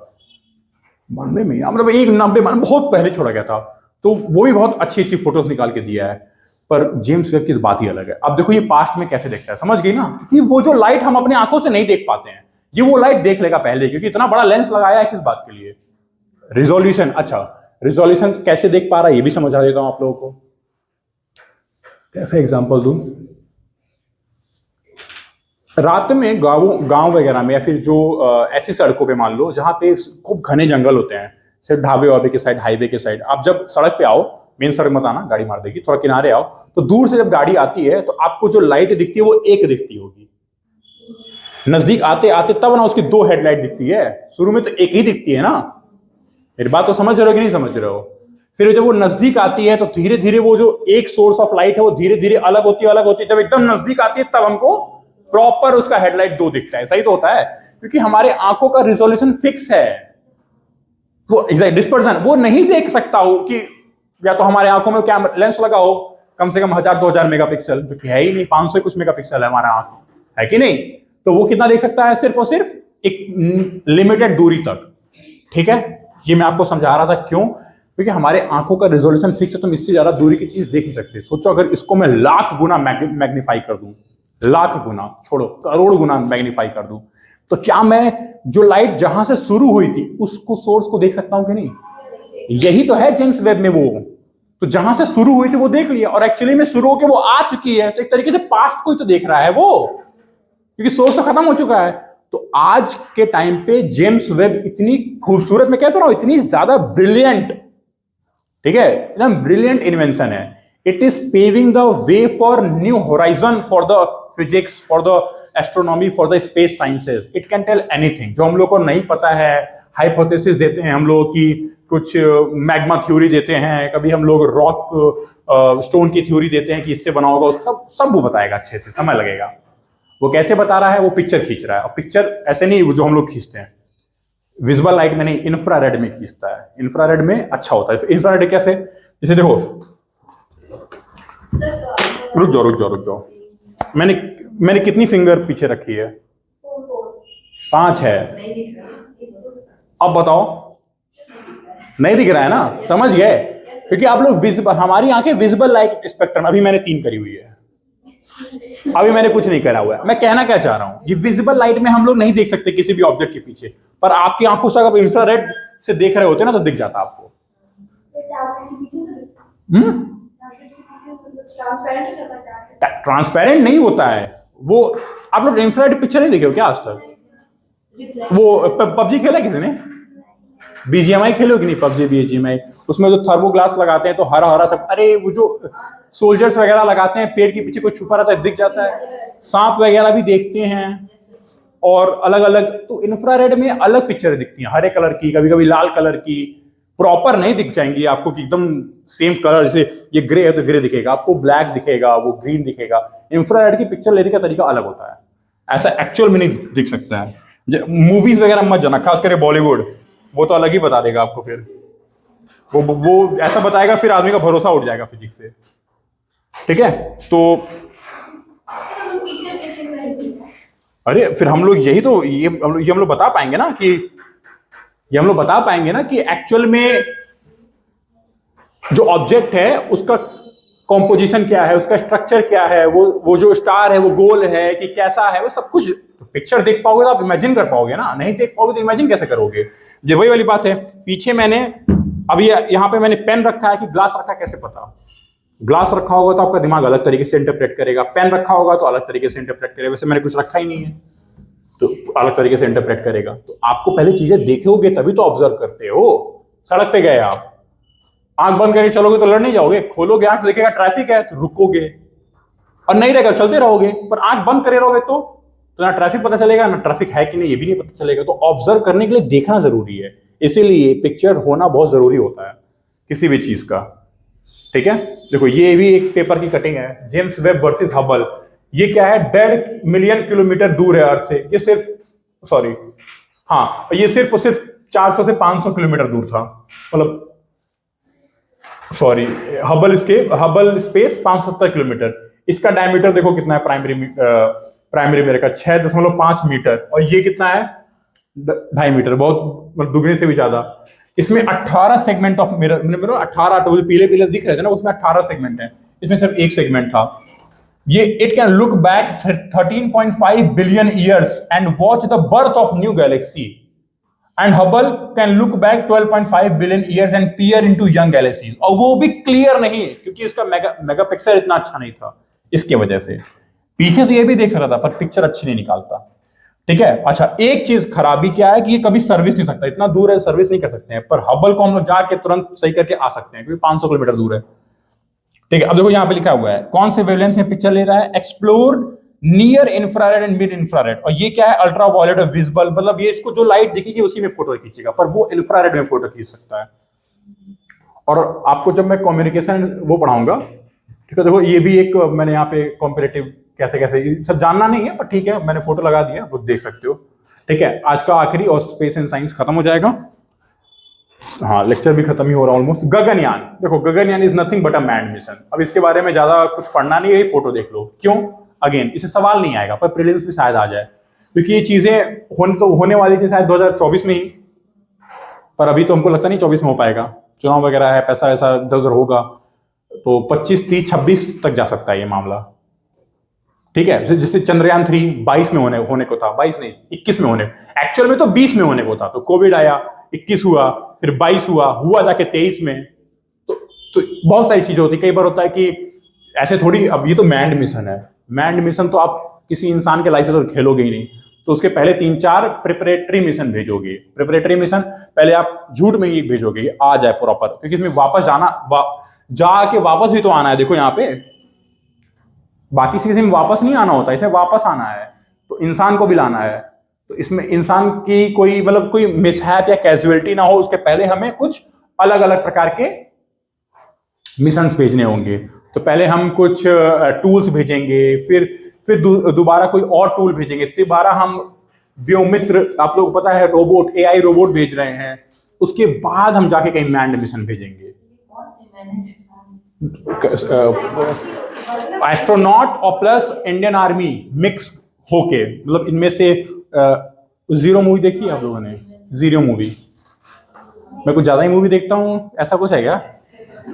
92 में मतलब 90 बहुत पहले छोड़ा गया था, तो वो भी बहुत अच्छी अच्छी फोटोज निकाल के दिया है। पर जेम्स वेब की बात ही अलग है। अब देखो ये पास्ट में कैसे देखता है, समझ गई ना, कि वो जो लाइट हम अपनी आंखों से नहीं देख पाते हैं, ये वो लाइट देख लेगा पहले, क्योंकि इतना बड़ा लेंस लगाया है किस बात के लिए, रिजोल्यूशन। अच्छा रिजोल्यूशन कैसे देख पा रहा है ये भी समझा देता हूं आप लोगों को, कैसे एग्जांपल दूं। रात में गांव वगैरह में या फिर जो ऐसी सड़कों पे मान लो जहां पे खूब घने जंगल होते हैं, सिर्फ ढाबे वाबे के साइड, हाईवे के साइड, आप जब सड़क पे आओ, मेन सड़क मत आना गाड़ी मार देगी, थोड़ा किनारे आओ, तो दूर से जब गाड़ी आती है तो आपको जो लाइट दिखती है वो एक दिखती होगी, नजदीक आते आते तब ना उसकी 2 हेडलाइट दिखती है, शुरू में तो एक ही दिखती है ना, मेरी बात तो समझ रहे हो कि नहीं समझ रहे हो। फिर जब वो नजदीक आती है तो धीरे धीरे वो जो एक सोर्स ऑफ लाइट है वो धीरे धीरे अलग होती है, जब एकदम नजदीक आती है तब हमको प्रॉपर उसका हेडलाइट 2 दिखता है। सही तो होता है, क्योंकि हमारे आंखों का रिजोल्यूशन फिक्स है, वो एग्जैक्ट डिस्पर्सन वो नहीं देख सकता हो कि, या तो हमारे आंखों में क्या लेंस लगा हो कम से कम 1000-2000 मेगापिक्सल, जो कि है ही नहीं, 500 कुछ मेगापिक्सल है हमारा आंख, है कि नहीं, तो वो कितना देख सकता है, सिर्फ और सिर्फ एक लिमिटेड दूरी तक, ठीक है। ये मैं आपको समझा रहा था क्यों, क्योंकि हमारे आंखों का रिजोल्यूशन फिक्स है, तो हम इससे ज्यादा दूरी की चीज देख नहीं सकते। सोचो अगर इसको मैं लाख गुना मैग्नीफाई कर दूं, लाख गुना छोड़ो करोड़ गुना मैग्नीफाई कर दूं, तो क्या मैं जो लाइट जहां से शुरू हुई थी उसको सोर्स को देख सकता हूं कि नहीं? यही तो है जेम्स वेब में, वो तो जहां से शुरू हुई थी वो देख लिया, और एक्चुअली में शुरू होकर वो आ चुकी है, तो एक तरीके से पास्ट को ही तो देख रहा है वो, क्योंकि सोर्स तो खत्म हो चुका है। तो आज के टाइम पे जेम्स वेब इतनी खूबसूरत, मैं कहता रहा हूं इतनी ज्यादा ब्रिलियंट, ठीक है, एकदम ब्रिलियंट इन्वेंशन है। It is paving the way for new horizon for the physics, for the astronomy, for the space sciences. It can tell anything जो हम लोग को नहीं पता है, हाइपोथेसिस देते हैं हम लोग की, कुछ मैग्मा थ्योरी देते हैं, कभी हम लोग रॉक स्टोन की थ्योरी देते हैं कि इससे बना होगा, सब वो बताएगा अच्छे से, समय लगेगा। वो कैसे बता रहा है, वो पिक्चर खींच रहा है, और पिक्चर ऐसे नहीं जो हम लोग खींचते हैं विजुअल लाइट में नहीं, इंफ्रारेड में खींचता है। इंफ्रारेड में अच्छा होता है। इंफ्रारेड कैसे, जैसे देखो, रुक जाओ, मैंने कितनी फिंगर पीछे रखी है? 5 है। अब बताओ, नहीं दिख रहा है ना, समझ गए, क्योंकि आप लोग विजिबल, हमारी आंखें विजिबल लाइट स्पेक्ट्रम, अभी मैंने 3 करी हुई है, अभी मैंने कुछ नहीं करा हुआ है। मैं कहना क्या चाह रहा हूं, ये विजिबल लाइट में हम लोग नहीं देख सकते किसी भी ऑब्जेक्ट के पीछे, पर आपकी आंखों से अगर इंफ्रारेड से देख रहे होते ना तो दिख जाता आपको। ट्रांसपेरेंट नहीं होता है वो। आप लोग इंफ्रारेड पिक्चर नहीं देखे हो क्या आज तक? वो पबजी खेला किसी ने? बीजीएमआई खेलो कि नहीं? पबजी बीजीएमआई, उसमें जो थर्मो ग्लास लगाते हैं तो हरा हरा सब, अरे वो जो सोल्जर्स वगैरह लगाते हैं, पेड़ के पीछे कोई छुपा रहता है दिख जाता है, सांप वगैरह भी देखते हैं, और अलग अलग, तो इंफ्रारेड में अलग पिक्चर दिखती हैं, हरे कलर की, कभी कभी लाल कलर की, प्रॉपर नहीं दिख जाएंगी आपको कि एकदम सेम कलर, जैसे ये ग्रे है तो ग्रे दिखेगा आपको, ब्लैक दिखेगा, वो ग्रीन दिखेगा। इंफ्रारेड की पिक्चर लेने का तरीका अलग होता है। ऐसा एक्चुअल में नहीं दिख सकता है। मूवीज वगैरह मत जाना, खास करके बॉलीवुड, वो तो अलग ही बता देगा आपको। फिर वो ऐसा बताएगा, फिर आदमी का भरोसा उठ जाएगा फिजिक्स से। ठीक है, तो पिक्चर कैसे करेंगे? अरे फिर हम लोग यही तो ये हम लोग बता पाएंगे ना कि एक्चुअल में जो ऑब्जेक्ट है उसका कॉम्पोजिशन क्या है, उसका स्ट्रक्चर क्या है, वो जो स्टार है वो गोल है कि कैसा है, वो सब कुछ पिक्चर देख पाओगे तो आप इमेजिन कर पाओगे ना, नहीं देख पाओगे तो इमेजिन कैसे करोगे। ये वही वाली बात है। पीछे मैंने अभी यहाँ पे मैंने पेन रखा है कि ग्लास रखा है, कैसे पता? ग्लास रखा होगा तो आपका दिमाग अलग तरीके से इंटरप्रेट करेगा, पेन रखा होगा तो अलग तरीके से इंटरप्रेट करेगा। वैसे मैंने कुछ रखा ही नहीं है तो अलग तरीके से इंटरप्रेट करेगा। तो आपको पहले चीजें देखोगे तभी तो ऑब्जर्व करते हो। सड़क पे गए आप, आंख बंद करके चलोगे तो लड़ नहीं जाओगे, खोलोगे आंख देखेगा ट्रैफिक है तो रुकोगे, और नहीं रहेगा चलते रहोगे। पर आंख बंद करे रहोगे तो ना ट्रैफिक पता चलेगा, ना ट्रैफिक है कि नहीं ये भी नहीं पता चलेगा। तो ऑब्जर्व करने के लिए देखना जरूरी है, इसीलिए पिक्चर होना बहुत जरूरी होता है किसी भी चीज का। ठीक है, देखो ये भी एक पेपर की कटिंग है, जेम्स वेब वर्सेस हबल। ये क्या है, 1.5 मिलियन किलोमीटर दूर है अर्थ से। ये सिर्फ ये सिर्फ 400 से 500 किलोमीटर दूर था, मतलब हबल स्पेस 570 किलोमीटर। इसका डायमीटर देखो कितना है, प्राइमरी मिरर का 6.5 मीटर, और ये कितना है 2.5 मीटर, बहुत मतलब दुगने से भी ज्यादा। इसमें 18 सेगमेंट ऑफ मिरर 18 तो पीले पीले दिख रहे थे ना, उसमें 18 सेगमेंट है, इसमें सिर्फ एक सेगमेंट था। ये it can look back 13.5 billion years and watch the birth of new Galaxy, and Hubble can look back 12.5 billion years and peer into young galaxies, और वो भी क्लियर नहीं, क्योंकि इसका मेगापिक्सल इतना अच्छा नहीं था, इसके वजह से। पीछे से ये भी देख सकता था पर पिक्चर अच्छी नहीं निकालता। ठीक है, अच्छा एक चीज खराबी क्या है कि ये कभी सर्विस नहीं सकता, इतना दूर है सर्विस नहीं कर सकते हैं। पर हबल को हम लोग जाके तुरंत सही करके आ सकते हैं, क्योंकि 500 किलोमीटर दूर है। ठीक है, अब देखो यहाँ पे लिखा हुआ है कौन से वेवलेंथ में पिक्चर ले रहा है, explored near infrared and mid infrared. और ये क्या है, अल्ट्रा वायलेट और विजिबल, मतलब ये इसको जो लाइट दिखेगी उसी में फोटो खींचेगा, पर वो इंफ्रारेड में फोटो खींच सकता है। और आपको जब मैं कम्युनिकेशन वो पढ़ाऊंगा, ठीक है, देखो ये भी एक मैंने यहाँ पे कॉम्पिटिटिव कैसे सब जानना नहीं है, पर ठीक है मैंने फोटो लगा दिया, वो देख सकते हो। ठीक है, आज का आखिरी और स्पेस एंड साइंस खत्म हो जाएगा। हाँ, लेक्चर भी खत्म ही हो रहा है ऑलमोस्ट। गगनयान, देखो Gaganyaan is nothing but a manned mission. अब इसके बारे में ज्यादा कुछ पढ़ना नहीं है, फोटो देख लो। क्यों? अगेन इसे सवाल नहीं आएगा, पर प्रीलिम्स में शायद आ जाए, क्योंकि ये चीजें होने वाली थी शायद 2024 में ही, पर अभी तो हमको लगता नहीं 24 में हो पाएगा, चुनाव वगैरह है, पैसा वैसा इधर उधर होगा, तो 25, 30, 26 तक जा सकता है ये मामला। ठीक है, जैसे चंद्रयान 3 22 में होने को था, 22 नहीं 21 में होने, एक्चुअल में तो 20 में होने को था, तो कोविड आया, 21 हुआ, फिर 22 हुआ जाके 23 में। तो बहुत सारी चीजें होती, कई बार होता है कि ऐसे थोड़ी। अब ये तो मैंड मिशन है, मैंड मिशन तो आप किसी इंसान के लाइफ से तो खेलोगे ही नहीं, तो उसके पहले 3-4 प्रिपरेटरी मिशन भेजोगे। प्रिपरेटरी मिशन पहले आप झूठ में ही भेजोगे, आ जाए प्रॉपर, क्योंकि इसमें वापस जाके वापस भी तो आना है। देखो यहाँ पे बाकी किसी में वापस नहीं आना होता, इसमें वापस आना है, तो इंसान को भी लाना है। तो इसमें इंसान की कोई मिसहैप या कैजुअलिटी ना हो, उसके पहले हमें कुछ अलग अलग प्रकार के मिशंस भेजने होंगे। तो पहले हम कुछ टूल्स भेजेंगे, फिर दोबारा कोई और टूल भेजेंगे, दोबारा हम व्योमित्र, आप लोग पता है रोबोट, AI रोबोट भेज रहे हैं, उसके बाद हम जाके कहीं मैन्ड मिशन भेजेंगे। एस्ट्रोनॉट और प्लस इंडियन आर्मी मिक्स होके, मतलब इनमें से जीरो मूवी देखी है आप लोगों ने? जीरो मूवी, मैं कुछ ज्यादा ही मूवी देखता हूँ, ऐसा कुछ है क्या?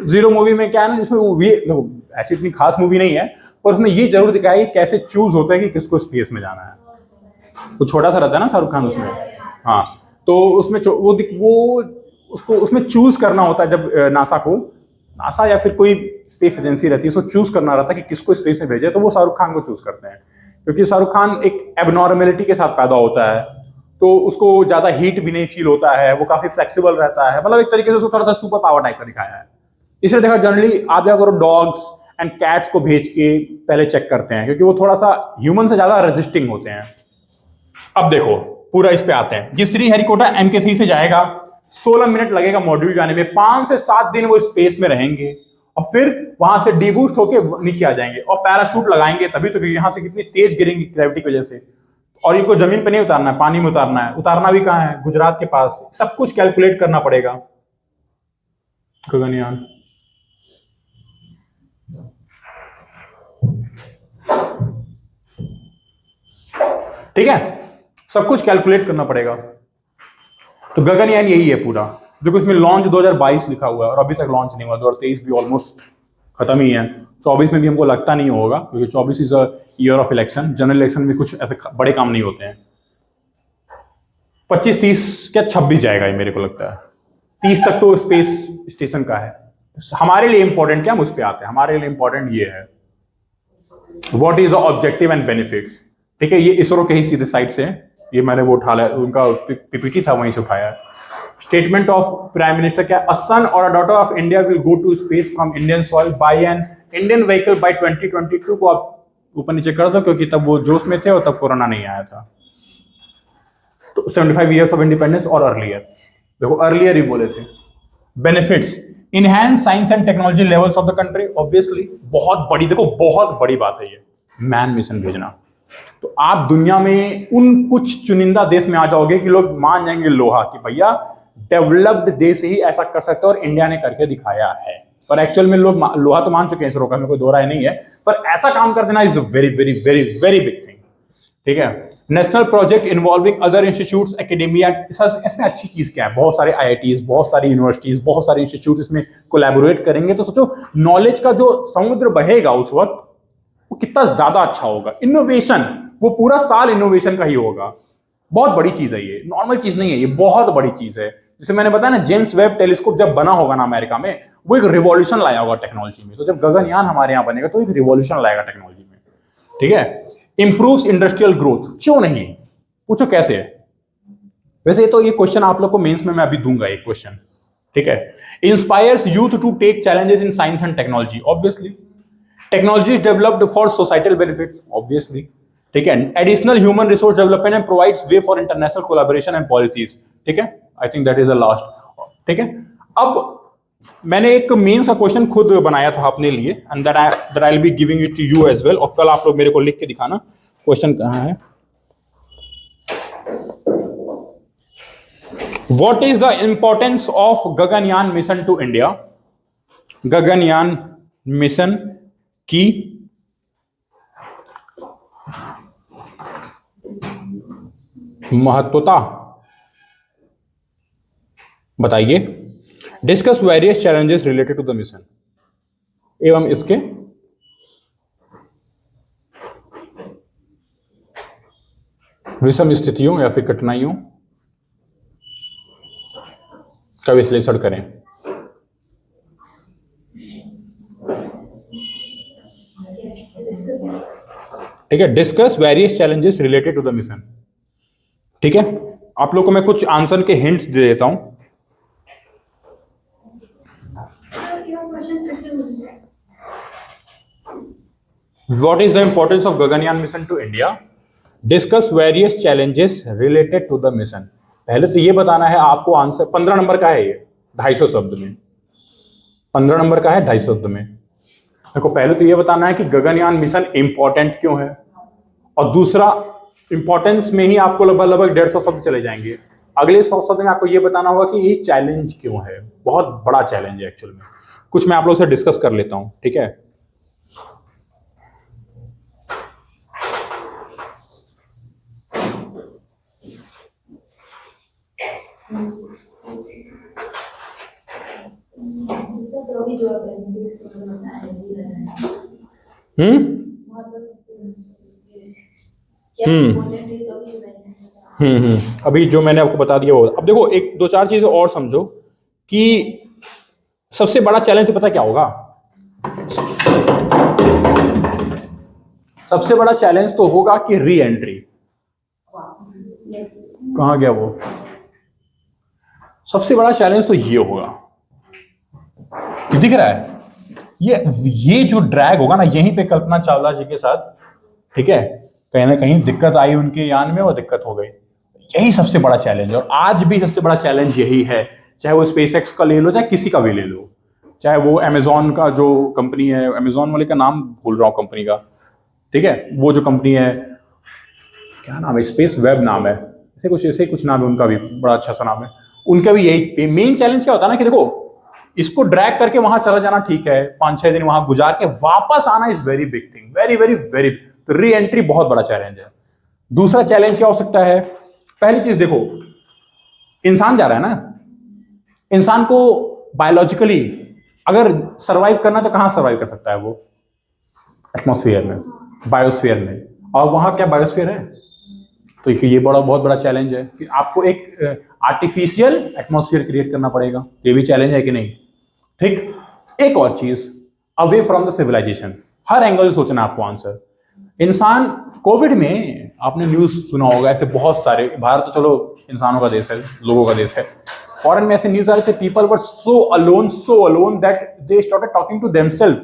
जीरो मूवी में क्या है ना, इसमें वो ऐसी इतनी खास मूवी नहीं है, पर उसमें ये जरूर दिखाया कि कैसे चूज होता है कि किसको स्पेस में जाना है। तो छोटा सा रहता है ना शाहरुख खान उसमें, हाँ, तो उसमें वो उसको उसमें चूज करना होता है। जब नासा या फिर कोई स्पेस एजेंसी रहती है, उसको चूज करना रहता है कि किसको स्पेस में भेजे, तो वो शाहरुख खान को चूज करते हैं, क्योंकि शाहरुख खान एक एबनॉर्मेलिटी के साथ पैदा होता है, तो उसको ज्यादा हीट भी नहीं फील होता है, वो काफी फ्लेक्सिबल रहता है, मतलब एक तरीके से उसको थोड़ा सा सुपर पावर टाइप का दिखाया है। इसलिए देखा जनरली आप क्या करो, डॉग्स एंड कैट्स को भेज के पहले चेक करते हैं, क्योंकि वो थोड़ा सा ह्यूमन से ज्यादा रेजिस्टिंग होते हैं। अब देखो पूरा इस पे आते हैं। ये श्रीहरिकोटा MK3 से जाएगा, 16 मिनट लगेगा मॉड्यूल जाने में, 5 से 7 दिन वो स्पेस में रहेंगे, और फिर वहां से डीबूस्ट होके नीचे आ जाएंगे, और पैराशूट लगाएंगे, तभी तो यहाँ से कितनी तेज गिरेंगी ग्रेविटी की वजह से, और इनको जमीन पे नहीं उतारना है, पानी में उतारना है। उतारना भी कहाँ है? गुजरात के पास। सब कुछ कैलकुलेट करना पड़ेगा गगनयान। ठीक है, सब कुछ कैलकुलेट करना पड़ेगा। तो गगनयान यही है पूरा। देखो इसमें लॉन्च 2022 लिखा हुआ है और अभी तक लॉन्च नहीं हुआ। 2023 भी ऑलमोस्ट खत्म ही है। 24 में भी हमको लगता नहीं होगा, क्योंकि 24 is a year of election. General election में कुछ ऐसे बड़े काम नहीं होते हैं। 25, 30 क्या 26 जाएगा ये मेरे को लगता है। 30 तक तो स्पेस स्टेशन का है। हमारे लिए इंपॉर्टेंट क्या, हम उस पर आते हैं। हमारे लिए इंपॉर्टेंट ये है, what is the objective and benefits. ठीक है, ये इसरो के ही सीधे साइट से, ये मैंने वो उठा लिया, उनका पीपीटी था वहीं से उठाया। स्टेटमेंट ऑफ प्राइम मिनिस्टर क्या, अ सन और a daughter of India will go to space from Indian soil by an Indian vehicle by 2022 को आप ऊपर नीचे कर दो, क्योंकि तब वो जोश में थे और तब कोरोना नहीं आया था। तो 75 ईयर्स ऑफ इंडिपेंडेंस और अर्लियर, देखो अर्लियर ही बोले थे। Benefits, enhance science and technology levels of the country. Obviously बहुत बड़ी, देखो बहुत बड़ी बात है ये मैन मिशन भेजना। तो आप दुनिया में उन कुछ चुनिंदा देश में आ जाओगे कि लोग मान जाएंगे लोहा कि भैया डेवलप्ड देश ही ऐसा कर सकते हैं और इंडिया ने करके दिखाया है। पर एक्चुअल में लोग लोहा तो मान चुके हैं इसरो का, में कोई दो राय नहीं है, पर ऐसा काम कर देना is very very very very big thing. ठीक है, national project involving other institutes academia. इसमें अच्छी चीज क्या है, बहुत सारे IITs, बहुत सारी यूनिवर्सिटीज, बहुत सारे इंस्टीट्यूट इसमें कोलैबोरेट करेंगे। तो सोचो नॉलेज का जो समुद्र बहेगा उस वक्त वो कितना ज्यादा अच्छा होगा। इनोवेशन, वो पूरा साल इनोवेशन का ही होगा। बहुत बड़ी चीज है ये, नॉर्मल चीज नहीं है, ये बहुत बड़ी चीज है। जैसे मैंने बताया ना, जेम्स वेब टेलीस्कोप जब बना होगा ना अमेरिका में, वो एक रिवॉल्यूशन लाया होगा टेक्नोलॉजी में। तो जब गगनयान हमारे यहाँ बनेगा तो एक रिवॉल्यूशन लाएगा टेक्नोलॉजी में। ठीक है, इंप्रूव्स इंडस्ट्रियल ग्रोथ, क्यों नहीं, पूछो कैसे है। वैसे तो ये क्वेश्चन आप लोग को मेंस में मैं अभी दूंगा एक क्वेश्चन। ठीक है, inspires youth to take challenges in science and technology. Obviously technology is developed for societal benefits. Obviously ठीक है, additional human resource development and provides way for international collaboration and policies. ठीक है, I think that is the last. ठीक है, अब मैंने एक mains का क्वेश्चन खुद बनाया था अपने लिए, and that I will be giving it to you as well. और कल आप लोग मेरे को लिख के दिखाना क्वेश्चन कहाँ है। What is the importance of Gaganyaan mission to India. Gaganyaan mission की महत्वता बताइए। Discuss various challenges related to the mission, एवं इसके विषम स्थितियों या फिर कठिनाइयों का विश्लेषण करें। ठीक है, discuss various challenges related to the mission. ठीक है, आप लोग को मैं कुछ आंसर के हिंट्स दे देता हूं। What is the importance of Gaganyaan mission to India? Discuss various challenges related to the mission. पहले तो ये बताना है आपको आंसर। 15 नंबर का है ये, 250 शब्द में। 15 नंबर का है 250 शब्द में। देखो पहले तो ये बताना है कि गगनयान मिशन इंपॉर्टेंट क्यों है, और दूसरा इंपॉर्टेंस में ही आपको लगभग 150 शब्द चले जाएंगे। अगले 100 शब्द में आपको ये बताना होगा कि ये चैलेंज क्यों है, बहुत बड़ा चैलेंज है एक्चुअल में। कुछ मैं आप लोगों से डिस्कस कर लेता हूं। ठीक है, अभी जो मैंने आपको बता दिया वो। अब देखो एक दो चार चीजें और समझो कि सबसे बड़ा चैलेंज पता क्या होगा। सबसे बड़ा चैलेंज तो होगा कि री एंट्री। कहां गया वो? सबसे बड़ा चैलेंज तो ये होगा, दिख रहा है ये जो ड्रैग होगा ना यहीं पे कल्पना चावला जी के साथ। ठीक है, कहीं ना कहीं दिक्कत आई उनके यान में, वो दिक्कत हो गई। यही सबसे बड़ा चैलेंज है, और आज भी सबसे बड़ा चैलेंज यही है। चाहे वो स्पेसएक्स का ले लो, चाहे किसी का भी ले लो, चाहे वो अमेजॉन का जो कंपनी है, अमेजॉन वाले का नाम भूल रहा हूं कंपनी का। ठीक है, वो जो कंपनी है क्या नाम है, स्पेस वेब नाम है, ऐसे कुछ नाम है उनका भी, बड़ा अच्छा सा नाम है उनका भी। यही मेन चैलेंज क्या होता है ना कि देखो इसको ड्रैग करके वहां चला जाना ठीक है, 5-6 दिन वहां गुजार के वापस आना is very big thing, very very very. तो री एंट्री बहुत बड़ा चैलेंज है। दूसरा चैलेंज क्या हो सकता है? पहली चीज देखो, इंसान जा रहा है ना, इंसान को बायोलॉजिकली अगर सरवाइव करना तो कहां सरवाइव कर सकता है वो? एटमॉस्फेयर में, बायोस्फीयर में। और वहां क्या बायोस्फीयर है? तो ये बहुत बड़ा चैलेंज है कि आपको एक आर्टिफिशियल एटमॉस्फेयर क्रिएट करना पड़ेगा। ये भी चैलेंज है कि नहीं? ठीक। एक और चीज, अवे फ्रॉम द सिविलाइजेशन, हर एंगल से सोचना आपको आंसर। इंसान कोविड में आपने न्यूज सुना होगा, ऐसे बहुत सारे, भारत तो चलो इंसानों का देश है, लोगों का देश है, फॉरेन में ऐसे न्यूज आ रहे थे, people were so alone that they started talking to themselves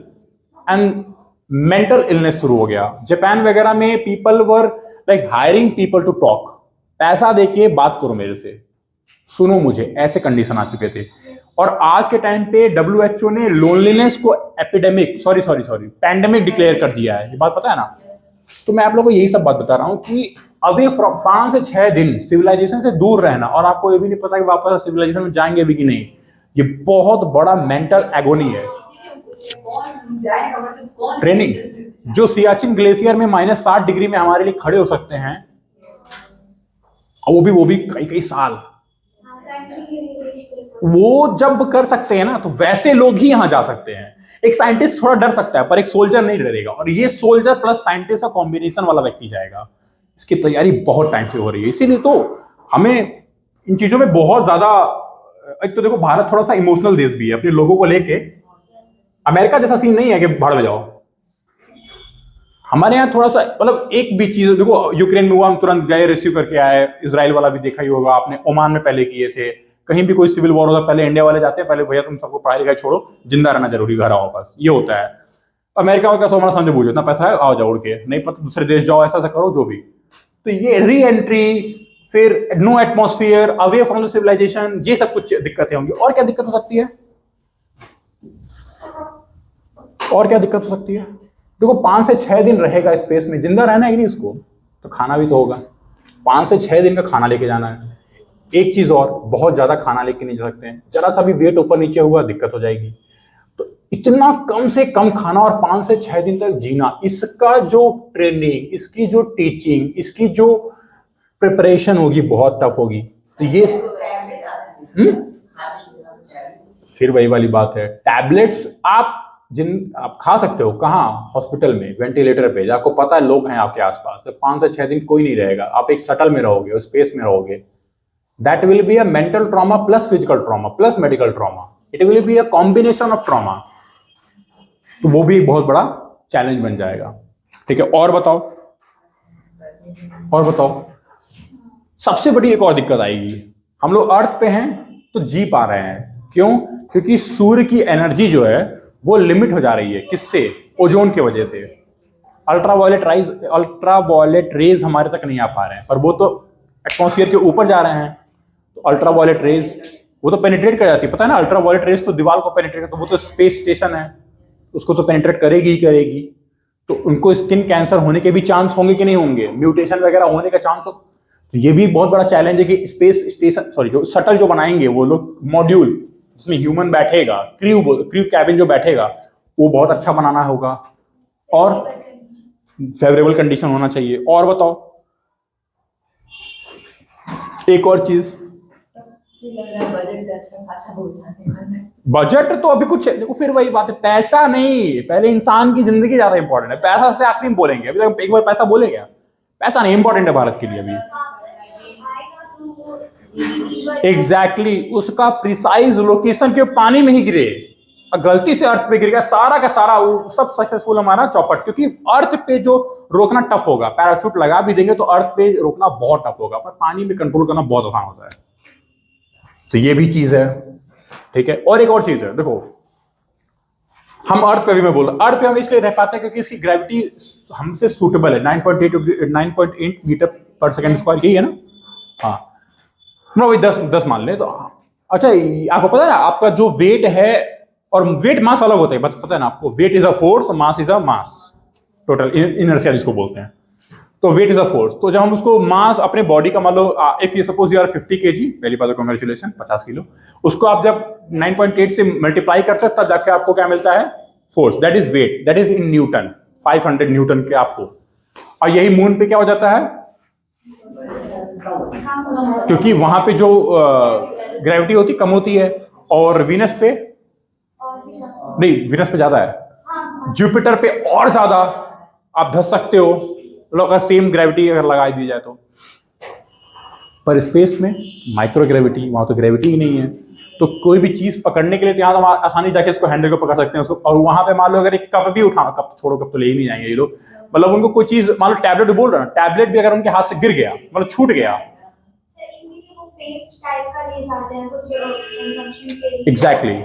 and mental illness शुरू हो गया। जापान वगैरह में people were like hiring people to talk, पैसा देके बात करो मेरे से, सुनो मुझे, ऐसे कंडीशन आ चुके थे। और आज के टाइम पे WHO ने लोनलीनेस को एपिडेमिक पैंडेमिक डिक्लेयर कर दिया है। ये बात पता है ना? तो मैं आप लोगों को यही सब बात बता रहा हूं कि अवे फ्रॉम 5 से 6 दिन सिविलाइजेशन से दूर रहना, और आपको ये भी नहीं पता कि वापस सिविलाइजेशन में जाएंगे भी कि नहीं, ये बहुत बड़ा मेंटल एगोनी है। कौन जाएगा, मतलब कौन ट्रेनिंग, जो सियाचिन ग्लेशियर में -60 डिग्री में हमारे लिए खड़े हो सकते हैं, और वो भी कई साल, वो जब कर सकते हैं ना, तो वैसे लोग ही यहां जा सकते हैं। एक साइंटिस्ट थोड़ा डर सकता है पर एक सोल्जर नहीं डरेगा, और ये सोल्जर प्लस साइंटिस्ट का कॉम्बिनेशन वाला व्यक्ति जाएगा। इसकी तैयारी बहुत टाइम से हो रही है, इसीलिए तो हमें इन चीजों में बहुत ज्यादा, एक तो देखो भारत थोड़ा सा इमोशनल देश भी है अपने लोगों को लेके। अमेरिका जैसा सीन नहीं है कि भाड़ में जाओ। हमारे यहाँ थोड़ा सा, मतलब एक भी चीज देखो, यूक्रेन में हुआ हम तुरंत गए, रिसीव करके आए। इजराइल वाला भी देखा ही होगा आपने, ओमान में पहले किए थे। कहीं भी कोई सिविल वॉर होता पहले इंडिया वाले जाते हैं, पहले भैया तुम सबको पढ़ाई लिखाई छोड़ो, जिंदा रहना जरूरी, घर आओ बस, ये होता है। अमेरिका में क्या हमारा समझो बूझो, इतना पैसा है, आओ जाओ उड़ के, नहीं पता दूसरे देश जाओ, ऐसा करो जो भी। तो ये री एंट्री, फिर no atmosphere, away from the civilization, ये सब कुछ दिक्कतें होंगी। और क्या दिक्कत हो सकती है? और क्या दिक्कत हो सकती है? देखो 5 से 6 दिन रहेगा स्पेस में, जिंदा रहना है कि नहीं उसको, तो खाना भी तो होगा। 5 से 6 दिन का खाना लेके जाना है। एक चीज और, बहुत ज्यादा खाना लेके नहीं जा सकते हैं, जरा सा भी वेट ऊपर नीचे हुआ दिक्कत हो जाएगी। तो इतना कम से कम खाना और 5 से 6 दिन तक जीना, इसका जो ट्रेनिंग, इसकी जो टीचिंग, इसकी जो प्रिपरेशन होगी बहुत टफ होगी। तो ये फिर वही वाली बात है, टैबलेट्स आप खा सकते हो, कहाँ? हॉस्पिटल में, वेंटिलेटर पे, आपको पता है लोग हैं आपके आसपास। तो 5 से 6 दिन कोई नहीं रहेगा, आप एक शटल में रहोगे, स्पेस में रहोगे। That will be a mental trauma plus physical trauma plus medical trauma, it will be a combination of trauma. तो वो भी एक बहुत बड़ा चैलेंज बन जाएगा। ठीक है, और बताओ, और बताओ। सबसे बड़ी एक और दिक्कत आएगी, हम लोग अर्थ पे हैं तो जी पा रहे हैं, क्यों? क्योंकि सूर्य की एनर्जी जो है वो लिमिट हो जा रही है। किससे? ओजोन की वजह से। अल्ट्रावायलेट रेज हमारे तक नहीं आ पा रहे हैं, पर वो तो एटमॉस्फेयर के ऊपर जा रहे हैं। तो अल्ट्रावायलेट रेज वो तो पेनिट्रेट कर जाती है, पता है ना? अल्ट्रावायलेट रेज तो दीवार को पेनिट्रेट करती है, तो वो तो स्पेस स्टेशन है, उसको तो पेनिट्रेट करेगी ही करेगी। तो उनको स्किन कैंसर होने के भी चांस होंगे कि नहीं होंगे, म्यूटेशन वगैरह होने का चांस हो। तो ये भी बहुत बड़ा चैलेंज है कि स्पेस स्टेशन, जो शटल जो बनाएंगे वो लोग, मॉड्यूल जिसमें ह्यूमन बैठेगा, क्रू कैबिन जो बैठेगा, वो बहुत अच्छा बनाना होगा और फेवरेबल कंडीशन होना चाहिए। और बताओ एक और चीज, बजट तो अभी कुछ है, देखो फिर वही बात है, पैसा नहीं, पहले इंसान की जिंदगी ज्यादा इंपॉर्टेंट है। पैसा से आखिरी में बोलेंगे, अभी तक एक बार पैसा बोले क्या? पैसा नहीं इंपॉर्टेंट है भारत के लिए अभी। एग्जैक्टली उसका प्रिसाइज लोकेशन के पानी में ही गिरे, गलती से अर्थ पे गिर गया, सारा का सारा वो सब सक्सेसफुल हमारा चौपट। क्योंकि अर्थ पे जो रोकना टफ होगा, पैराशूट लगा भी देंगे तो अर्थ पे रोकना बहुत टफ होगा, पर पानी में कंट्रोल करना बहुत आसान होता है। तो ये भी चीज है, ठीक है। और एक और चीज है, देखो हम अर्थ पे भी, मैं बोल रहा अर्थ पे हम इसलिए रह पाते हैं क्योंकि इसकी ग्रेविटी हमसे सूटेबल है। 9.8 मीटर पर सेकेंड स्क्वायर, यही है ना? हाँ, वही 10 मान ले तो। अच्छा, आपको पता है ना आपका जो वेट है, और वेट मास अलग होता है, पता है ना आपको? Weight is a force, mass is a mass, total inertia जिसको बोलते हैं। तो वेट इज अ फोर्स। तो जब हम उसको मास अपने बॉडी का मान लो, if you suppose you are 50 kg, पहली बात तो कॉन्ग्रेचुलेशन, 50 किलो, उसको आप जब 9.8 से मल्टीप्लाई करते हो तब जाके आपको क्या मिलता है, force. That is weight, that is in newton, 500 newton के आपको। और यही मून पे क्या हो जाता है, क्योंकि वहां पे जो ग्रेविटी होती कम होती है, और वीनस पे नहीं, वीनस पे ज्यादा है, जुपिटर पे और ज्यादा आप धस सकते हो, अगर सेम ग्रेविटी अगर लगा दी जाए तो। पर स्पेस में माइक्रो ग्रेविटी, वहां तो ग्रेविटी ही नहीं है, तो कोई भी चीज पकड़ने के लिए तो यहाँ तो आसानी जाके इसको हैंडल को पकड़ सकते हैं उसको। और वहां पे मान लो अगर एक कप भी उठाना, कप छोड़ो, कप तो ले ही नहीं जाएंगे ये लोग, मतलब उनको कोई चीज, मान लो टैबलेट बोल रहे हैं, टैबलेट भी अगर उनके हाथ से गिर गया, मतलब छूट गया, पेस्ट टाइप का ले जाते हैं कुछ कंजम्पशन के लिए। एग्जैक्टली।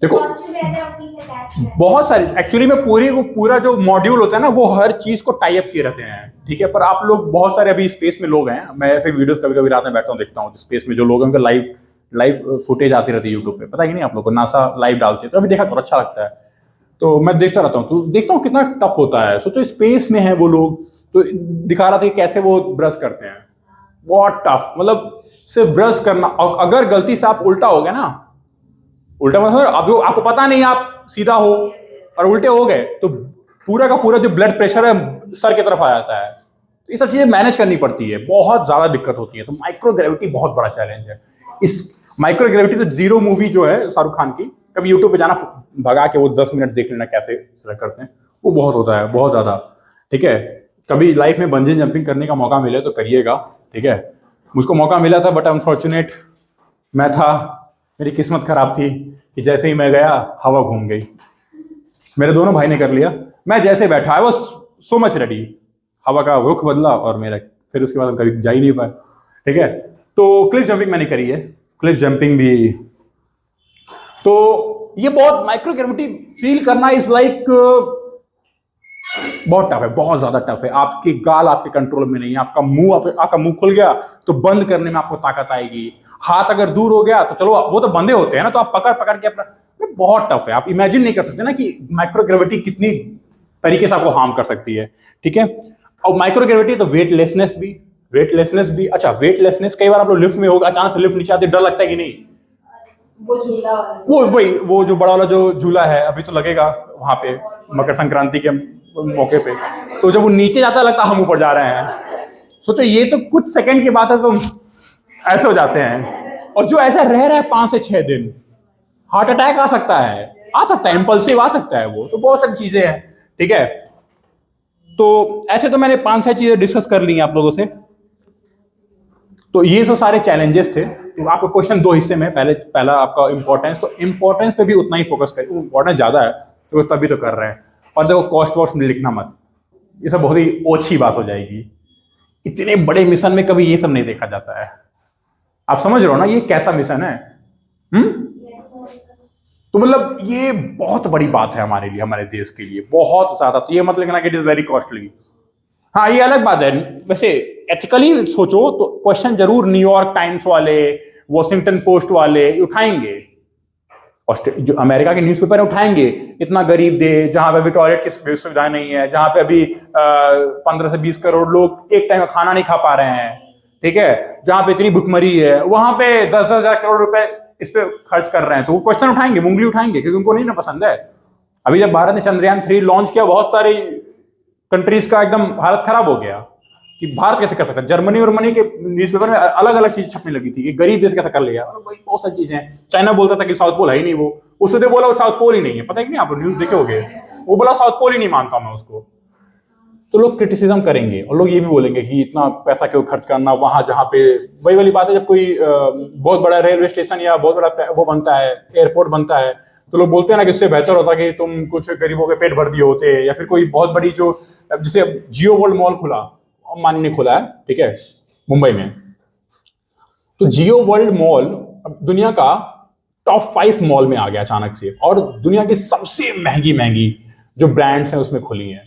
देखो कॉस्ट्यूम रहते हैं उसी से अटैच है। बहुत सारी एक्चुअली में पूरा जो मॉड्यूल होता है ना, वो हर चीज को टाई अप किए रहते हैं, ठीक है। पर आप लोग बहुत सारे अभी स्पेस में लोग हैं, मैं ऐसे वीडियोस कभी कभी रात में बैठता हूँ देखता हूँ, स्पेस में जो लोग हैं उनका लाइव फुटेज आती रहती है यूट्यूब पे, पता ही नहीं आप लोग को, नासा लाइव डालती है, तो अभी देखा तो अच्छा लगता है, तो मैं देखता रहता हूँ, तो देखता हूँ कितना टफ होता है। सोचो स्पेस में है वो लोग, तो दिखा रहा था कि कैसे वो ब्रश करते हैं, बहुत टफ, मतलब सिर्फ ब्रश करना, और अगर गलती से आप उल्टा हो गए ना, उल्टा मतलब आपको पता नहीं आप सीधा हो और उल्टे हो गए, तो पूरा का पूरा जो ब्लड प्रेशर है सर की तरफ आ जाता है। तो ये सब चीजें मैनेज करनी पड़ती है, बहुत ज्यादा दिक्कत होती है। तो माइक्रो ग्रेविटी बहुत बड़ा चैलेंज है। इस माइक्रो ग्रेविटी तो जीरो मूवी जो है शाहरुख खान की, कभी यूट्यूब पे जाना, भगा के वो 10 मिनट देख लेना कैसे सेलेक्ट करते हैं, वो बहुत होता है, बहुत ज्यादा, ठीक है। कभी लाइफ में बंजी जंपिंग करने का मौका मिले तो करिएगा, ठीक है। मुझको मौका मिला था, बट अनफॉर्चुनेट मैं था, मेरी किस्मत खराब थी कि जैसे ही मैं गया हवा घूम गई। मेरे दोनों भाई ने कर लिया, मैं जैसे बैठा, I was so much ready, हवा का रुख बदला और मेरा, फिर उसके बाद हम कभी जा ही नहीं पाए, ठीक है। तो क्लिफ जंपिंग मैंने करी है, क्लिफ जंपिंग भी, तो ये बहुत माइक्रो ग्रेविटी फील करना इज लाइक बहुत टफ है, बहुत ज्यादा टफ है। आपकी गाल आपके कंट्रोल में नहीं है, आपका मुंह खुल गया तो बंद करने में आपको ताकत आएगी, हाथ अगर दूर हो गया तो चलो वो तो बंदे होते हैं ना, तो आप पकड़ के अपना, बहुत टफ है। आप इमेजिन नहीं कर सकते ना कि माइक्रो ग्रेविटी कितनी तरीके से आपको हार्म कर सकती है, ठीक है। और माइक्रो ग्रेविटी तो वेटलेसनेस भी, अच्छा वेटलेसनेस, कई बार आप लोग लिफ्ट में होगा, अचानक से लिफ्ट नीचे आती, डर लगता है कि नहीं, वो झूला वाला, वो जो बड़ा वाला जो झूला है, अभी तो लगेगा वहां पे मकर संक्रांति के मौके पे, तो जब वो नीचे जाता लगता है हम ऊपर जा रहे हैं। सोचो ये तो कुछ सेकंड की बात है, तो ऐसे हो जाते हैं। और जो ऐसा रह रहा है 5 से 6 दिन, हार्ट अटैक आ सकता है, इंपल्सिव आ सकता है, वो तो बहुत सारी चीजें हैं, ठीक है। तो ऐसे तो मैंने 5-6 चीजें डिस्कस कर ली हैं आप लोगों से। तो ये सब सारे चैलेंजेस थे। तो आपका क्वेश्चन 2 हिस्से में, पहला आपका इंपॉर्टेंस, तो इंपॉर्टेंस पे भी उतना ही फोकस करें, इंपॉर्टेंस ज्यादा है तो तभी तो कर रहे हैं। और देखो कॉस्ट वॉस्ट में लिखना मत, ये सब बहुत ही ओछी बात हो जाएगी। इतने बड़े मिशन में कभी ये सब नहीं देखा जाता है, आप समझ रहे हो ना ये कैसा मिशन है। तो मतलब ये बहुत बड़ी बात है हमारे लिए, हमारे देश के लिए बहुत ज्यादा। तो ये मत लिखना कि इट इज वेरी कॉस्टली। हाँ ये अलग बात है, वैसे एथिकली सोचो तो क्वेश्चन जरूर न्यूयॉर्क टाइम्स वाले, वॉशिंगटन पोस्ट वाले उठाएंगे, जो अमेरिका के न्यूज़पेपर उठाएंगे, इतना गरीब देश जहां पे अभी टॉयलेट की सुविधा नहीं है, जहां पे अभी 15 से 20 करोड़ लोग एक टाइम में खाना नहीं खा पा रहे हैं, ठीक है, जहां पे इतनी भुखमरी है, वहां पे 10-10 हजार करोड़ रुपए इस पे खर्च कर रहे हैं, तो वो क्वेश्चन उठाएंगे, उंगली उठाएंगे, क्योंकि उनको नहीं ना पसंद है। अभी जब भारत ने चंद्रयान 3 लॉन्च किया, बहुत सारी कंट्रीज का एकदम हालत खराब हो गया कि भारत कैसे कर सकता है। जर्मनी के न्यूज़पेपर में अलग अलग चीज छपने लगी थी कि गरीब देश कैसे कर लिया, और वही बहुत सारी चीजें हैं। चाइना बोलता था कि साउथ पोल है ही नहीं, वो उसने बोला वो साउथ पोल ही नहीं है, पता है कि नहीं, आप न्यूज देखे होंगे, वो बोला साउथ पोल ही नहीं मानता मैं उसको। तो लोग क्रिटिसिज्म करेंगे और लोग ये भी बोलेंगे कि इतना पैसा क्यों खर्च करना वहां जहां पे, वही वाली बात है, जब कोई बहुत बड़ा रेलवे स्टेशन या बहुत बड़ा वो बनता है, एयरपोर्ट बनता है, तो लोग बोलते हैं ना कि इससे बेहतर होता कि तुम कुछ गरीबों के पेट भर दिए होते, या फिर कोई बहुत बड़ी जो, जैसे जियो वर्ल्ड मॉल खुला, मान्य ने खुला है, ठीक है, मुंबई में, तो जियो वर्ल्ड मॉल अब दुनिया का टॉप 5 मॉल में आ गया अचानक से, और दुनिया की सबसे महंगी जो ब्रांड्स हैं उसमें खुली हैं,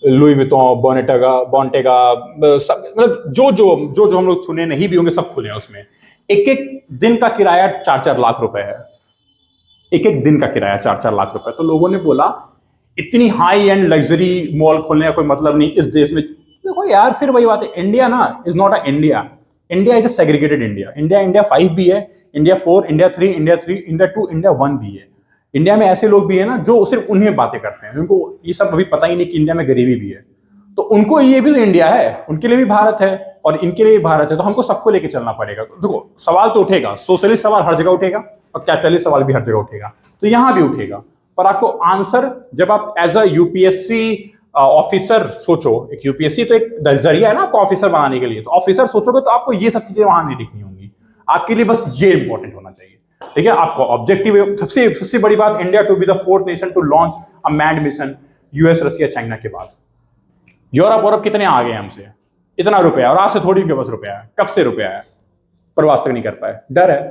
लुई विटॉन, बॉन्टेगा, सब, मतलब जो हम लोग सुने नहीं भी होंगे सब खुले हैं उसमें। एक दिन का किराया 4-4 लाख रुपए है, एक दिन का किराया 4-4 लाख रुपए। तो लोगों ने बोला इतनी हाई एंड लग्जरी मॉल खोलने का कोई मतलब नहीं इस देश में, देखो ओ यार फिर वही बात है, इंडिया ना is not a India, India is a segregated India. India 5 भी है, इंडिया 4, इंडिया 3, इंडिया 2, इंडिया 1 भी है। इंडिया में ऐसे लोग भी है ना जो सिर्फ उन्हें बातें करते हैं, उनको ये सब अभी पता ही नहीं कि इंडिया में गरीबी भी है, तो उनको ये भी तो इंडिया है, उनके लिए भी भारत है और इनके लिए भी भारत है, तो हमको सबको लेके चलना पड़ेगा। देखो सवाल तो उठेगा, सोशलिस्ट सवाल हर जगह उठेगा और कैपिटलिस्ट सवाल भी हर जगह उठेगा, तो यहां भी उठेगा, पर आपको आंसर जब आप एज अ यूपीएससी ऑफिसर सोचो, एक यूपीएससी तो एक जरिया है ना आपको ऑफिसर बनाने के लिए, तो ऑफिसर सोचोगे तो आपको ये सब चीजें वहां नहीं दिखनी होंगी, आपके लिए बस ये इंपॉर्टेंट होना चाहिए। ठीक है, आपको ऑब्जेक्टिव, सबसे बड़ी बात, India to be the 4th nation to launch a manned mission, US, Russia, China के बाद। यूरोप कितने आगे हैं हमसे, इतना रुपया, और आज से थोड़ी के पास रुपया है, कब से रुपया है, पर आज तक नहीं कर पाए, डर है,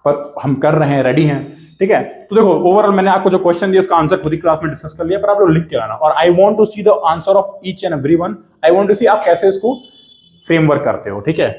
पर हम कर रहे हैं, रेडी हैं। ठीक है, तो देखो ओवरऑल मैंने आपको जो क्वेश्चन दिया उसका आंसर पूरी क्लास में डिस्कस कर लिया, पर आप लोग लिख के लाना, और I want to see the answer of each and everyone, I want to see आप कैसे इसको फ्रेमवर्क करते हो। ठीक है,